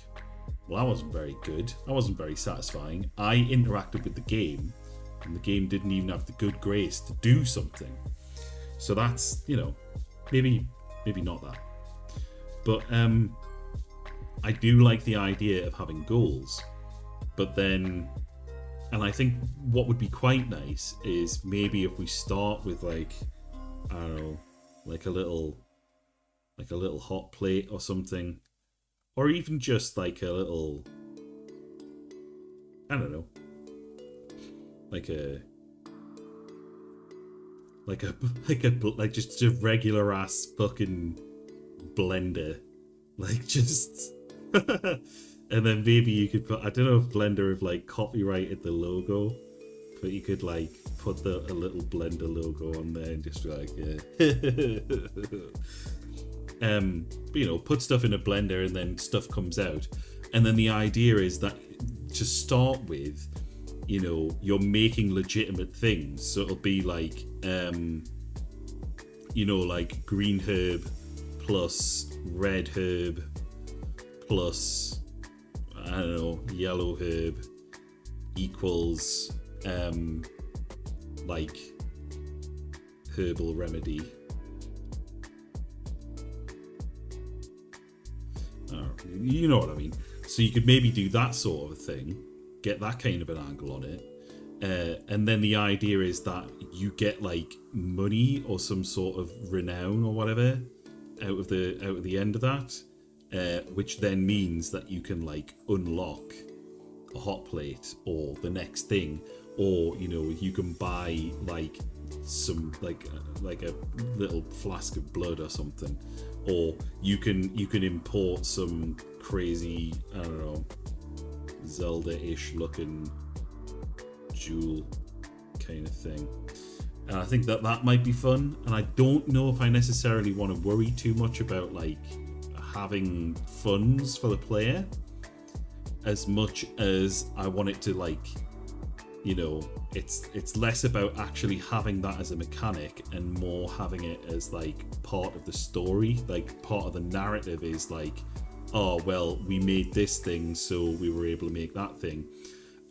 well, that wasn't very good. That wasn't very satisfying. I interacted with the game, and the game didn't even have the good grace to do something. So that's, you know, maybe not that. But I do like the idea of having goals. But then, and I think what would be quite nice is maybe if we start with like, I don't know, like a little hot plate or something, or even just like a little, I don't know, like just a regular ass fucking blender, like just, and then maybe you could put, I don't know if Blender have like copyrighted the logo, but you could like put a little Blender logo on there and just be like, yeah. But, you know, put stuff in a blender and then stuff comes out. And then the idea is that to start with, you know, you're making legitimate things. So it'll be like, you know, like green herb plus red herb plus, I don't know, yellow herb equals, like herbal remedy. You know what I mean. So you could maybe do that sort of a thing, get that kind of an angle on it, and then the idea is that you get like money or some sort of renown or whatever out of the end of that, which then means that you can like unlock a hot plate or the next thing, or you know, you can buy like some like a little flask of blood or something, or you can import some crazy, I don't know, Zelda-ish looking jewel kind of thing. And I think that might be fun, and I don't know if I necessarily want to worry too much about like having funds for the player as much as I want it to like, you know, it's less about actually having that as a mechanic and more having it as like part of the story. Like part of the narrative is like, oh well, we made this thing so we were able to make that thing.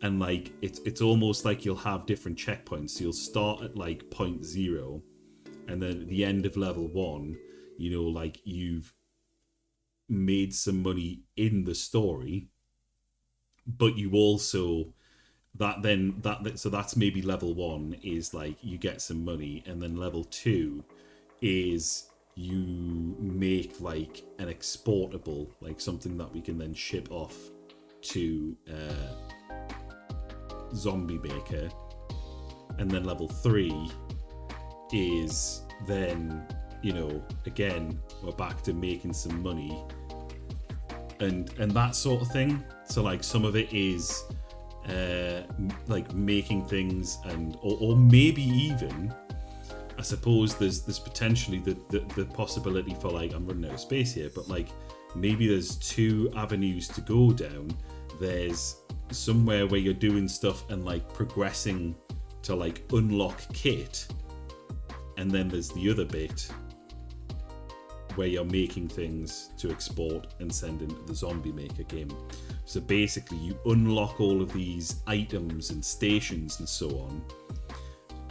And like it's almost like you'll have different checkpoints. So you'll start at like point 0, and then at the end of level 1, you know, like you've made some money in the story, but you also so that's maybe level 1 is like you get some money, and then level 2 is you make like an exportable, like something that we can then ship off to Zombie Maker, and then level 3 is then, you know, again we're back to making some money and that sort of thing. So like some of it is like making things, and or maybe even, I suppose there's potentially the possibility for like, I'm running out of space here, but like maybe there's 2 avenues to go down. There's somewhere where you're doing stuff and like progressing to like unlock kit, and then there's the other bit where you're making things to export and send into the Zombie Maker game. So basically you unlock all of these items and stations and so on,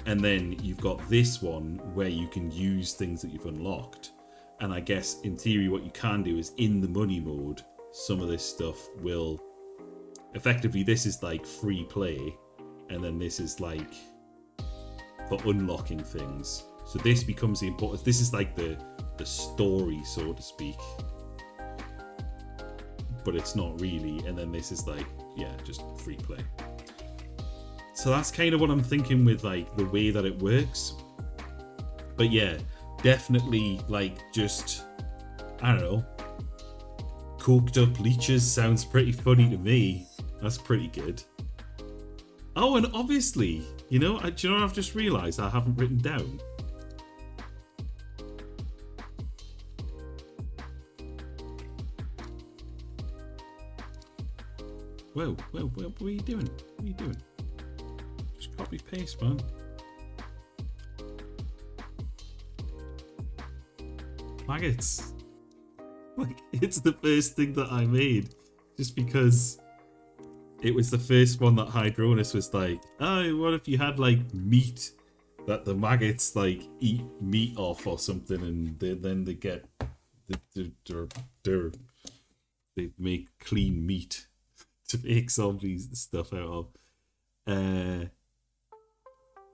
and then you've got this one where you can use things that you've unlocked. And I guess in theory what you can do is in the money mode, some of this stuff will effectively, this is like free play, and then this is like for unlocking things. So this becomes the important, this is like the story, so to speak, but it's not really. And then this is like, yeah, just free play. So that's kind of what I'm thinking with like the way that it works. But yeah, definitely like just, I don't know, cooked up leeches sounds pretty funny to me. That's pretty good. Oh, and obviously, you know, do you know what I've just realised I haven't written down? Whoa, what are you doing? What are you doing? Just copy paste, man. maggots. Like, it's the first thing that I made. Just because it was the first one that Hydronus was like, oh, what if you had, like, meat that the maggots, like, eat meat off or something, and then they get... They make clean meat to make zombies and stuff out of.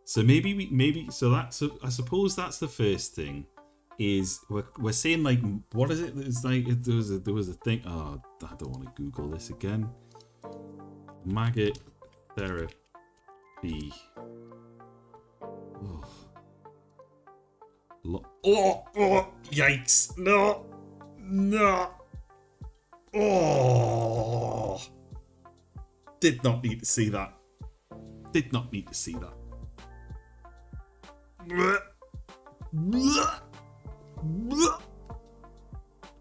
So I suppose that's the first thing. Is we're saying, like, what is it? It's like there was a thing. Oh, I don't want to Google this again. Maggot therapy. Oh, yikes! No. Oh, did not need to see that. Did not need to see that.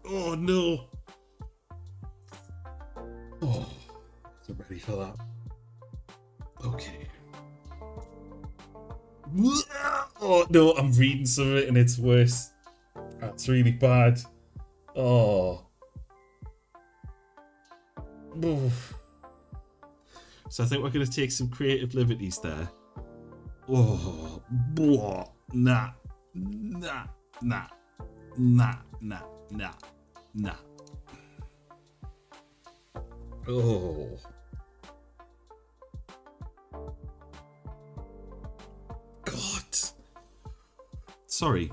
Oh no. Oh, I'm ready for that. Okay. Oh no, I'm reading some of it and it's worse. That's really bad. Oh. Oof. So I think we're going to take some creative liberties there. Oh, blah, nah. Oh. God. Sorry.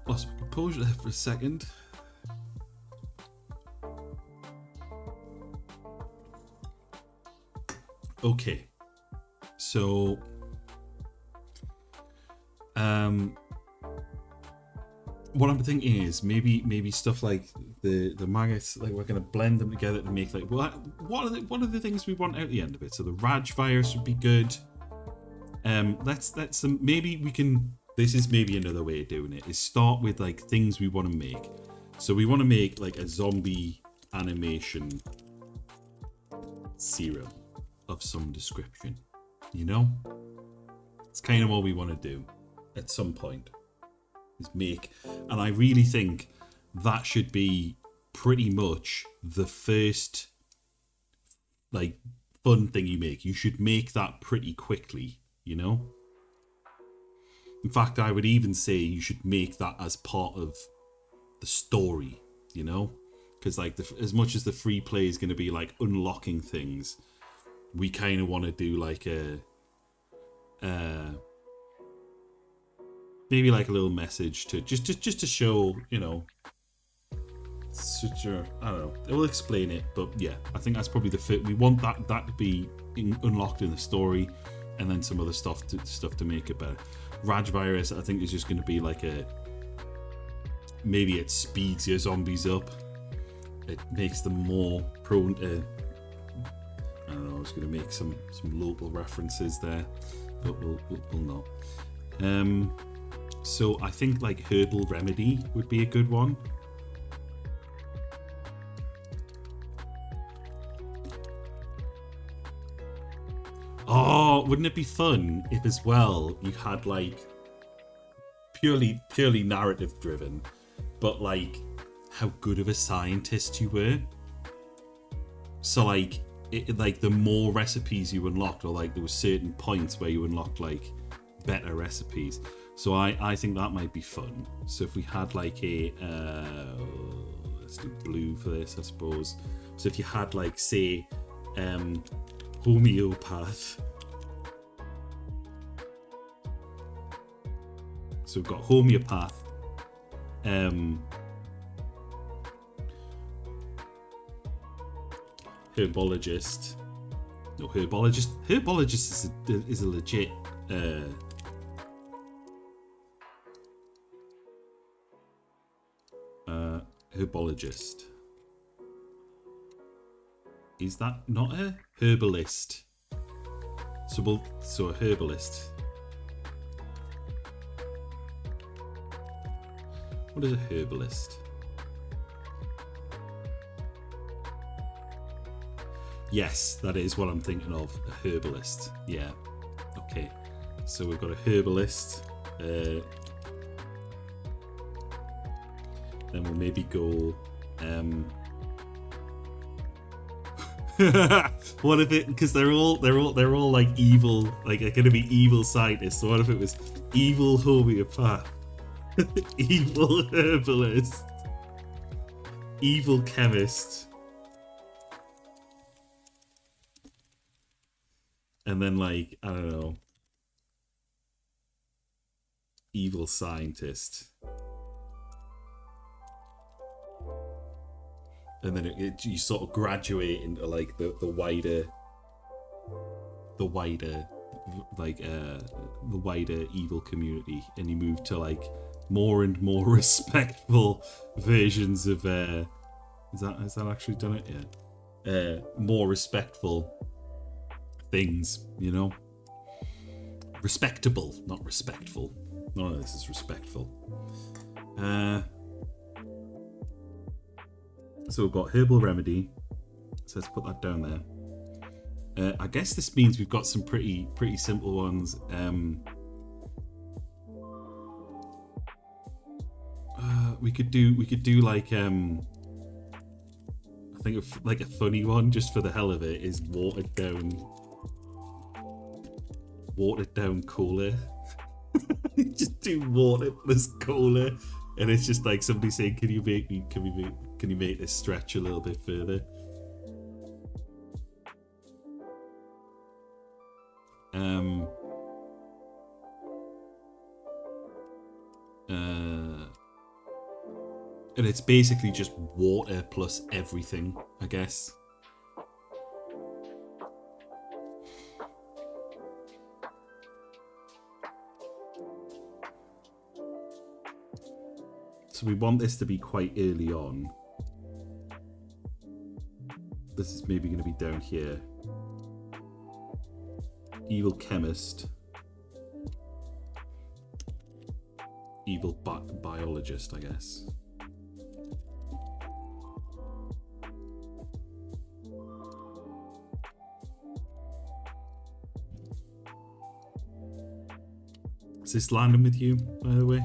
Lost my composure there for a second. Okay, so what I'm thinking is maybe stuff like the maggots, like we're gonna blend them together to make, like, what are the things we want out the end of it. So the Raj virus would be good. Let's maybe we can. This is maybe another way of doing it. Is start with, like, things we want to make. So we want to make, like, a zombie animation serum of some description, you know? It's kind of what we want to do at some point, is make, and I really think that should be pretty much the first, like, fun thing you make. You should make that pretty quickly, you know? In fact, I would even say you should make that as part of the story, you know? Because, like, as much as the free play is going to be, like, unlocking things, we kind of want to do, like, maybe, like, a little message to just to show, you know, such a, I don't know, it will explain it, but yeah, I think that's probably the fit. We want that to be unlocked in the story, and then some other stuff to make it better. Raj virus, I think, is just going to be like maybe it speeds your zombies up. It makes them more prone to, I don't know, I was going to make some local references there, but we'll not. So I think, like, herbal remedy would be a good one. Oh, wouldn't it be fun if, as well, you had, like, purely narrative driven, but, like, how good of a scientist you were. So, like, like, the more recipes you unlocked, or, like, there were certain points where you unlocked, like, better recipes. So I think that might be fun. So if we had, like, a let's do blue for this, I suppose. So if you had, like, say, homeopath. So we've got homeopath, herbologist. No, herbologist. Herbologist is a legit. Herbologist. Is that not a herbalist? So a herbalist. What is a herbalist? Yes, that is what I'm thinking of. A herbalist. Yeah. Okay. So we've got a herbalist. Then we'll maybe go. What if it? Because they're all like evil, like they're gonna be evil scientists. So what if it was evil homeopath, evil herbalist, evil chemist, and then like I don't know, evil scientist. And then you sort of graduate into like the wider evil community, and you move to like more and more respectful versions of has that actually done it yet? More respectful things, you know? Respectable, not respectful. None of this is respectful. So we've got herbal remedy. So let's put that down there. I guess this means we've got some pretty simple ones. We could do like I think like a funny one just for the hell of it is watered down cola. Just do water plus cola, and it's just like somebody saying, "Can you make this stretch a little bit further?" And it's basically just water plus everything, I guess. So we want this to be quite early on. This is maybe going to be down here. Evil chemist. Evil biologist, I guess. Is this landing with you, by the way?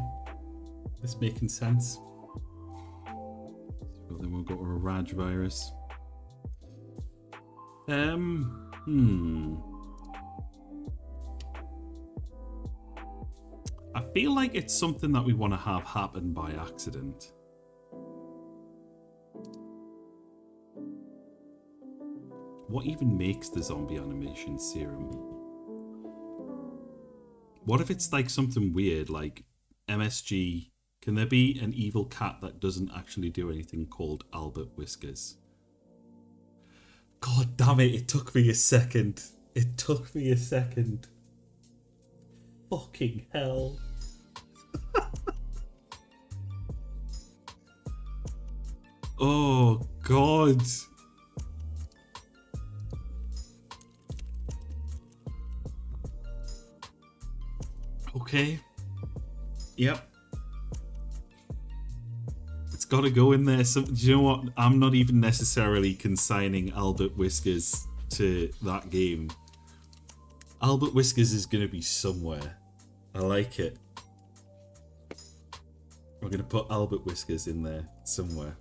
This making sense? So then we'll go to a Raj virus. I feel like it's something that we want to have happen by accident. What even makes the zombie animation serum? What if it's like something weird, like MSG? Can there be an evil cat that doesn't actually do anything called Albert Whiskers? God damn it, it took me a second. It took me a second. Fucking hell. Oh, God. Okay. Yep. It's got to go in there. Do you know what? I'm not even necessarily consigning Albert Whiskers to that game. Albert Whiskers is going to be somewhere. I like it. We're going to put Albert Whiskers in there somewhere.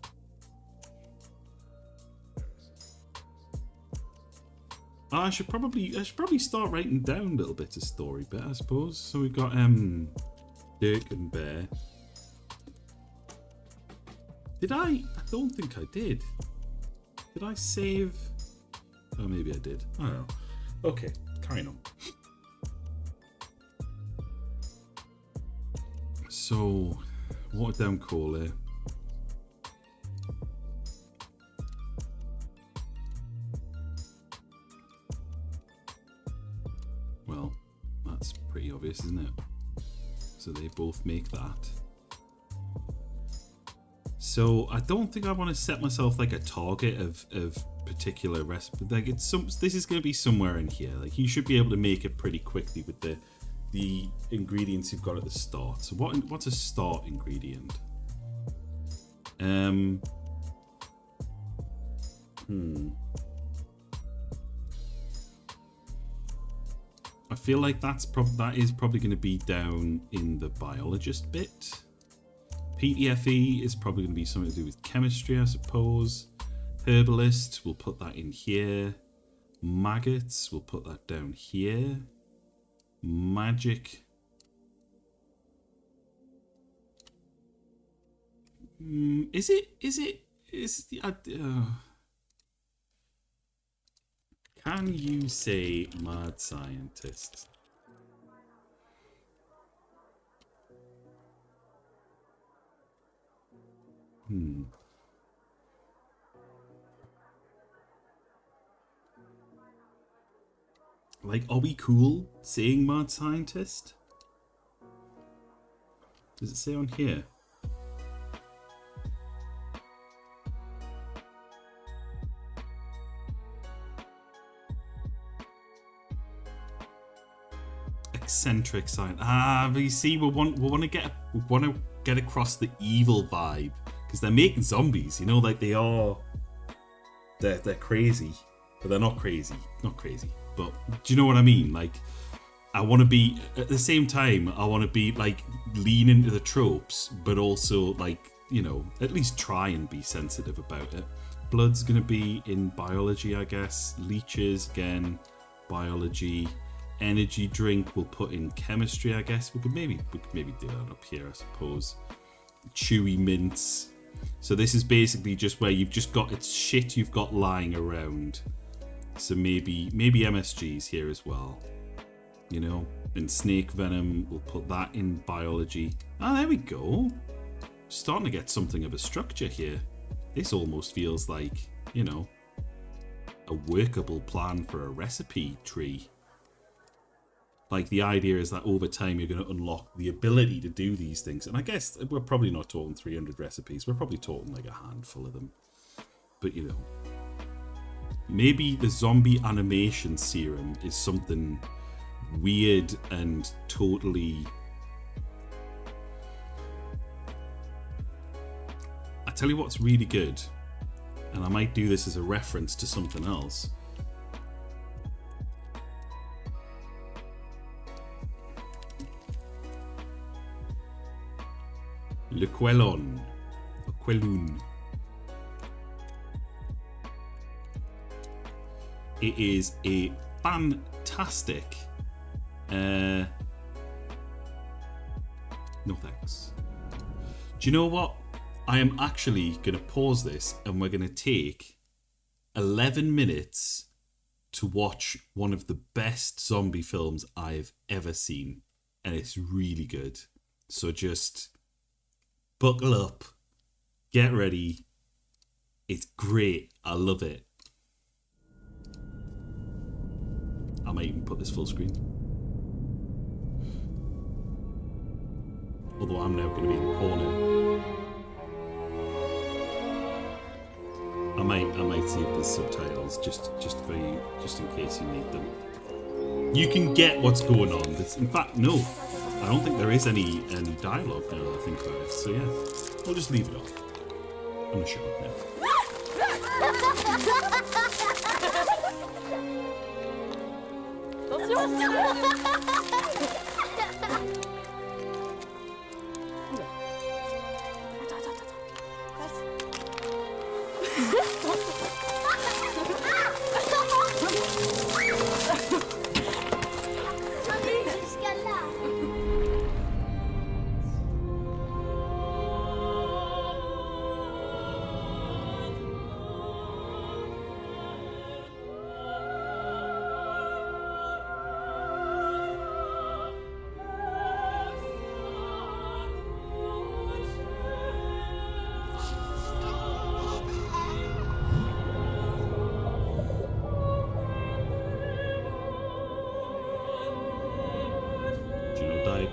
I should probably start writing down little bits of story bit, I suppose. So we've got Dirk and Bear. Did I? I don't think I did. Did I save? Oh, maybe I did. I don't know. Okay, carrying on. So, watered down cola. Well, that's pretty obvious, isn't it? So they both make that. So I don't think I want to set myself like a target of particular recipe. Like this is going to be somewhere in here. Like you should be able to make it pretty quickly with the ingredients you've got at the start. So what's a start ingredient? I feel like that is probably going to be down in the biologist bit. PTFE is probably going to be something to do with chemistry, I suppose. Herbalist, we'll put that in here. Maggots, we'll put that down here. Magic. Can you say mad scientist? Like, are we cool saying mad scientist? Does it say on here? Eccentric science. But you see, we want to get across the evil vibe because they're making zombies. You know, like they're crazy, but they're not crazy. Not crazy, but do you know what I mean? Like, I want to be at the same time. I want to be like lean into the tropes, but also like, you know, at least try and be sensitive about it. Blood's gonna be in biology, I guess. Leeches again, biology. Energy drink we'll put in chemistry, I guess. We could maybe do that up here, I suppose. Chewy mints. So this is basically just where you've just got it's shit you've got lying around. So maybe MSG's here as well. You know, and snake venom, we'll put that in biology. Ah, there we go. Starting to get something of a structure here. This almost feels like, you know, a workable plan for a recipe tree. Like, the idea is that over time you're going to unlock the ability to do these things. And I guess we're probably not talking 300 recipes. We're probably talking like a handful of them. But, you know, maybe the zombie animation serum is something weird and totally... I tell you what's really good, and I might do this as a reference to something else. Le Quellon. It is a fantastic... no thanks. Do you know what? I am actually going to pause this and we're going to take 11 minutes to watch one of the best zombie films I've ever seen. And it's really good. So just buckle up, get ready. It's great. I love it. I might even put this full screen. Although I'm now going to be in the corner. I might see if there's subtitles just for you, just in case you need them. You can get what's going on. In fact, no, I don't think there is any dialogue now that I think about it. So yeah, we'll just leave it off. I'm gonna shut up now.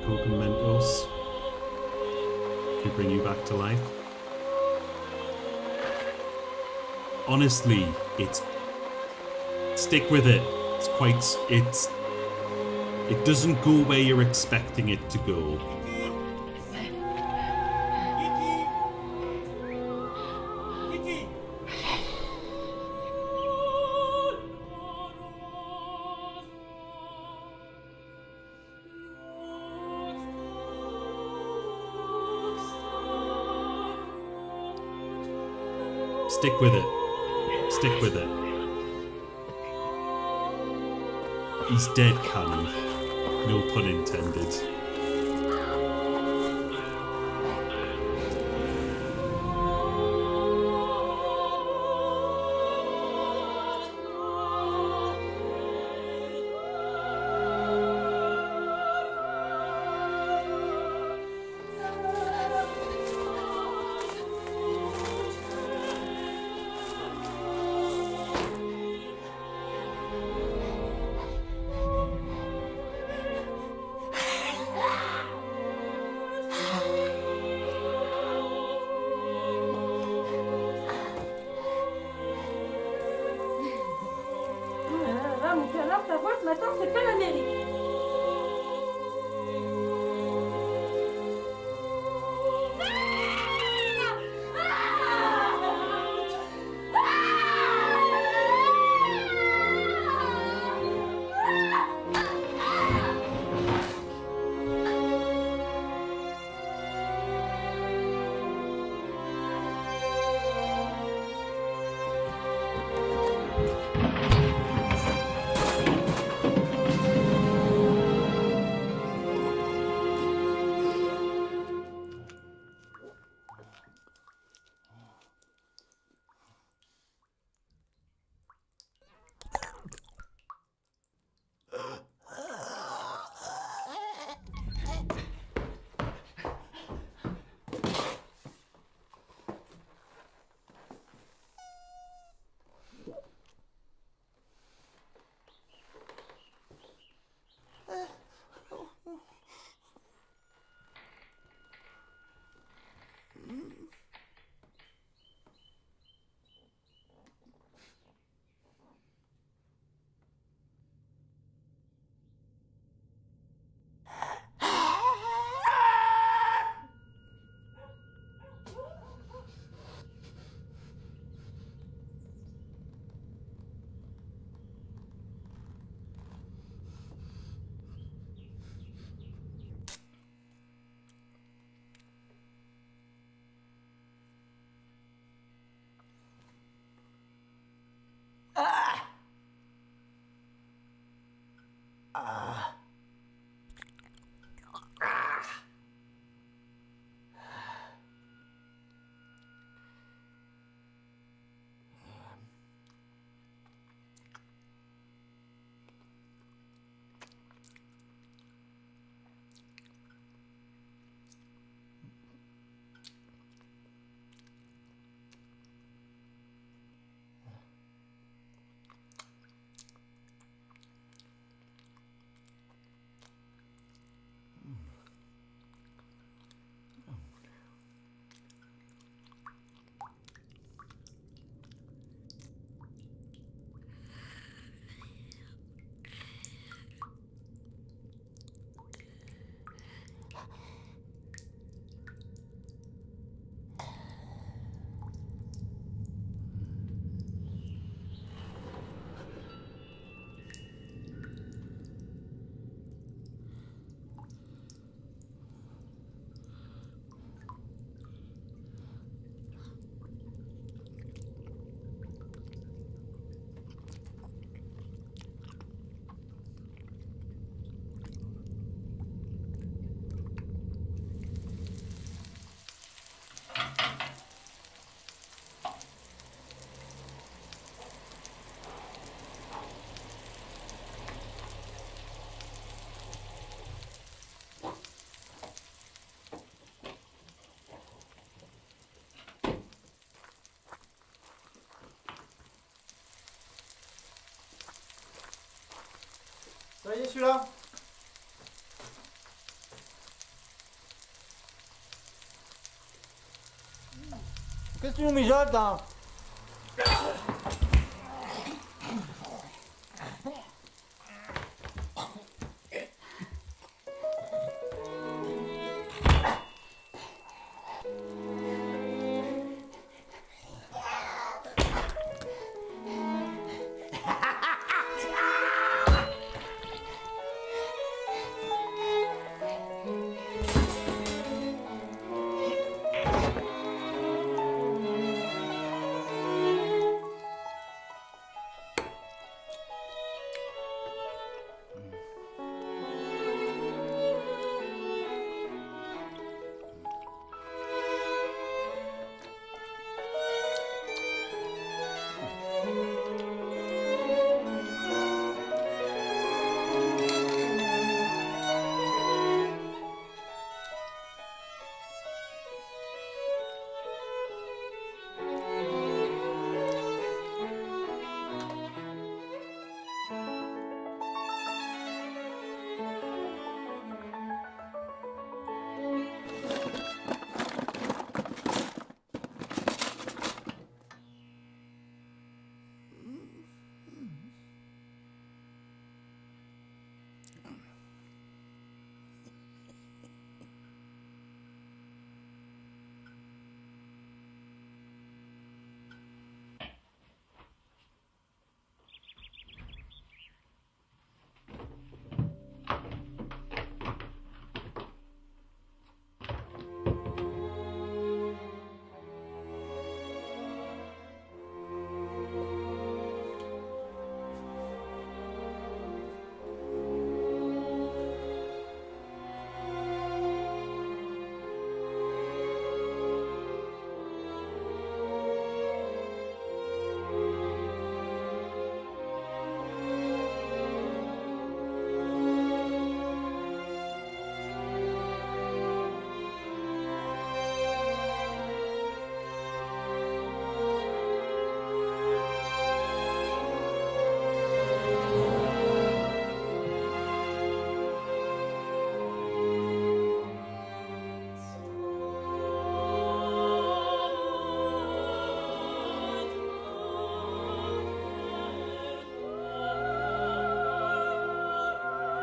Coke and Mentos could bring you back to life. Honestly, stick with it. It doesn't go where you're expecting it to go. Stick with it. Stick with it. He's dead, Canny. No pun intended. Mon canard, ta voix ce matin, c'est pas l'Amérique. Ça y est, celui-là. Qu'est-ce que tu nous mijotes, là?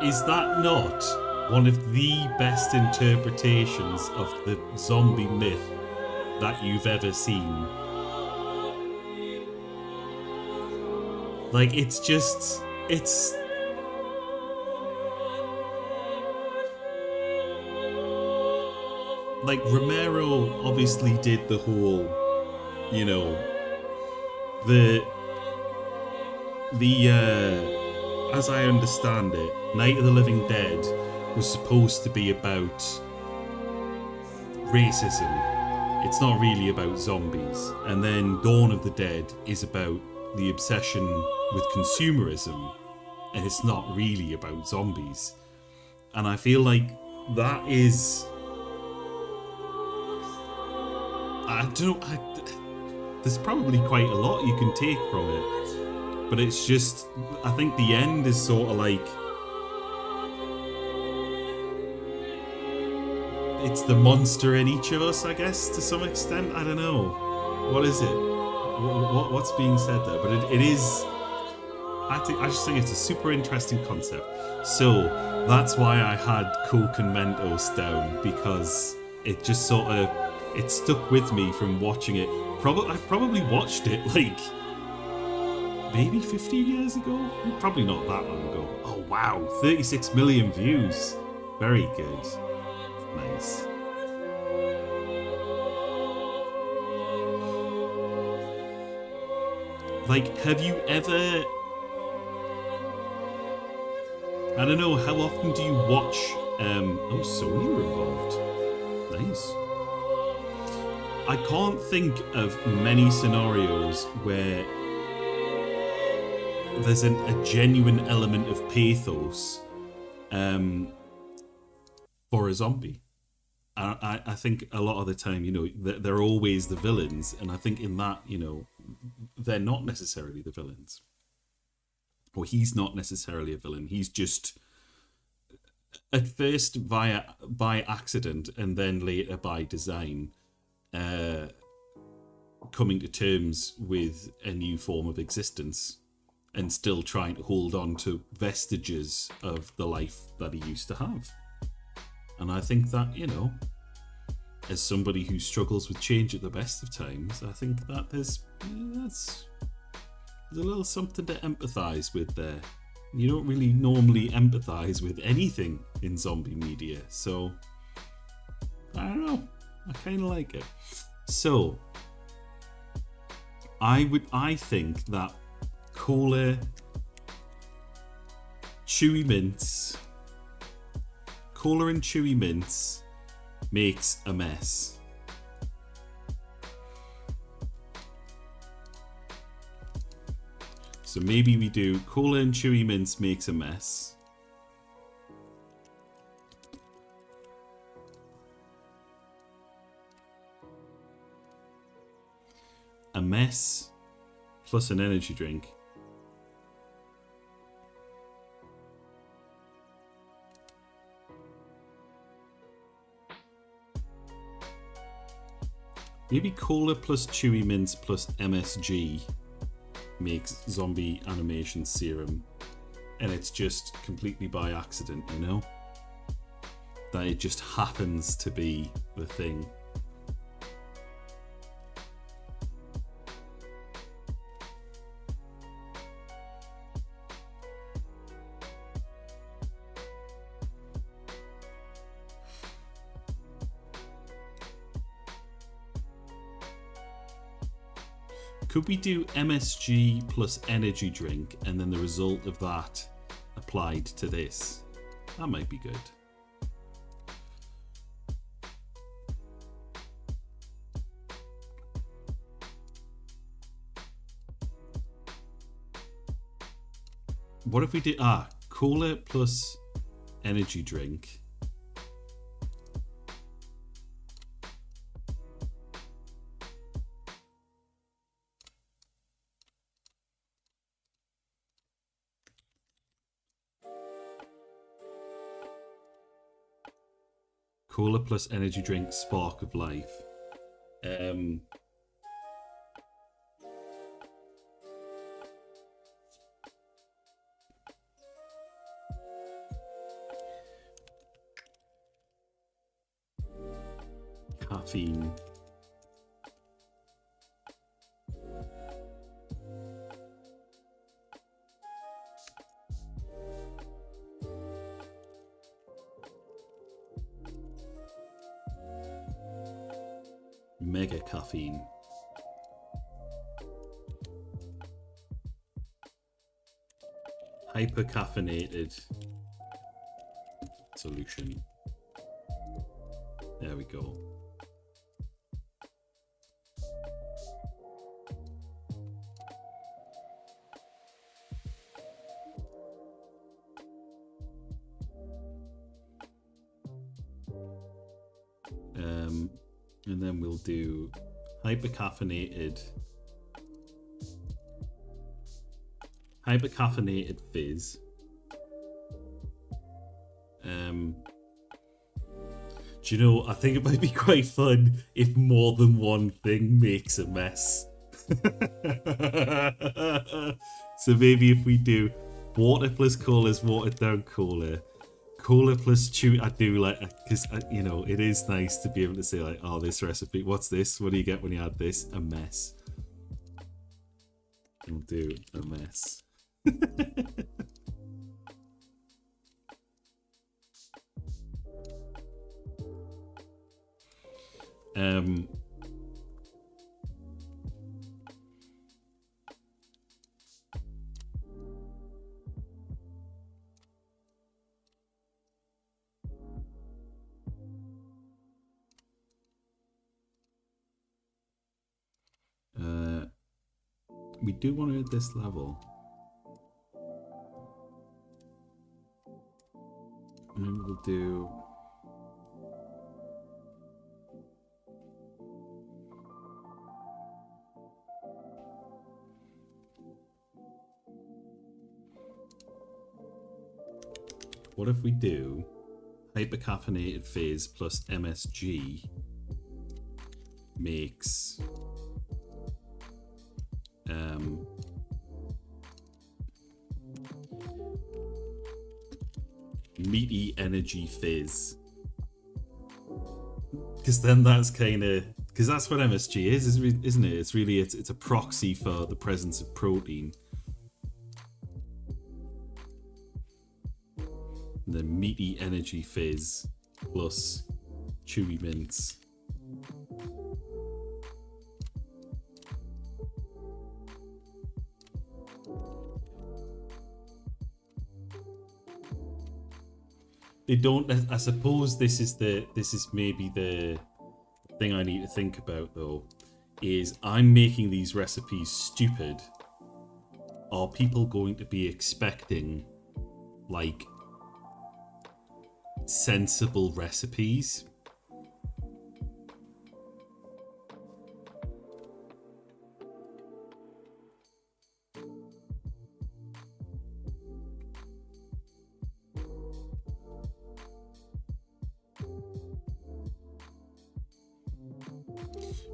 Is that not one of the best interpretations of the zombie myth that you've ever seen? Like, it's just... It's... Like, Romero obviously did the whole, you know, as I understand it, Night of the Living Dead was supposed to be about racism. It's not really about zombies. And then Dawn of the Dead is about the obsession with consumerism, and it's not really about zombies. And I feel like that is... I don't know, there's probably quite a lot you can take from it, but it's just, I think the end is sort of like, it's the monster in each of us, I guess, to some extent. I don't know. What is it? What's being said there? But it is, I just think it's a super interesting concept. So that's why I had Coke and Mentos down, because it just sort of, it stuck with me from watching it. I probably watched it like maybe 15 years ago. Probably not that long ago. Oh wow, 36 million views. Very good. Nice. Like, have you ever... I don't know, how often do you watch... Oh, Sony were involved. Nice. I can't think of many scenarios where there's a genuine element of pathos for a zombie. I think a lot of the time, you know, they're always the villains, and I think in that, you know, they're not necessarily the villains. Or he's not necessarily a villain. He's just, at first by accident and then later by design, coming to terms with a new form of existence and still trying to hold on to vestiges of the life that he used to have. And I think that, you know, as somebody who struggles with change at the best of times, I think that there's a little something to empathise with there. You don't really normally empathise with anything in zombie media, so I don't know. I kind of like it. So, I think that Cola, Chewy Mints, Cola and Chewy Mints makes a mess. So maybe we do Cola and Chewy Mints makes a mess. A mess plus an energy drink. Maybe Cola plus Chewy Mints plus MSG makes zombie animation serum, and it's just completely by accident, you know? That it just happens to be the thing. Could we do MSG plus energy drink and then the result of that applied to this? That might be good. What if we did Cola plus energy drink? Cola plus energy drink, spark of life. caffeine. Mega caffeine. Hyper caffeinated solution. There we go. And then we'll do hyper caffeinated fizz. Do you know, I think it might be quite fun if more than one thing makes a mess. So maybe if we do water plus cola is watered down cola. Cola plus chew, I do like, because, you know, it is nice to be able to say, like, oh, this recipe, what's this? What do you get when you add this? A mess. We'll do a mess. We do want to at this level. And then we'll do... What if we do hypercaffeinated fizz plus MSG makes meaty energy fizz, because then that's kind of, because that's what MSG is, isn't it? It's really it's a proxy for the presence of protein. And then meaty energy fizz plus chewy mints. They don't. I suppose this is maybe the thing I need to think about though. Is I'm making these recipes stupid. Are people going to be expecting like sensible recipes?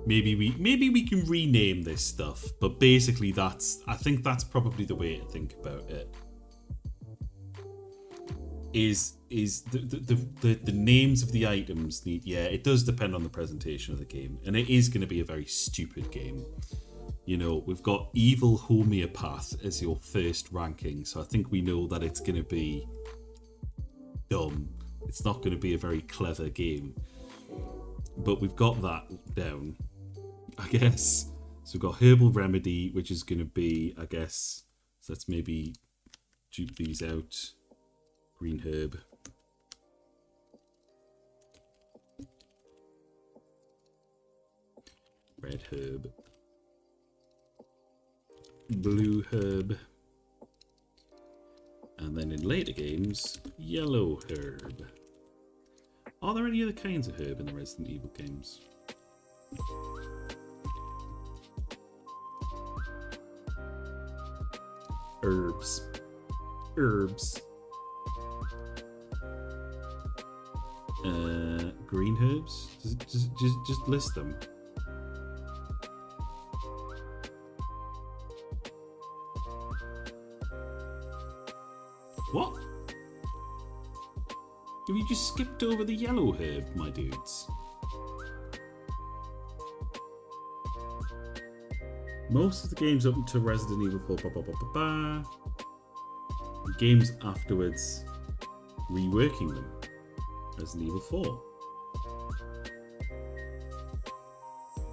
Maybe we can rename this stuff, but basically I think that's probably the way to think about it. Is the names of the items need, yeah, it does depend on the presentation of the game, and it is going to be a very stupid game. You know, we've got Evil Homeopath as your first ranking, so I think we know that it's going to be dumb. It's not going to be a very clever game, but we've got that down, I guess. So we've got Herbal Remedy, which is going to be, I guess, so let's maybe dupe these out. Green herb. Red herb. Blue herb. And then in later games, yellow herb. Are there any other kinds of herb in the Resident Evil games? Herbs. Green herbs? Just list them. What? Have you just skipped over the yellow herb, my dudes? Most of the games up to Resident Evil 4, The games afterwards, reworking them. Resident Evil 4.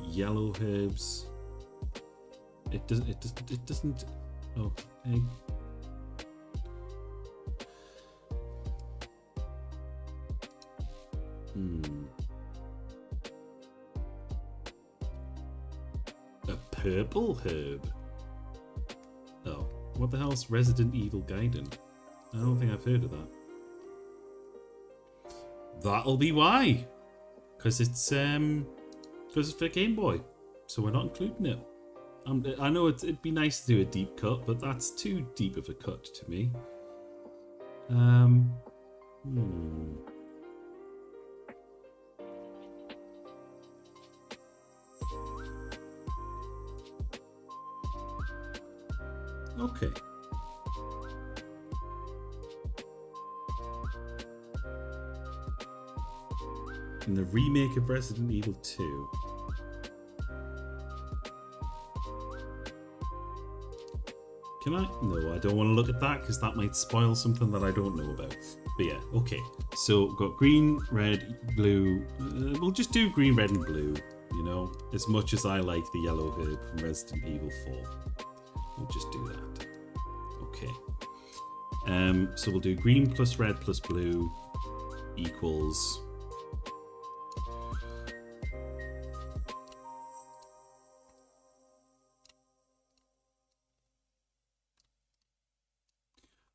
Yellow herbs. It doesn't. Oh, egg. A purple herb. Oh, what the hell's Resident Evil Gaiden? I don't think I've heard of that. That'll be why, because it's for Game Boy, so we're not including it. I know it'd be nice to do a deep cut, but that's too deep of a cut to me. Okay. In the remake of Resident Evil 2. Can I? No, I don't want to look at that because that might spoil something that I don't know about. But yeah, okay. So we've got green, red, blue. We'll just do green, red, and blue. You know, as much as I like the yellow herb from Resident Evil 4. We'll just do that. Okay. So we'll do green plus red plus blue equals...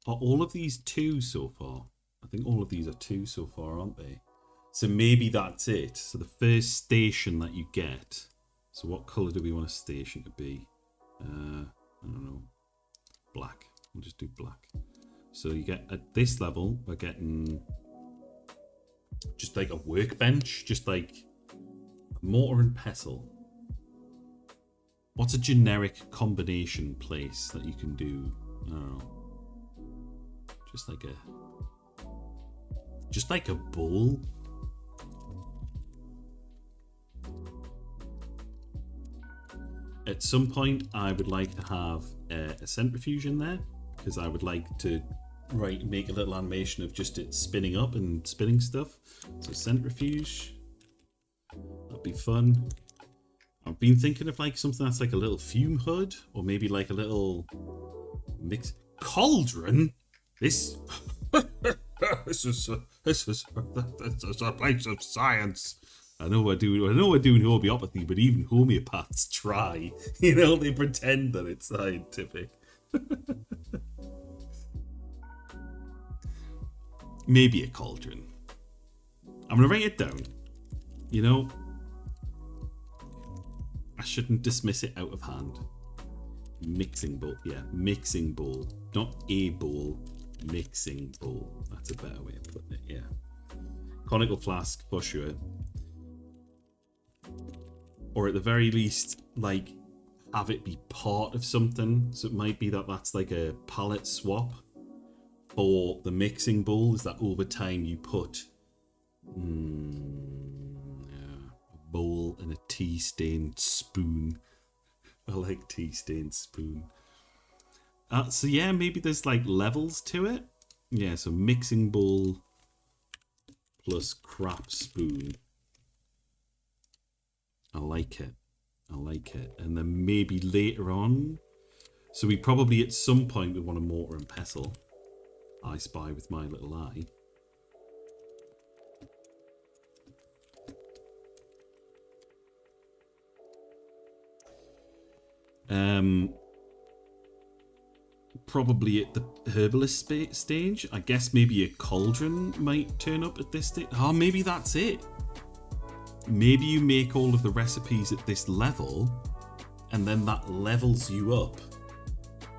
Are all of these 2 so far? I think all of these are 2 so far, aren't they? So maybe that's it. So the first station that you get. So what colour do we want a station to be? I don't know. Black. We'll just do black. So you get at this level, we're getting just like a workbench, just like a mortar and pestle. What's a generic combination place that you can do? I don't know. Just like a bowl. At some point, I would like to have a centrifuge in there because I would like to make a little animation of just it spinning up and spinning stuff. So centrifuge, that'd be fun. I've been thinking of like something that's like a little fume hood or maybe like a little mix cauldron. This is a place of science. I know we're doing homeopathy, but even homeopaths try. You know, they pretend that it's scientific. Maybe a cauldron. I'm gonna write it down. You know, I shouldn't dismiss it out of hand. Mixing bowl, yeah, mixing bowl, not a bowl. Mixing bowl. That's a better way of putting it, yeah. Conical flask, for sure. Or at the very least, like, have it be part of something. So it might be that that's like a palette swap. Or the mixing bowl is that over time you put a bowl and a tea-stained spoon. I like tea-stained spoon. So yeah, maybe there's like levels to it. Yeah, so mixing bowl plus crap spoon. I like it. I like it. And then maybe later on. So we probably at some point we want a mortar and pestle. I spy with my little eye. Probably at the herbalist stage. I guess maybe a cauldron might turn up at this stage. Oh, maybe that's it. Maybe you make all of the recipes at this level, and then that levels you up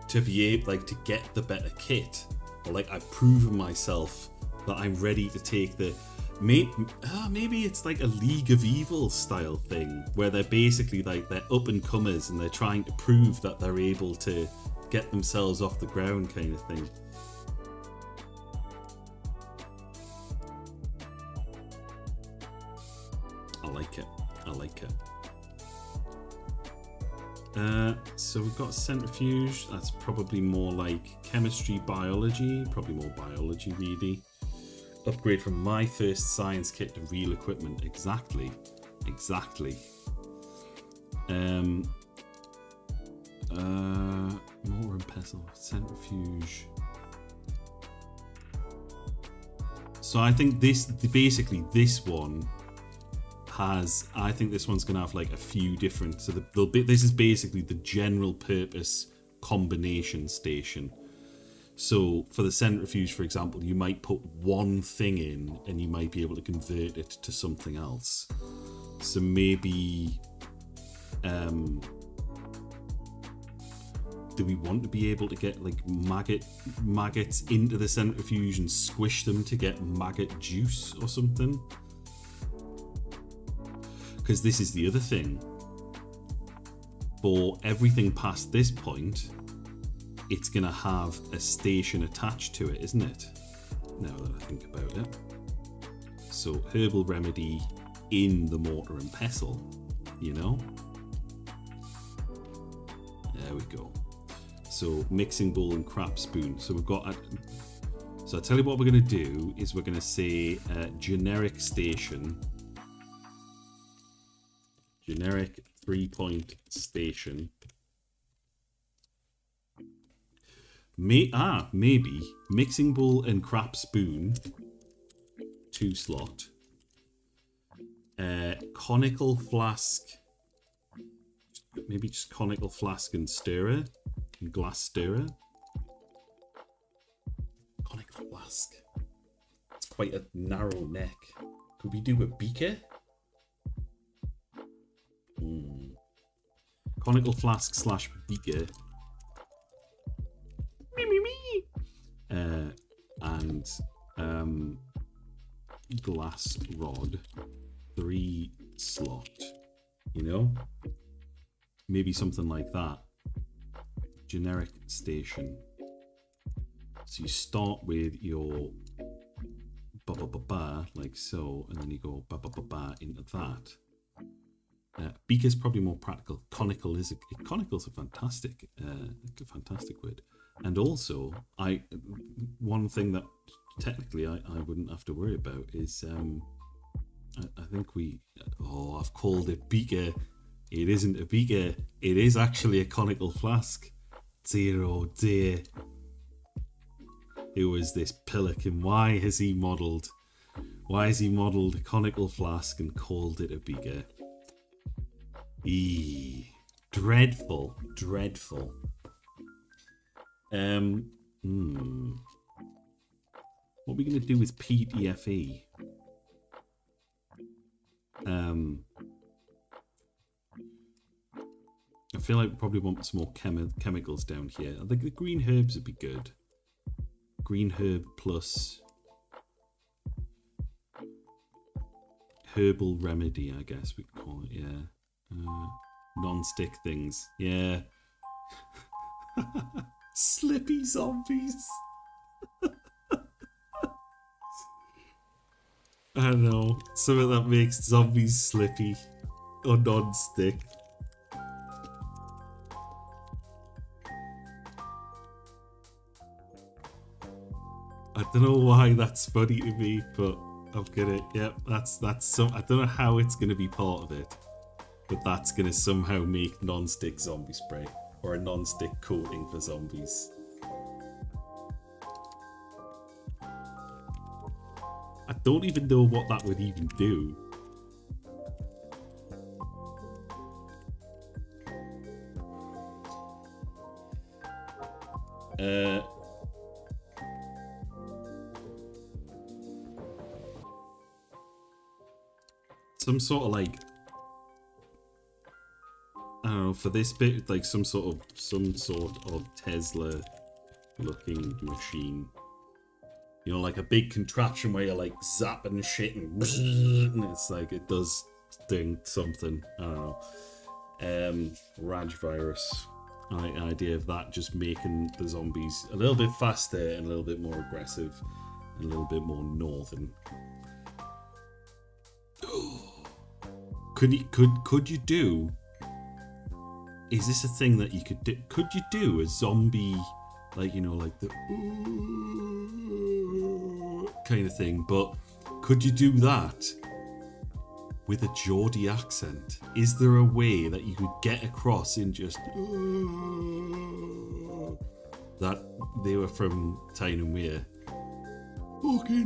to be able, like, to get the better kit. Or like, I've proven myself that I'm ready to take the. Maybe it's like a League of Evil style thing where they're basically like they're up and comers and they're trying to prove that they're able to get themselves off the ground, kind of thing. I like it. I like it. So we've got centrifuge. That's probably more like chemistry, biology. Probably more biology, really. Upgrade from my first science kit to real equipment. Exactly. Mortar and pestle. Centrifuge. So I think this one has, I think this one's going to have like a few different, so this is basically the general purpose combination station. So for the centrifuge, for example, you might put one thing in and you might be able to convert it to something else. So maybe, do we want to be able to get like maggots into the centrifuge and squish them to get maggot juice or something? Because this is the other thing. For everything past this point, it's going to have a station attached to it, isn't it? Now that I think about it. So herbal remedy in the mortar and pestle, you know? There we go. So mixing bowl and crap spoon. So we've got... So I'll tell you what we're going to do is we're going to say generic station... Generic 3-point station. Maybe mixing bowl and crap spoon, 2 slot. Conical flask. Maybe just conical flask and stirrer, and glass stirrer. Conical flask. It's quite a narrow neck. Could we do a beaker? Conical flask / beaker. And glass rod, 3 slot. You know? Maybe something like that. Generic station. So you start with your ba like so, and then you go ba into that. Beaker's probably more practical. Conical's a fantastic word. And also, one thing that technically I wouldn't have to worry about is I think I've called it beaker. It isn't a beaker. It is actually a conical flask. Dear oh dear. Who is this Pelican? Why has he modelled a conical flask and called it a beaker? Dreadful. What are we going to do with PTFE? I feel like we probably want some more chemicals down here. I think the green herbs would be good. Green herb plus herbal remedy, I guess we'd call it, yeah. Non-stick things, yeah. Slippy zombies. I don't know, something that makes zombies slippy or non-stick. I don't know why that's funny to me, but I'm gonna, that's some, I don't know how it's gonna be part of it, but that's gonna somehow make non-stick zombie spray, or a non-stick coating for zombies. I don't even know what that would even do. Some sort of like, I don't know, for this bit, like some sort of Tesla looking machine. You know, like a big contraption where you're like zapping shit and it's like it does something. I don't know. Raj virus. I like the idea of that just making the zombies a little bit faster and a little bit more aggressive and a little bit more northern. Could you do is this a thing that you could do? Could you do a zombie, like, you know, like the kind of thing, but could you do that with a Geordie accent? Is there a way that you could get across in just that they were from Tyne and Weir? Fucking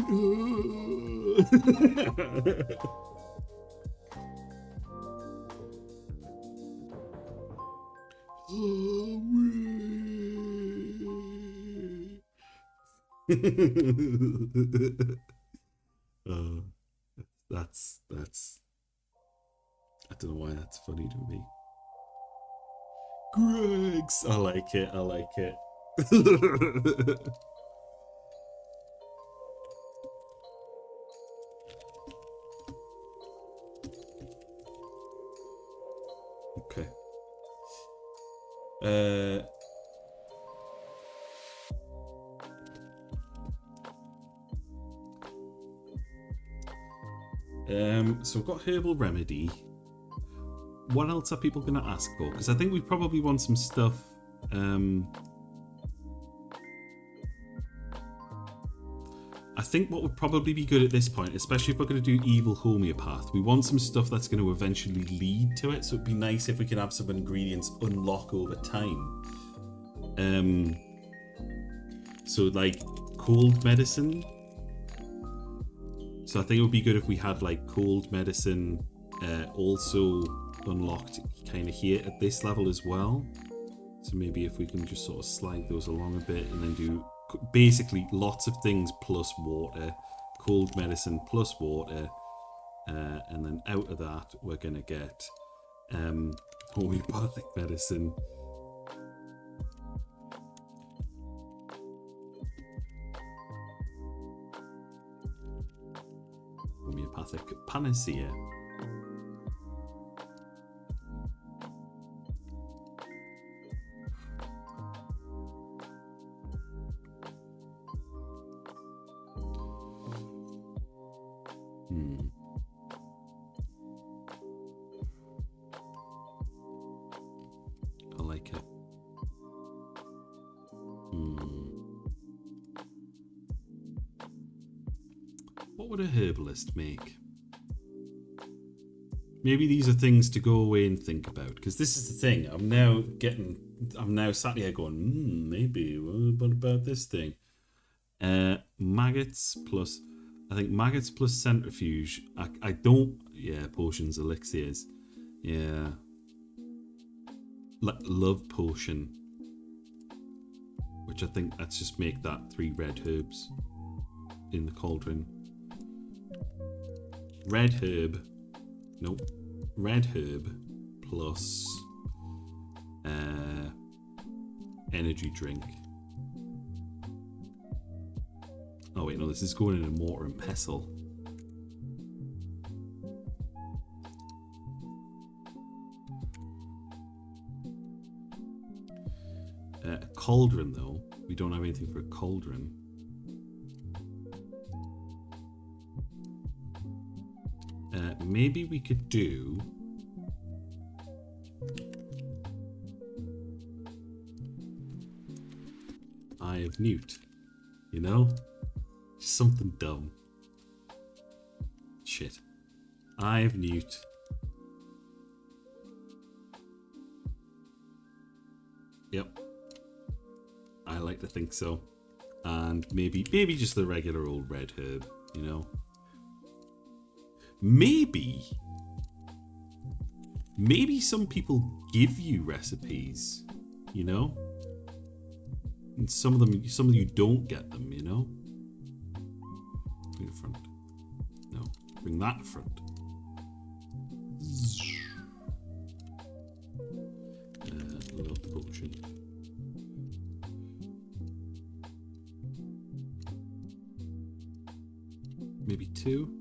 that's I don't know why that's funny to me. Greggs, I like it. Okay. So we've got herbal remedy. What else are people going to ask for? Because I think we probably want some stuff. I think what would probably be good at this point, especially if we're going to do evil homeopath, we want some stuff that's going to eventually lead to it. So it'd be nice if we could have some ingredients unlock over time. So like cold medicine. So I think it would be good if we had like cold medicine also unlocked kind of here at this level as well. So maybe if we can just sort of slide those along a bit and then do basically lots of things plus water, cold medicine plus water, and then out of that we're going to get homeopathic medicine. Homeopathic panacea. I like it. What would a herbalist make? Maybe these are things to go away and think about, because this is the thing. I'm now sat here going, maybe, what about this thing? Maggots plus, I think maggots plus centrifuge. I don't, yeah, potions, elixirs. Yeah. Love potion. Which I think, let's just make that 3 red herbs in the cauldron. Red herb. Nope. Red herb plus energy drink. Oh wait, no, this is going in a mortar and pestle. A cauldron though. We don't have anything for a cauldron. Maybe we could do Eye of Newt, you know? Just something dumb. Shit. Eye of Newt. Yep. I like to think so. And maybe just the regular old red herb, you know? Maybe some people give you recipes, you know, and some of you don't get them, you know. Bring it front. No, bring that front. Love potion. Maybe 2.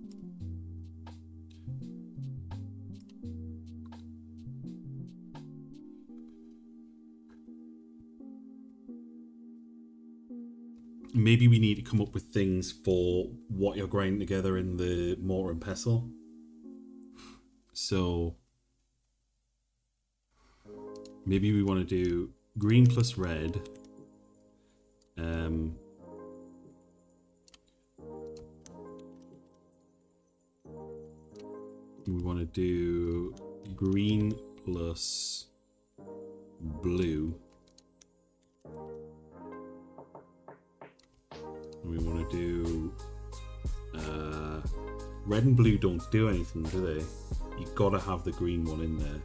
Maybe we need to come up with things for what you're grinding together in the mortar and pestle. So maybe we want to do green plus red. We want to do green plus blue. And we want to do red and blue don't do anything, do they? You've got to have the green one in there.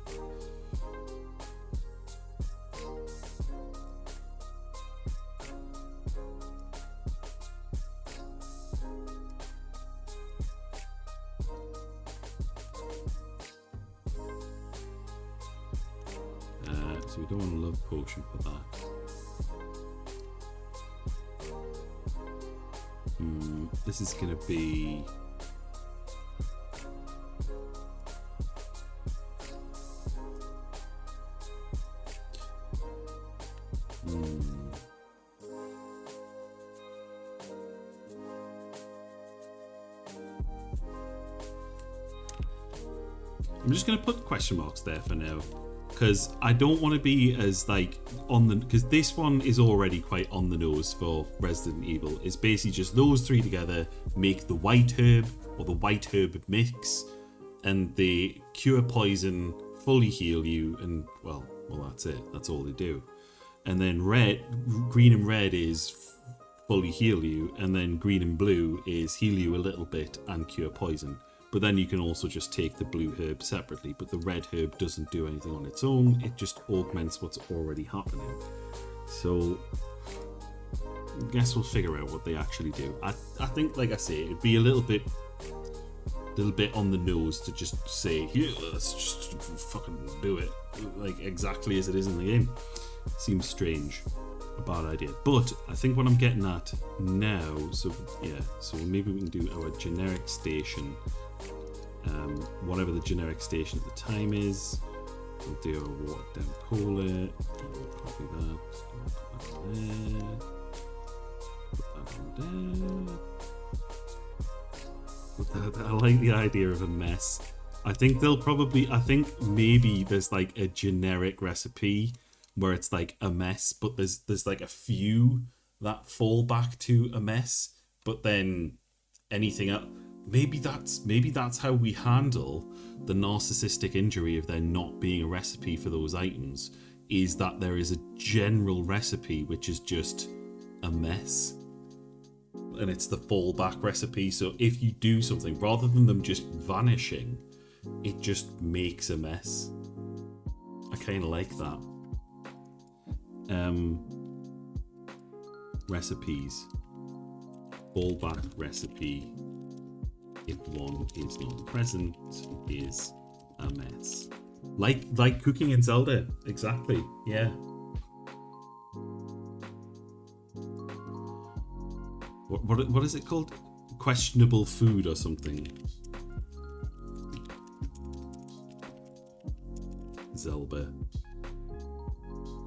So we don't want a love potion for that. This is going to be... I'm just going to put question marks there for now, because I don't want to be as like on the, because this one is already quite on the nose for Resident Evil. It's basically just those three together make the white herb or the white herb mix, and they cure poison, fully heal you, and well that's it. That's all they do. And then green and red is fully heal you, and then green and blue is heal you a little bit and cure poison. But then you can also just take the blue herb separately, but the red herb doesn't do anything on its own, it just augments what's already happening. So I guess we'll figure out what they actually do. I think, like I say, it'd be a little bit on the nose to just say, here, let's just fucking do it, like exactly as it is in the game. Seems strange. A bad idea. But I think what I'm getting at now, so yeah, so maybe we can do our generic station. Whatever the generic station at the time is. We'll do a watered down cola. We'll copy that. Put that on there. I like the idea of a mess. I think maybe there's like a generic recipe where it's like a mess, but there's like a few that fall back to a mess, but then anything else. Maybe that's how we handle the narcissistic injury of there not being a recipe for those items, is that there is a general recipe which is just a mess. And it's the fallback recipe, so if you do something, rather than them just vanishing, it just makes a mess. I kind of like that. Recipes. Fallback recipe, if one is not present, is a mess. Like cooking in Zelda, exactly. Yeah. What is it called? Questionable food or something. Zelda.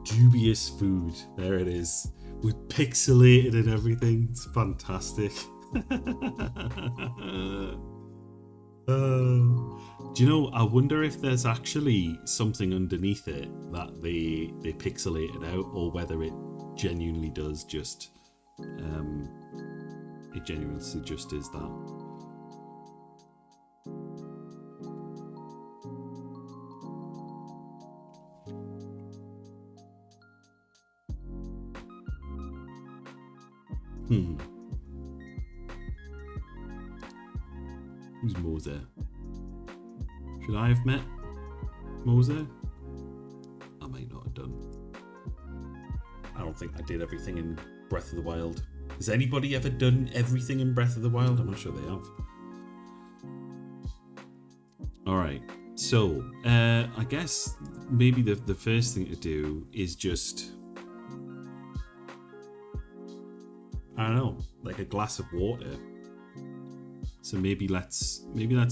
Dubious food. There it is. With pixelated and everything. It's fantastic. Do you know, I wonder if there's actually something underneath it that they pixelated out, or whether it genuinely does just it genuinely just is that. Who's Moser? Should I have met Moser? I might not have done. I don't think I did everything in Breath of the Wild. Has anybody ever done everything in Breath of the Wild? I'm not sure they have. Alright, so I guess maybe the first thing to do is just, I don't know, like a glass of water. So maybe let's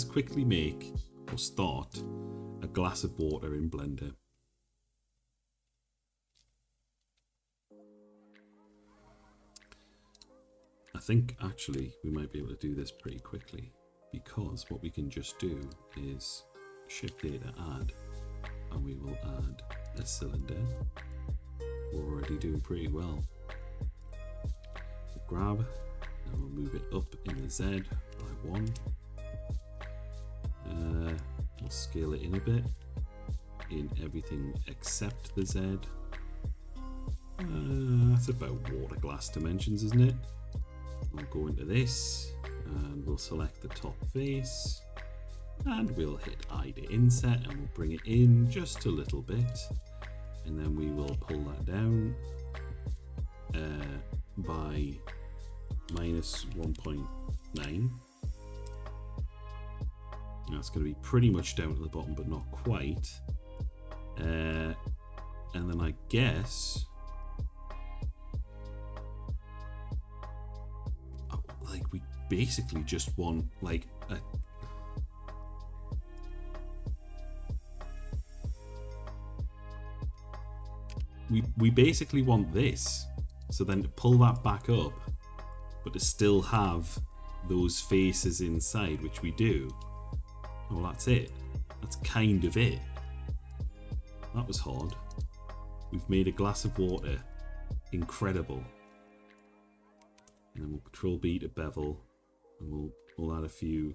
quickly make, or start, a glass of water in Blender. I think actually we might be able to do this pretty quickly, because what we can just do is shift data add, and we will add a cylinder. We're already doing pretty well. We'll grab and we'll move it up in the Z by 1. We'll scale it in a bit in everything except the Z. That's about water glass dimensions, isn't it? We'll go into this and we'll select the top face and we'll hit I to inset and we'll bring it in just a little bit, and then we will pull that down by minus 1.9. That's going to be pretty much down to the bottom, but not quite. And then I guess, like, we basically just want like a we basically want this, so then to pull that back up but to still have those faces inside, which we do. Well, that's it. That's kind of it. That was hard. We've made a glass of water. Incredible. And then we'll Control B to bevel, and we'll add a few.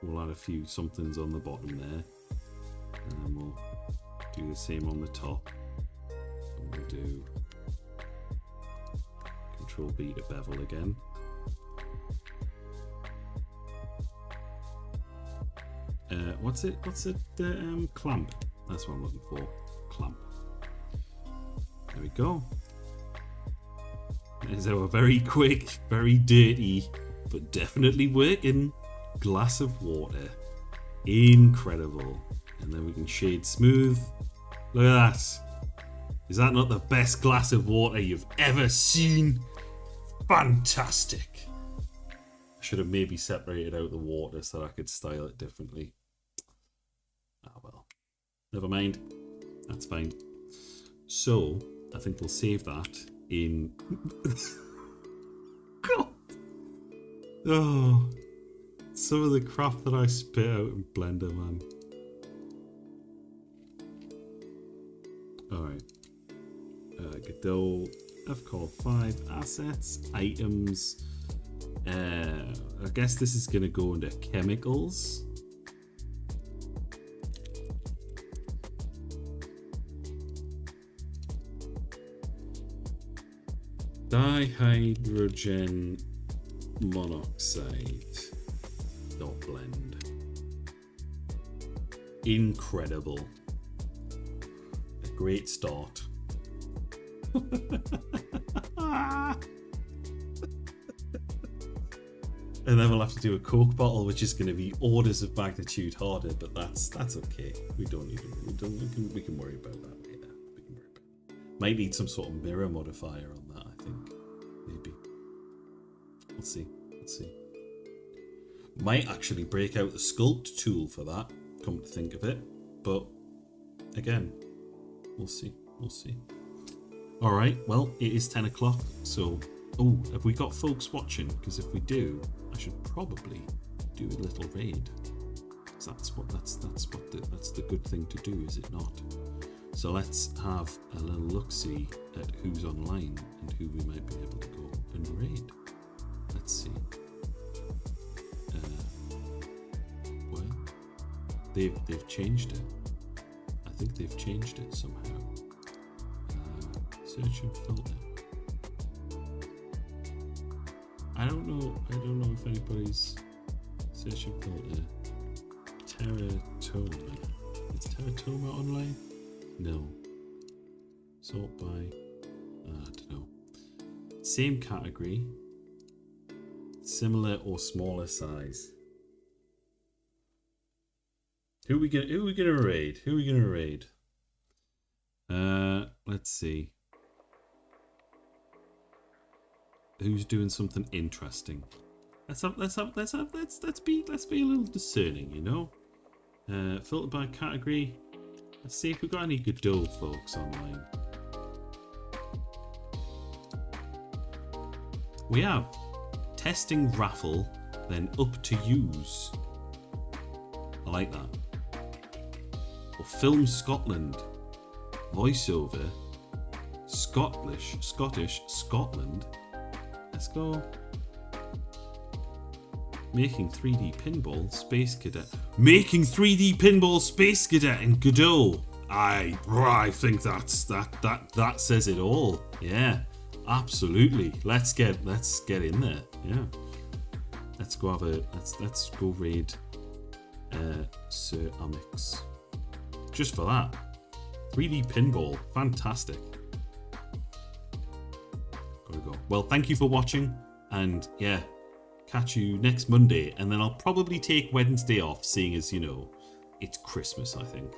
We'll add a few somethings on the bottom there, and then we'll do the same on the top. And we'll do Control B to bevel again. What's it? Clamp. That's what I'm looking for. Clamp. There we go. There's our very quick, very dirty, but definitely working glass of water. Incredible. And then we can shade smooth. Look at that. Is that not the best glass of water you've ever seen? Fantastic. I should have maybe separated out the water so I could style it differently. Ah well. Never mind. That's fine. So, I think we'll save that in... God. Oh. Some of the crap that I spit out in Blender, man. Alright. Godot, FCall 5, assets, items. I guess this is going to go into chemicals. Dihydrogen monoxide dot blend. Incredible. A great start. And then we'll have to do a Coke bottle, which is going to be orders of magnitude harder, but that's okay. We can worry about that later. We can worry about that. Might need some sort of mirror modifier on that, I think. Maybe. We'll see. Might actually break out the sculpt tool for that, come to think of it. But again, we'll see. Alright, well, it is 10 o'clock, so... Oh, have we got folks watching? Because if we do, I should probably do a little raid. That's the good thing to do, is it not? So let's have a little look-see at who's online and who we might be able to go and raid. Let's see. Well, they've changed it. I think they've changed it somehow. Search and filter. I don't know if anybody's search and filter. Teratoma. Is Teratoma online? No. Sort by, I don't know. Same category. Similar or smaller size. Who are we gonna raid? Let's see. Who's doing something interesting? Let's be a little discerning, you know. Filter by category. Let's see if we've got any Godot folks online. We have testing raffle, then up to use. I like that. Or Film Scotland. Voiceover. Scottish, Scotland. Let's go. Making 3D Pinball, Space Cadet. Making 3D Pinball, Space Cadet in Godot. I think that says it all. Yeah, absolutely. Let's get in there. Yeah. Let's go raid Sir Amix. Just for that. 3D Pinball. Fantastic. Gotta go. Well, thank you for watching, and yeah, catch you next Monday, and then I'll probably take Wednesday off, seeing as, you know, it's Christmas, I think.